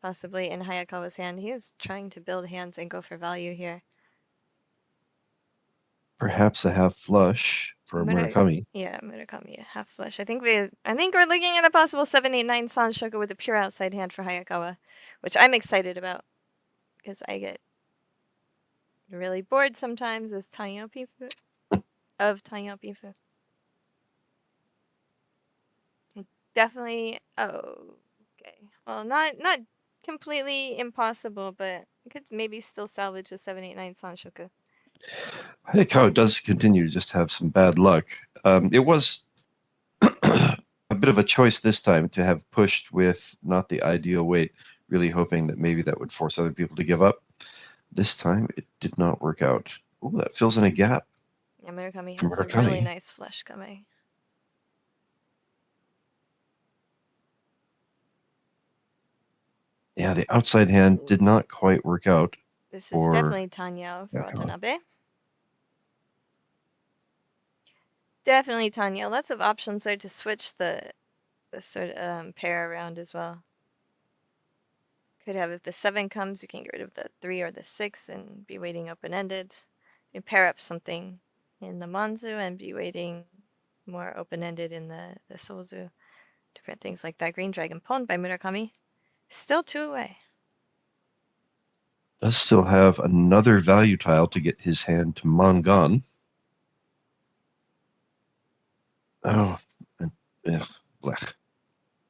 possibly in Hayakawa's hand. He is trying to build hands and go for value here. Perhaps a half flush for Murakami. Yeah, Murakami, a half flush. I think we're looking at a possible 7-8-9 Sanshoku with a pure outside hand for Hayakawa, which I'm excited about because I get really bored sometimes as Tanyo Pifu of Tanyo Pifu. Definitely. Oh, okay. Well, not completely impossible, but I could maybe still salvage the 7-8-9 Sanshoku. Hayakawa does continue to just have some bad luck. It was a bit of a choice this time to have pushed with not the ideal weight, really hoping that maybe that would force other people to give up. This time, it did not work out. Oh, that fills in a gap. Yeah, Murakami has a really nice flush coming. Yeah, the outside hand did not quite work out. This is definitely Tanyo for Watanabe. Definitely Tanyo. Lots of options there to switch the sort of pair around as well. Could have, if the 7 comes, you can get rid of the 3 or the 6 and be waiting open-ended. You pair up something in the Manzu and be waiting more open-ended in the Sozu. Different things like that. Green Dragon pawned by Murakami. Still 2 away. Does still have another value tile to get his hand to Mangan. Oh, blech.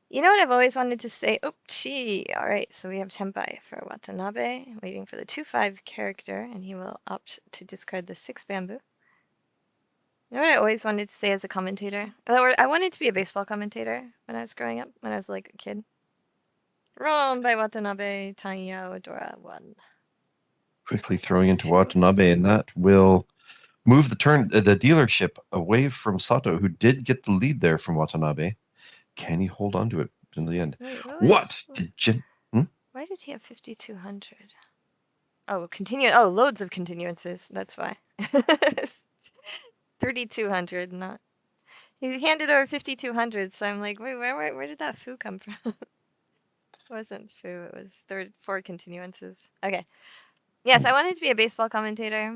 You know what I've always wanted to say? Oh, gee. All right, so we have Tenpai for Watanabe, waiting for the 2-5 character, and he will opt to discard the 6 bamboo. You know what I always wanted to say as a commentator? I wanted to be a baseball commentator when I was growing up, when I was like a kid. Roll by Watanabe, Tanyo, Dora, 1. Quickly throwing into Watanabe, and that will move the dealership away from Sato, who did get the lead there from Watanabe. Can he hold on to it in the end? Wait, what did Jenn? Why did he have 5,200? Oh, Oh, loads of continuances. That's why. 3,200, not. He handed over 5,200, so I'm like, wait, where did that foo come from? It wasn't foo, it was 4 continuances. Okay. Yes, I wanted to be a baseball commentator.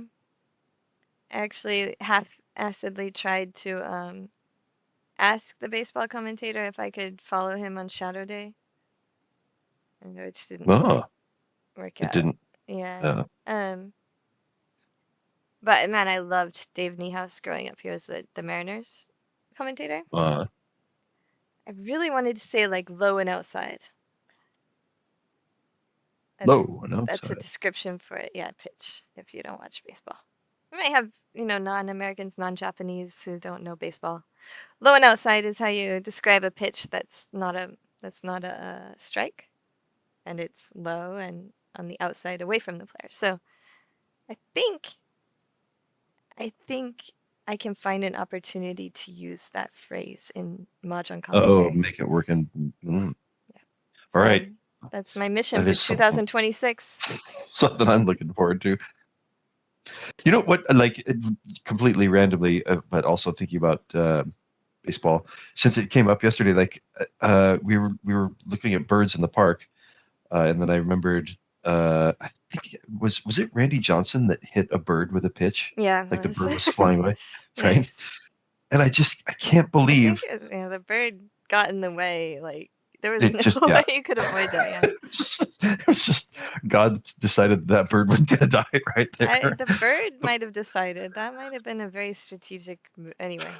I actually half-assedly tried to ask the baseball commentator if I could follow him on Shadow Day. And it just didn't work out. It didn't. Yeah. But man, I loved Dave Niehaus growing up. He was the Mariners commentator. I really wanted to say like low and outside. Low and outside. That's a description for it. Yeah, pitch. If you don't watch baseball, you might have non-Americans, non-Japanese who don't know baseball. Low and outside is how you describe a pitch that's not a strike, and it's low and on the outside away from the player. So, I think I can find an opportunity to use that phrase in Mahjong commentary. Oh, make it work in. Yeah. All right. That's my mission for 2026. Something I'm looking forward to. You know what? Like completely randomly, but also thinking about baseball. Since it came up yesterday, like we were looking at birds in the park, and then I remembered. I think was it Randy Johnson that hit a bird with a pitch? Yeah, like the bird was flying away, right? Yes. And I can't believe. I think, the bird got in the way. Like there was no way you could avoid that. Yeah. It was just God decided that bird was gonna die right there. The bird might have decided. That might have been a very strategic move. Anyway.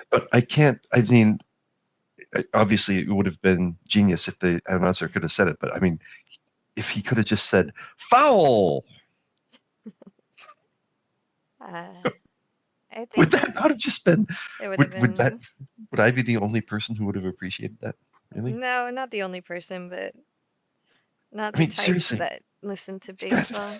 But I mean, obviously it would have been genius if the announcer could have said it. But I mean, if he could have just said foul. I think would that not have just been? Would I be the only person who would have appreciated that? Really? No, not the only person, but not the types seriously. That listen to baseball.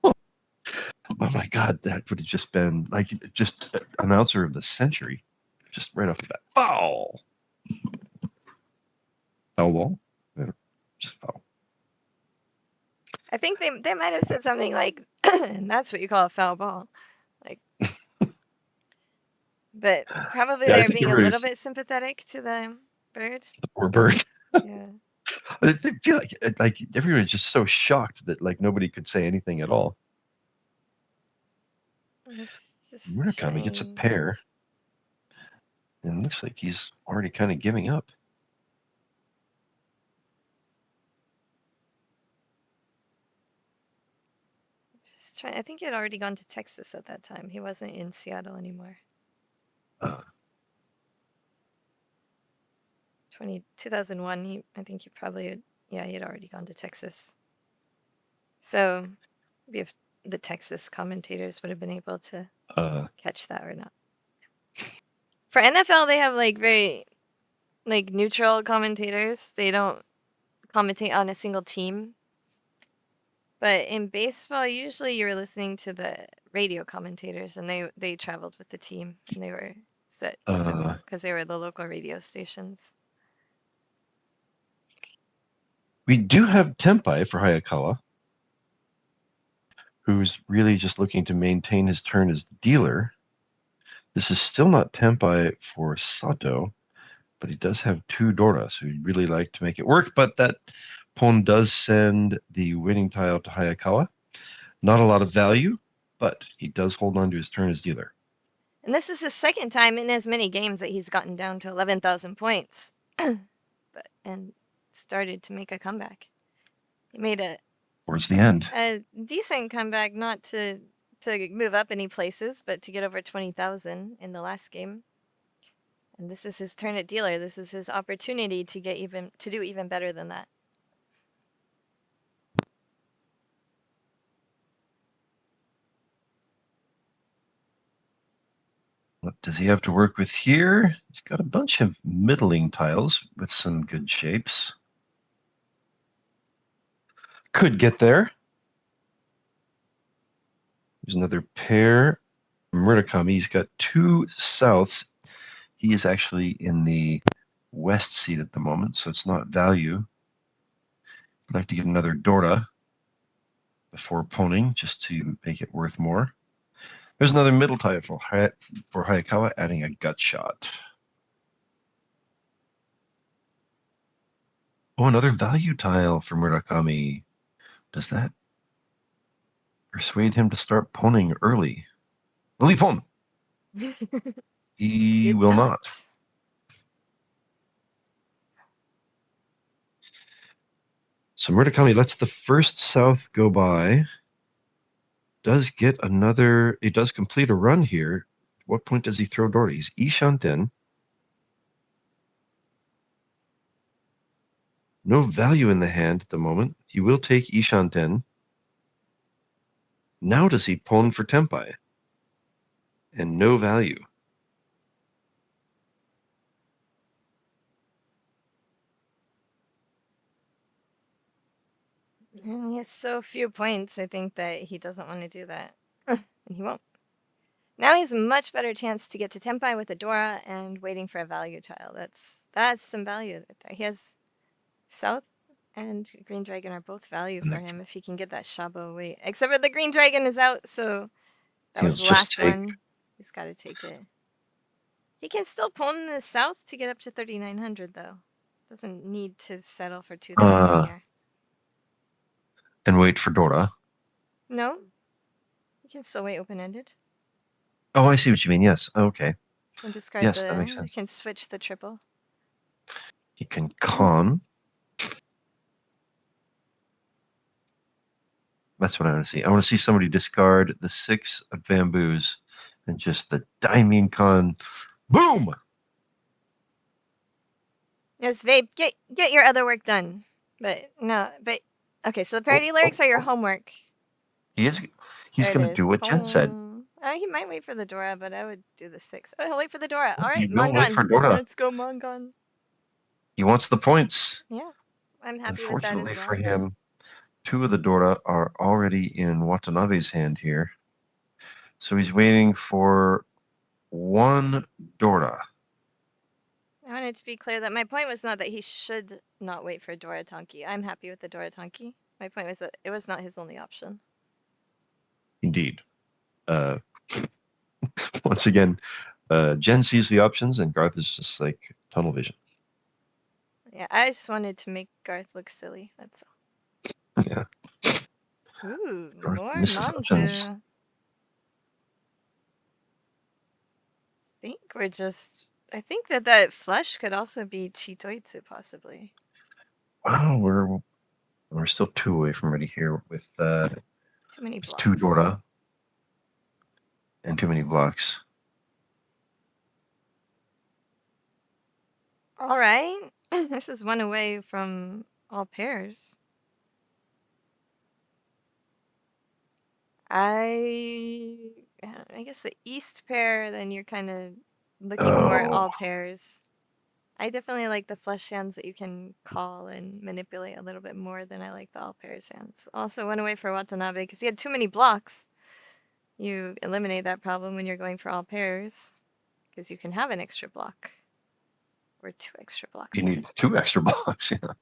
Oh my God, that would have just been like just announcer of the century, just right off the bat. Foul. Foul ball. Yeah, just foul. I think they might have said something like, and that's what you call a foul ball. Like, but probably they're being a little bit sympathetic to the bird. The poor bird. Yeah. I feel like everyone's just so shocked that like nobody could say anything at all. Murakami gets a pair, and it looks like he's already kind of giving up. Just trying. I think he had already gone to Texas at that time. He wasn't in Seattle anymore. 2001. I think he probably he had already gone to Texas. So, if the Texas commentators would have been able to catch that or not. For NFL, they have like very like neutral commentators. They don't commentate on a single team. But in baseball, usually you're listening to the radio commentators, and they traveled with the team, and they were set because they were the local radio stations. We do have Tempai for Hayakawa, who's really just looking to maintain his turn as dealer. This is still not Tempai for Sato, but he does have 2 Dora, so he'd really like to make it work. But that pawn does send the winning tile to Hayakawa. Not a lot of value, but he does hold on to his turn as dealer. And this is his second time in as many games that he's gotten down to 11,000 points, and started to make a comeback. He made towards the end a decent comeback, not to move up any places, but to get over 20,000 in the last game. And this is his turn at dealer. This is his opportunity to do even better than that. What does he have to work with here? He's got a bunch of middling tiles with some good shapes. Could get there. There's another pair. Murakami, he's got 2 souths. He is actually in the west seat at the moment, so it's not value. I'd like to get another Dora before poning, just to make it worth more. There's another middle tile for Hayakawa, adding a gut shot. Oh, another value tile for Murakami. Does that persuade him to start poning early? Will he pon? He will not. So Murakami lets the first south go by. Does get another. He does complete a run here. What point does he throw Dora? He's Ishanten. No value in the hand at the moment. He will take Ishanten. Now does he pon for Tempai? And no value. And he has so few points, I think that he doesn't want to do that. And he won't. Now he has a much better chance to get to Tempai with a Dora and waiting for a value tile. That's some value there. He has South and Green Dragon are both value for him if he can get that Shabo away. Except for the Green Dragon is out, so that was the last one. He's got to take it. He can still pon the South to get up to 3,900, though. Doesn't need to settle for 2,000 here. And wait for Dora. No. You can still wait open-ended. Oh, I see what you mean. Yes. Okay. Can discard that makes sense. You can switch the triple. He can con. That's what I want to see. I want to see somebody discard the 6 of bamboos and just the Daimon con. Boom! Yes, Vape, get your other work done. But no, but okay, so the parody lyrics are your homework. He's going to do what Jenn said. He might wait for the Dora, but I would do the 6. Oh, he'll wait for the Dora. All right, Mangan. Wait for Dora. Let's go, Mangan. He wants the points. Yeah, I'm happy with that as well. Unfortunately for him, 2 of the Dora are already in Watanabe's hand here. So he's waiting for 1 Dora. I wanted to be clear that my point was not that he should not wait for Dora Tonki. I'm happy with the Dora Tonki. My point was that it was not his only option. Indeed. Once again, Jenn sees the options and Garthe is just like tunnel vision. Yeah, I just wanted to make Garth look silly. That's all. Yeah. Ooh, Garth more misses options. Manzu. I think that flush could also be Chitoitsu, possibly. Wow, we're still 2 away from ready here with too many blocks. 2 Dora and too many blocks. All right. This is 1 away from all pairs. I guess the east pair, then you're kind of looking more all pairs. I definitely like the flush hands that you can call and manipulate a little bit more than I like the all pairs hands. Also 1 away for Watanabe because he had too many blocks. You eliminate that problem when you're going for all pairs because you can have an extra block or 2 extra blocks. You need 2 extra blocks. Yeah.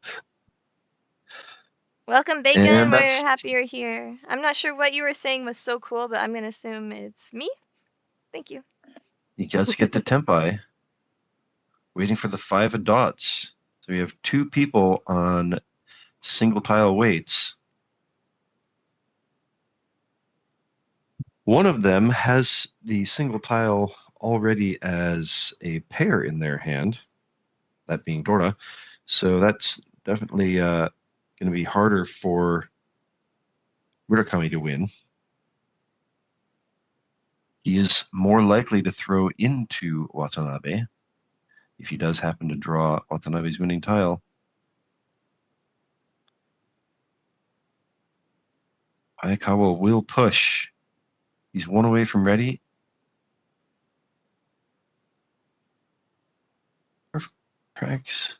Welcome, Bacon. We're happy you're here. I'm not sure what you were saying was so cool, but I'm going to assume it's me. Thank you. You guys get the tempai. Waiting for the 5 of dots. So we have 2 people on single tile weights. One of them has the single tile already as a pair in their hand, that being Dora. So that's definitely going to be harder for Murakami to win. He is more likely to throw into Watanabe if he does happen to draw Watanabe's winning tile. Hayakawa will push. He's 1 away from ready. Cracks.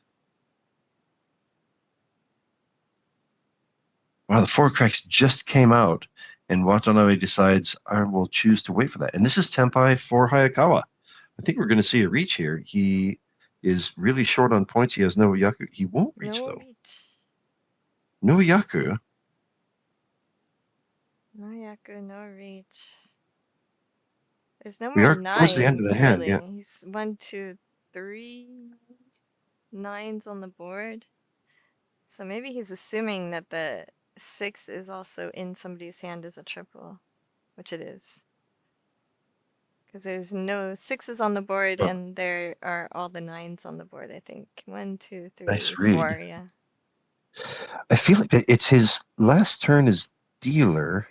Wow, the 4 cracks just came out, and Watanabe decides, I will choose to wait for that. And this is tempai for Hayakawa. I think we're going to see a reach here. He is really short on points. He has no Yaku. He won't reach, though. No Yaku. No Yaku, no reach. There's no We more are close to the end of nines, the hand, really. yeah. He's 1, 2, 3 nines on the board. So maybe he's assuming that the 6 is also in somebody's hand as a triple, which it is. Because there's no 6s on the board, and there are all the 9s on the board, I think. 1, 2, 3, Nice 4, read. yeah. I feel like it's his last turn as dealer.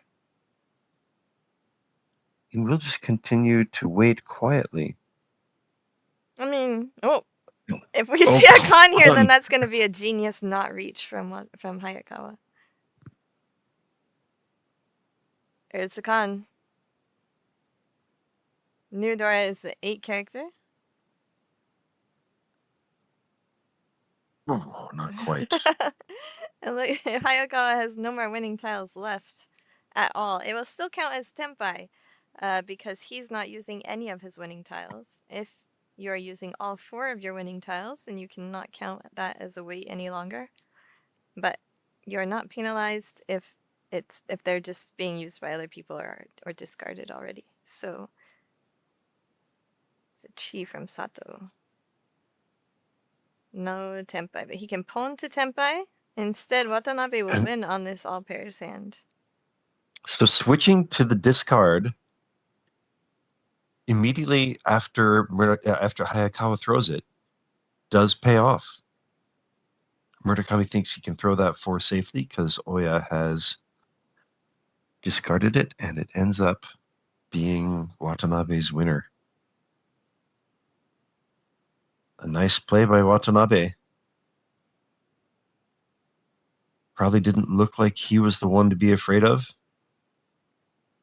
He will just continue to wait quietly. I mean, if we see a con here, then that's going to be a genius not reach from Hayakawa. There's the con. New Dora is the 8 character. Oh, not quite. And look, Hayakawa has no more winning tiles left at all. It will still count as tempai because he's not using any of his winning tiles. If you're using all 4 of your winning tiles, then you cannot count that as a weight any longer. But you're not penalized if they're just being used by other people or discarded already. So it's a chi from Sato. No tempai, but he can pawn to tempai. Instead, Watanabe will win on this all pairs hand. So switching to the discard immediately after Hayakawa throws it does pay off. Murakami thinks he can throw that 4 safely because Oya has discarded it, and it ends up being Watanabe's winner. A nice play by Watanabe. Probably didn't look like he was the one to be afraid of.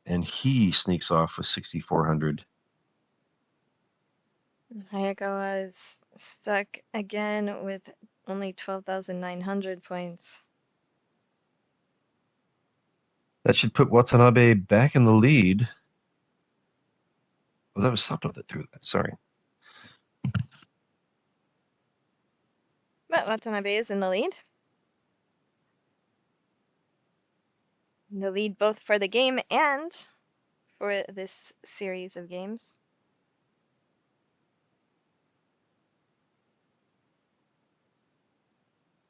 And he sneaks off with 6,400. Hayakawa is stuck again with only 12,900 points. That should put Watanabe back in the lead. Oh, that was Sato that threw that. Sorry. But Watanabe is in the lead. In the lead both for the game and for this series of games.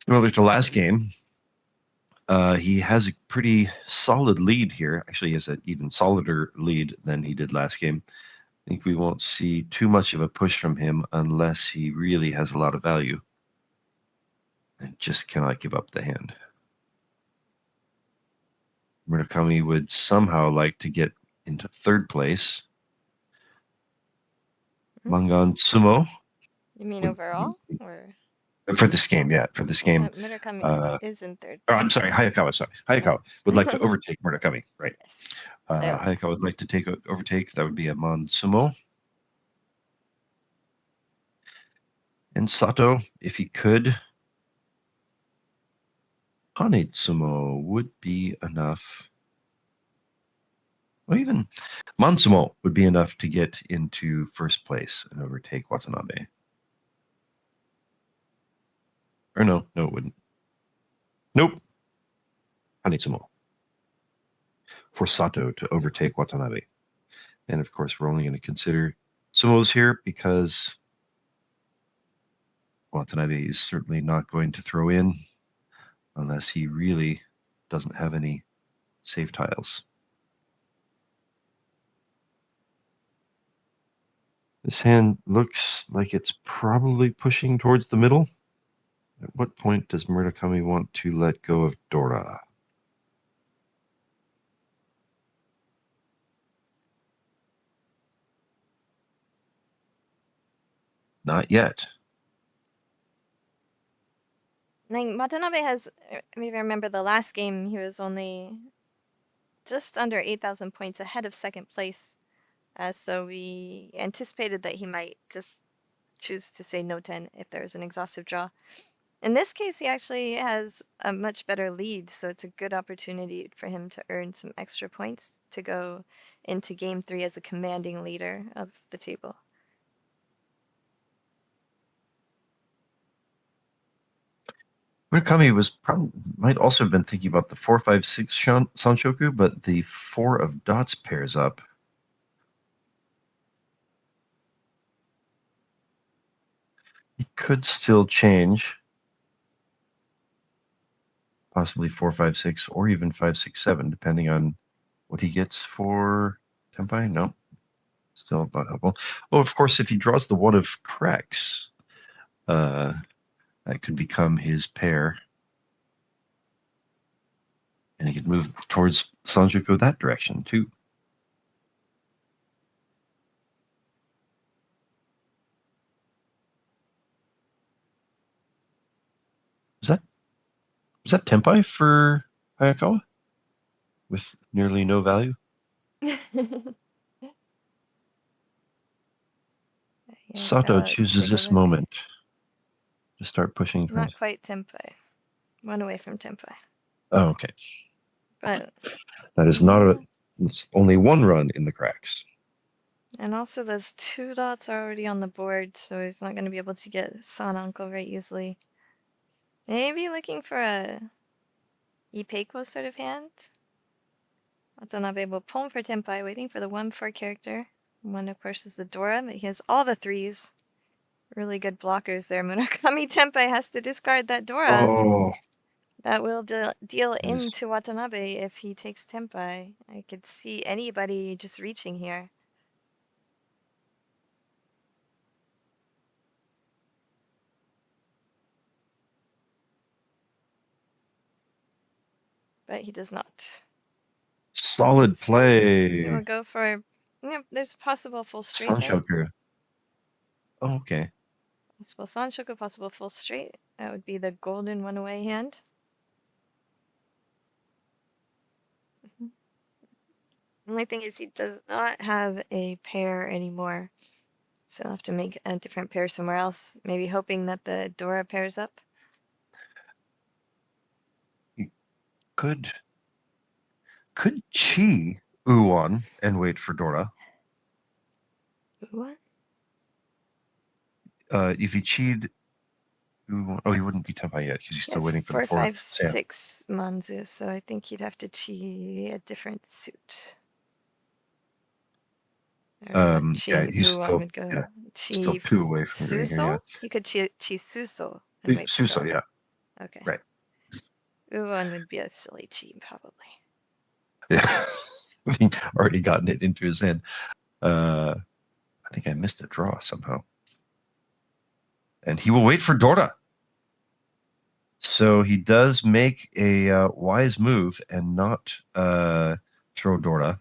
Similar to last game, he has a pretty solid lead here. Actually, he has an even solider lead than he did last game. I think we won't see too much of a push from him unless he really has a lot of value and just cannot give up the hand. Murakami would somehow like to get into third place. Mangan Sumo. You mean overall? Or? For this game, yeah. For this game. Murakami is in third place. I'm sorry, Hayakawa. Sorry. Hayakawa would like to overtake Murakami, right? Yes. Hayakawa would like to overtake. That would be a Mansumo. And Sato, if he could, Hanetsumo would be enough. Well, even Mansumo would be enough to get into first place and overtake Watanabe. Or no, it wouldn't. Nope. Hanetsumo. For Sato to overtake Watanabe. And of course, we're only going to consider sumos here because Watanabe is certainly not going to throw in unless he really doesn't have any save tiles. This hand looks like it's probably pushing towards the middle. At what point does Murakami want to let go of Dora? Not yet. Like, Watanabe has, maybe I remember the last game, he was only just under 8,000 points ahead of second place. So we anticipated that he might just choose to say no 10 if there's an exhaustive draw. In this case, he actually has a much better lead, so it's a good opportunity for him to earn some extra points to go into game 3 as a commanding leader of the table. Murakami might also have been thinking about the 4-5-6 Sanshoku, but the 4 of dots pairs up. He could still change. Possibly 4-5-6 or even 5-6-7, depending on what he gets for Tempai. No, still about helpful. Oh, of course, if he draws the 1 of cracks, that could become his pair. And he could move towards Sanjuku that direction, too. Was that Tempai for Hayakawa? With nearly no value? Sato chooses this moment to start pushing. Not quite Tempai. 1 away from Tempai. Oh, okay. But that is not it's only 1 run in the cracks. And also those 2 dots are already on the board, so he's not going to be able to get Sananko very easily. Maybe looking for a Ipeiko sort of hand. Watanabe will pull for Tempai, waiting for the 1-4 character. 1, of course, is the Dora, but he has all the 3s. Really good blockers there. Murakami Tempai has to discard that Dora. Oh. That will deal into Watanabe if he takes Tempai. I could see anybody just reaching here. But he does not. Solid play. He will go for, there's a possible full straight there. Oh, okay. Possible Sanshoku, possible full straight. That would be the golden 1-away hand. The only thing is he does not have a pair anymore. So I'll have to make a different pair somewhere else. Maybe hoping that the Dora pairs up. Could Chi Uwan and wait for Dora? Uwan? If he cheated, he wouldn't be Tempai yet because he's still waiting for the 4, 5, 6 Manzu, so I think he'd have to chi a different suit. Yeah, he's still, still 2 away from Suso? here, yeah. He could chi Suso and wait Suso, for yeah. Okay. Right. One would be a silly cheat, probably. Yeah. Having already gotten it into his head. I think I missed a draw somehow. And he will wait for Dora. So he does make a wise move and not throw Dora.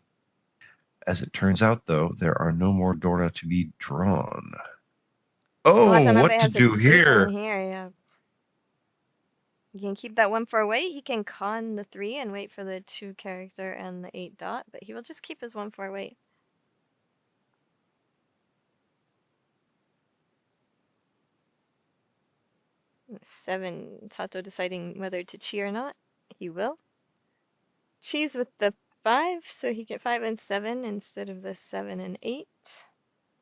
As it turns out, though, there are no more Dora to be drawn. Oh, Watanabe what to has a do decision here? yeah. You can keep that 1 for wait. He can con the 3 and wait for the 2 character and the 8 dot, but he will just keep his 1 for wait. Seven, Sato deciding whether to chi or not. He will. Chi's with the 5, so he get 5 and 7 instead of the 7 and 8.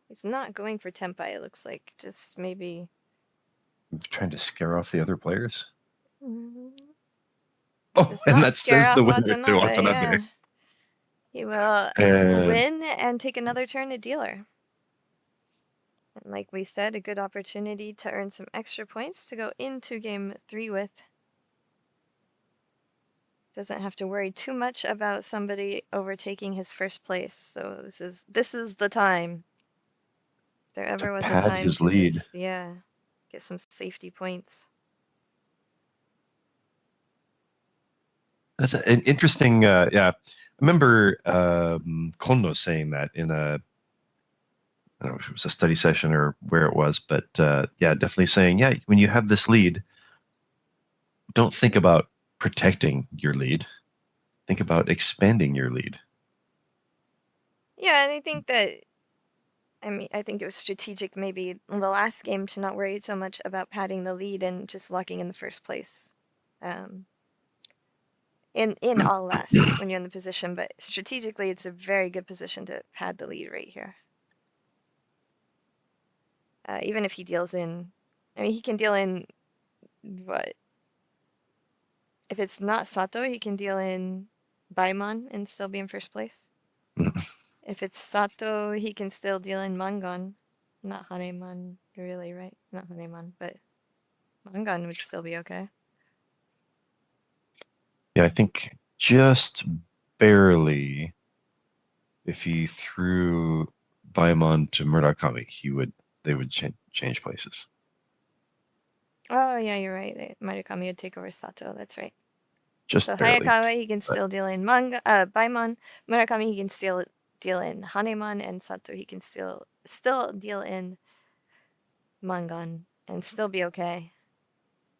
He's not going for Tempai, it looks like. Just maybe... Trying to scare off the other players? Oh, and that says the winner to Watanabe. Yeah. He will win and take another turn to dealer. And like we said, a good opportunity to earn some extra points to go into game 3 with. Doesn't have to worry too much about somebody overtaking his first place. So this is the time. If there ever was a time to lead. just, get some safety points. That's an interesting, I remember Kondo saying that in a, I don't know if it was a study session or where it was, but definitely saying, when you have this lead, don't think about protecting your lead. Think about expanding your lead. Yeah, and I think that, I think it was strategic maybe in the last game to not worry so much about padding the lead and just locking in the first place. In all last when you're in the position, but strategically it's a very good position to pad the lead right here. Even if he deals in, he can deal in what? If it's not Sato, he can deal in Baimon and still be in first place. If it's Sato, he can still deal in Mangon. Not Hanemon, really, right? Not Hanemon, but Mangon would still be okay. Yeah, I think just barely, if he threw Baimon to Murakami, they would change places. Oh, yeah, you're right. Murakami would take over Sato, that's right. Just so barely. Hayakawa, he can still deal in Baimon. Murakami, he can still deal in Hanemon, and Sato, he can still deal in Mangon and still be okay.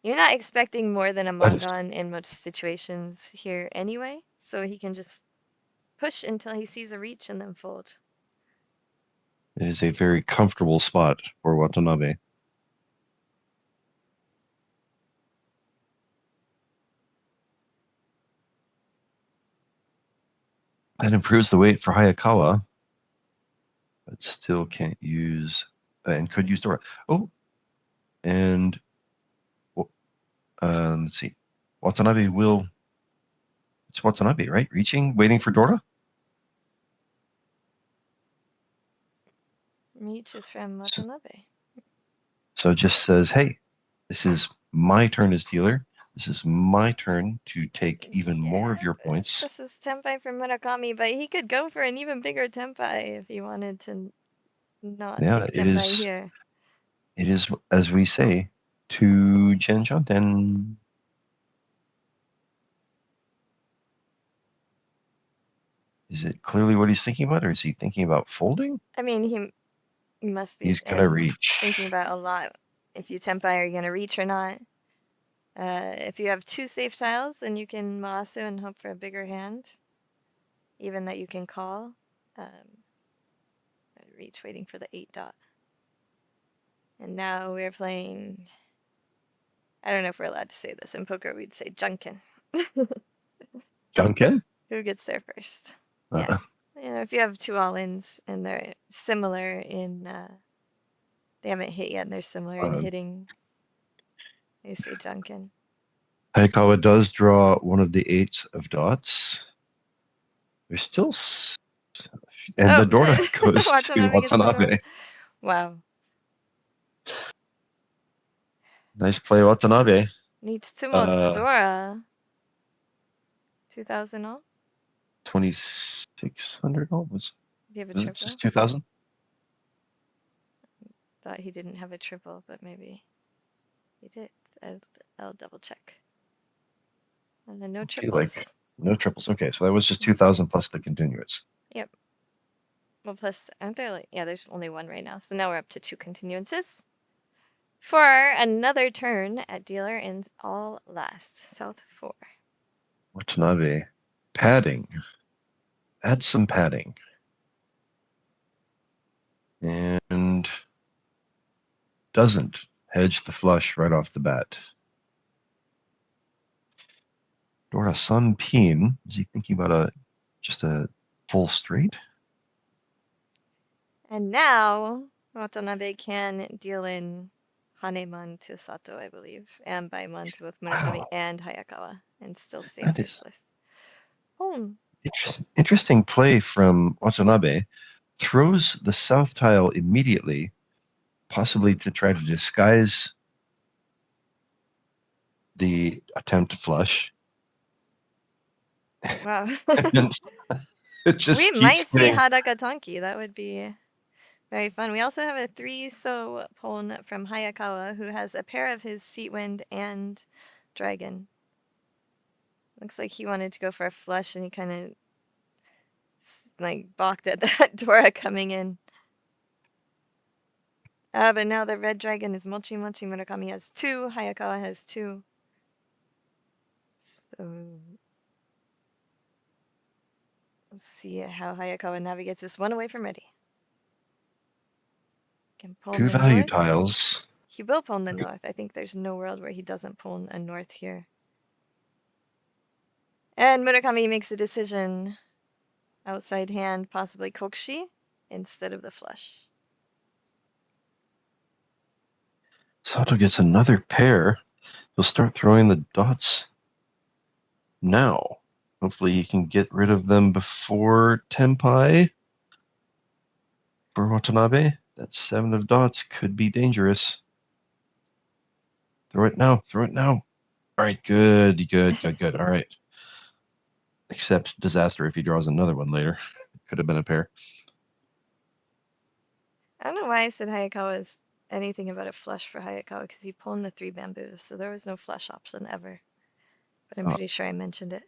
You're not expecting more than a Mangon in most situations here anyway, so he can just push until he sees a reach and then fold. It is a very comfortable spot for Watanabe. That improves the weight for Hayakawa, but still can't use, and could use Dora. Oh, and let's see. Watanabe will, it's Watanabe, right? Reaching, waiting for Dora? Reach is from Watanabe. So it just says, hey, this is my turn as dealer. This is my turn to take even more of your points. This is Tempai from Murakami, but he could go for an even bigger Tempai if he wanted to not take Tempai here. It is, as we say, to Jenn Janten. Is it clearly what he's thinking about, or is he thinking about folding? He must be. He's gonna reach. Thinking about a lot. If you Tempai, are you gonna reach or not? If you have 2 safe tiles, then you can Maasu and hope for a bigger hand. Even that you can call. Reach, waiting for the 8 dot. And now we're playing... I don't know if we're allowed to say this. In poker, we'd say Junkin. Junkin? Who gets there first? Yeah. If you have 2 all-ins and they're similar in... they haven't hit yet and they're similar in hitting... I say Junkin. Hayakawa does draw one of the 8 of dots. There's still... And the Dora goes to Watanabe. Wow. Nice play, Watanabe. Nitsumo Dora. 2,000 all? 2,600 all? Was Do you have a it triple? just 2,000? Thought he didn't have a triple, but maybe he did. I'll double check. And then no triples. No triples. Okay, so that was just 2,000 plus the continuous. Yep. Well, plus, aren't there yeah, there's only one right now. So now we're up to 2 continuances. For another turn at dealer in all last. South 4. Watanabe. Padding. Add some padding. And doesn't hedge the flush right off the bat. Dora Sun Peen. Is he thinking about just a full straight? And now Watanabe can deal in Haneman to Sato, I believe, and Baiman to both Murakami and Hayakawa, and still stay in first place. Interesting play from Watanabe. Throws the south tile immediately, possibly to try to disguise the attempt to flush. Wow. It just we might see Hadaka Tanki. That would be very fun. We also have a 3-so pawn from Hayakawa, who has a pair of his Seat Wind and Dragon. Looks like he wanted to go for a flush, and he kind of like balked at that Dora coming in. But now the red dragon is Mochi Mochi. Murakami has 2. Hayakawa has 2. So let's see how Hayakawa navigates this one away from ready. Can pawn 2 the value north. tiles. He will pawn the north. I think there's no world where he doesn't pawn a north here. And Murakami makes a decision. Outside hand, possibly Kokushi instead of the flush. Sato gets another pair. He'll start throwing the dots now. Hopefully he can get rid of them before Tenpai. For Watanabe, that 7 of dots could be dangerous. Throw it now. Throw it now. All right, good. All right. Except disaster if he draws another one later. Could have been a pair. I don't know why I said Hayakawa is anything about a flush for Hayakawa, because he pawned the 3 bamboos, so there was no flush option ever. But I'm pretty sure I mentioned it.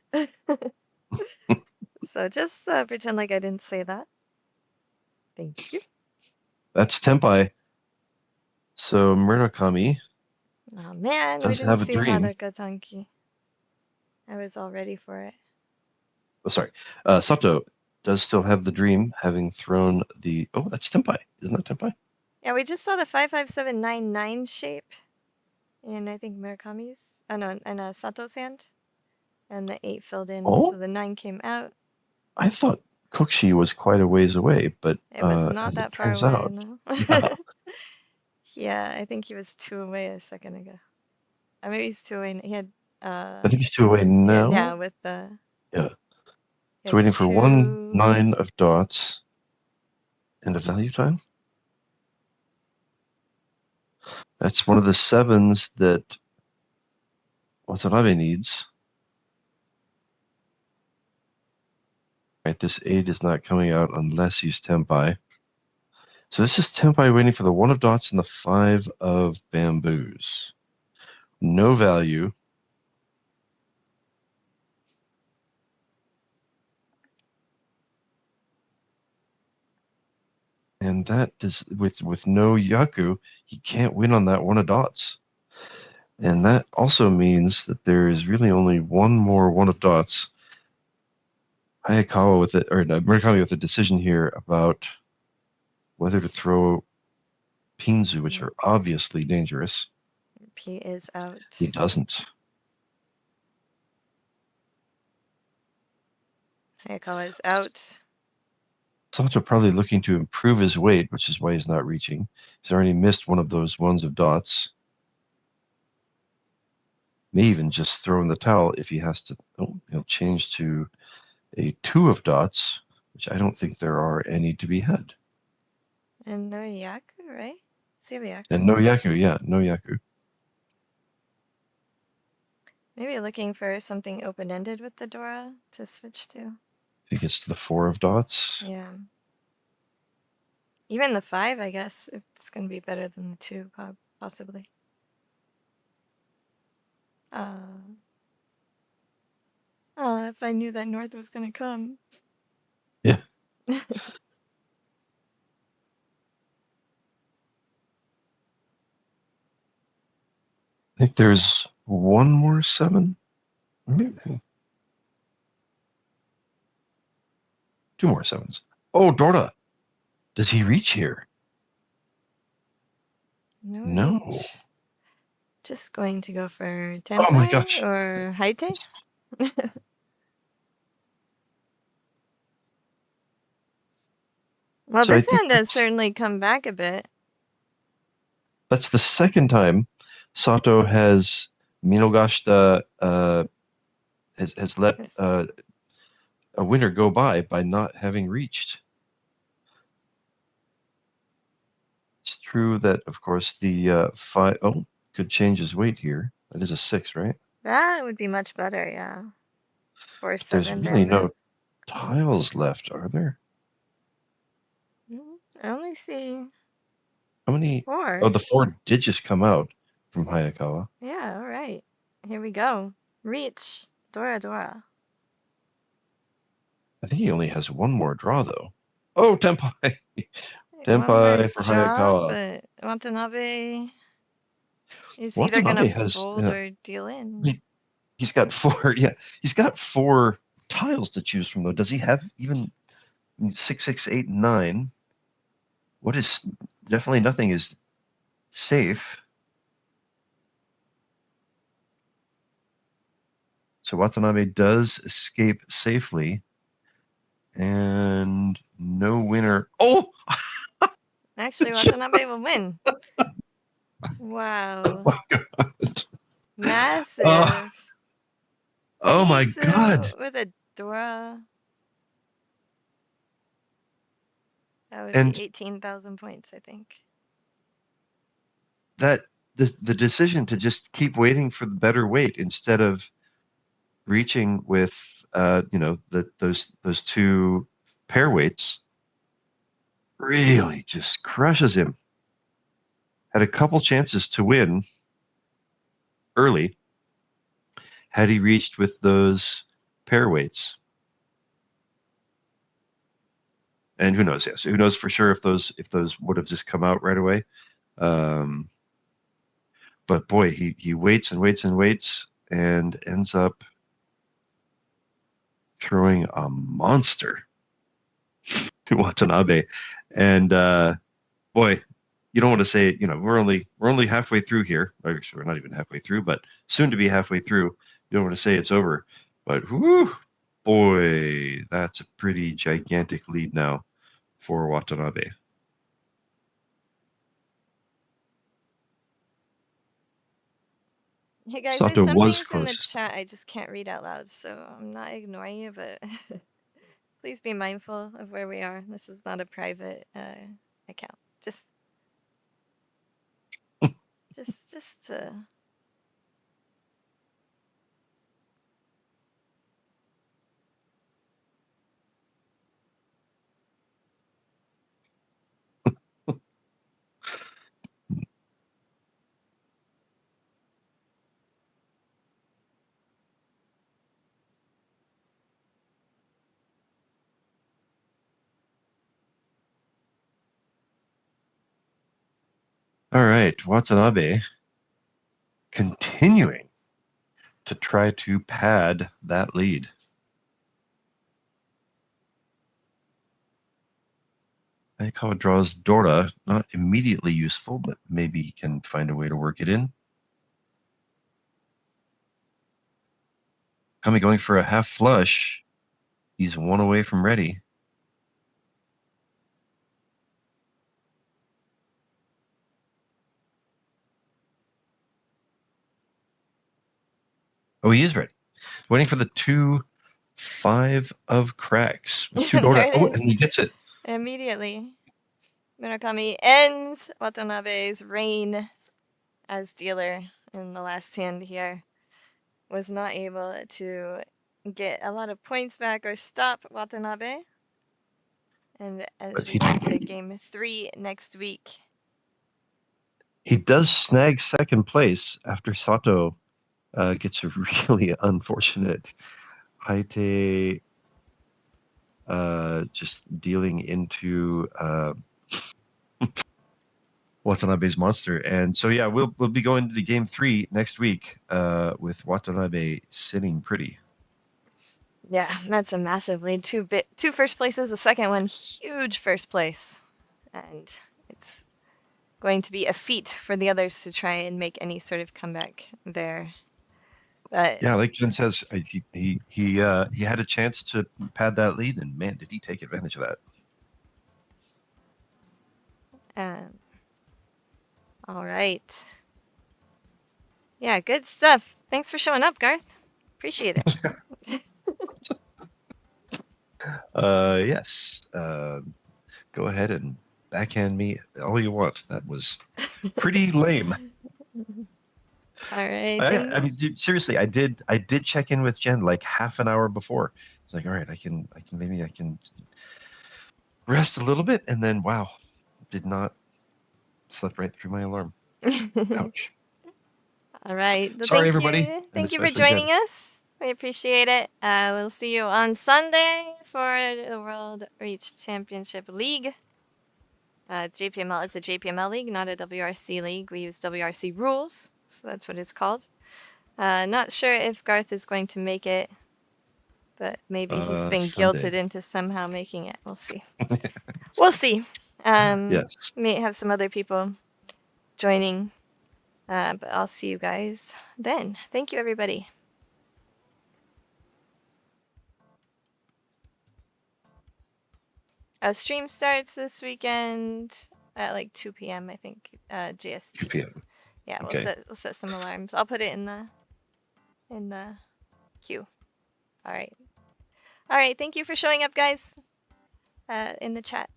So just pretend like I didn't say that. Thank you. That's Tenpai. So Murakami. Oh man, we didn't see Hadaka Tanki. I was all ready for it. Oh, sorry. Sato does still have the dream, having thrown the... Oh, that's Tenpai. Isn't that Tenpai? Yeah, we just saw the 55799 shape in, I think, Murakami's... Oh, no, in Sato's hand. And the 8 filled in, so the 9 came out. I thought Kokushi was quite a ways away, but... It was not that far away, no. Yeah, I think he was 2 away a second ago. Maybe he's 2 away. He had... I think he's 2 away now. Yeah, with the... Yeah. So waiting for 1 9 of dots and a value time. That's one of the 7s that Watanabe needs. Right, this 8 is not coming out unless he's Tenpai. So this is Tenpai waiting for the 1 of dots and the 5 of bamboos. No value. And that is with no Yaku, he can't win on that 1 of dots. And that also means that there is really only one more 1 of dots. Hayakawa with it, or Murakami with a decision here about whether to throw Pinzu, which are obviously dangerous. P is out. He doesn't. Hayakawa is out. Sato probably looking to improve his weight, which is why he's not reaching. He's already missed one of those 1s of dots. May even just throw in the towel if he has to. Oh, he'll change to a 2 of dots, which I don't think there are any to be had. And no Yaku, right? And no Yaku, yeah, no Yaku. Maybe looking for something open-ended with the Dora to switch to. He gets to the 4 of dots. Yeah. Even the 5, I guess, if it's going to be better than the 2, possibly. If I knew that North was going to come. Yeah. I think there's one more 7. Maybe. 2 more 7s. Oh, Dorda. Does he reach here? No. Reach. Just going to go for Tempai oh my gosh. Or Haite? Well, so this hand has certainly come back a bit. That's the second time Sato has Minogashita has let a winner go by not having reached. It's true that, of course, the 5 could change his weight here. That is a 6, right? That would be much better, yeah. 4, 7. There's really no tiles left, are there? I only see. How many? 4. Oh, the 4 did just come out from Hayakawa. Yeah, all right. Here we go. Reach. Dora. I think he only has one more draw, though. Oh, Tempai. Tempai for Hayakawa. But Watanabe is either going to fold or deal in. He's got 4. Yeah, he's got 4 tiles to choose from, though. Does he have even 6, 6, 8, 9? What is definitely nothing is safe. So Watanabe does escape safely. And no winner. Oh! Actually, Watanabe will win. Wow. Oh my god. Massive. Oh my god. With a Dora. That would be 18,000 points, I think. That the decision to just keep waiting for the better weight instead of reaching with those 2 pair weights really just crushes him. Had a couple chances to win early had he reached with those pair weights. And who knows? Yes, who knows for sure if those would have just come out right away. But boy, he waits and waits and waits and ends up throwing a monster to Watanabe. And boy, you don't want to say, we're only halfway through here. Actually, we're not even halfway through, but soon to be halfway through. You don't want to say it's over. But whoo, boy, that's a pretty gigantic lead now for Watanabe. Hey guys, there's some things in the chat I just can't read out loud, so I'm not ignoring you, but please be mindful of where we are. This is not a private account. Just All right, Watanabe continuing to try to pad that lead. Hayakawa draws Dora, not immediately useful, but maybe he can find a way to work it in. Kami going for a half flush. He's 1 away from ready. Oh, he is ready. Waiting for the 2 5 of cracks. 2 Dora. Oh, and he gets it. Immediately. Murakami ends Watanabe's reign as dealer in the last hand here. was not able to get a lot of points back or stop Watanabe. And as we go to game 3 next week. He does snag second place after Sato gets a really unfortunate Haite just dealing into Watanabe's monster. And so yeah, we'll be going to game 3 next week with Watanabe sitting pretty. Yeah, that's a massive lead. Two first places, the second one huge first place. And it's going to be a feat for the others to try and make any sort of comeback there. But yeah, like Jenn says, he had a chance to pad that lead, and man, did he take advantage of that. All right. Yeah, good stuff. Thanks for showing up, Garth. Appreciate it. Yes. Go ahead and backhand me all you want. That was pretty lame. All right. I mean, dude, seriously, I did check in with Jenn like half an hour before. It's like, all right, I can rest a little bit, and then wow, did not slept right through my alarm. Ouch. All right. Well, sorry, everybody. Thank you for joining us. We appreciate it. We'll see you on Sunday for the World Reach Championship League. JPML is a JPML league, not a WRC league. We use WRC rules, so that's what it's called. Not sure if Garth is going to make it, but maybe he's been guilted into somehow making it. We'll see. We'll see. Yes. May have some other people joining, but I'll see you guys then. Thank you, everybody. Stream starts this weekend at like 2 p.m. I think, JST. 2 p.m. Yeah, okay. we'll set some alarms. I'll put it in the queue. All right. All right. Thank you for showing up, guys. In the chat.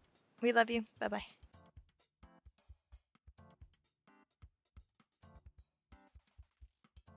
We love you. Bye-bye.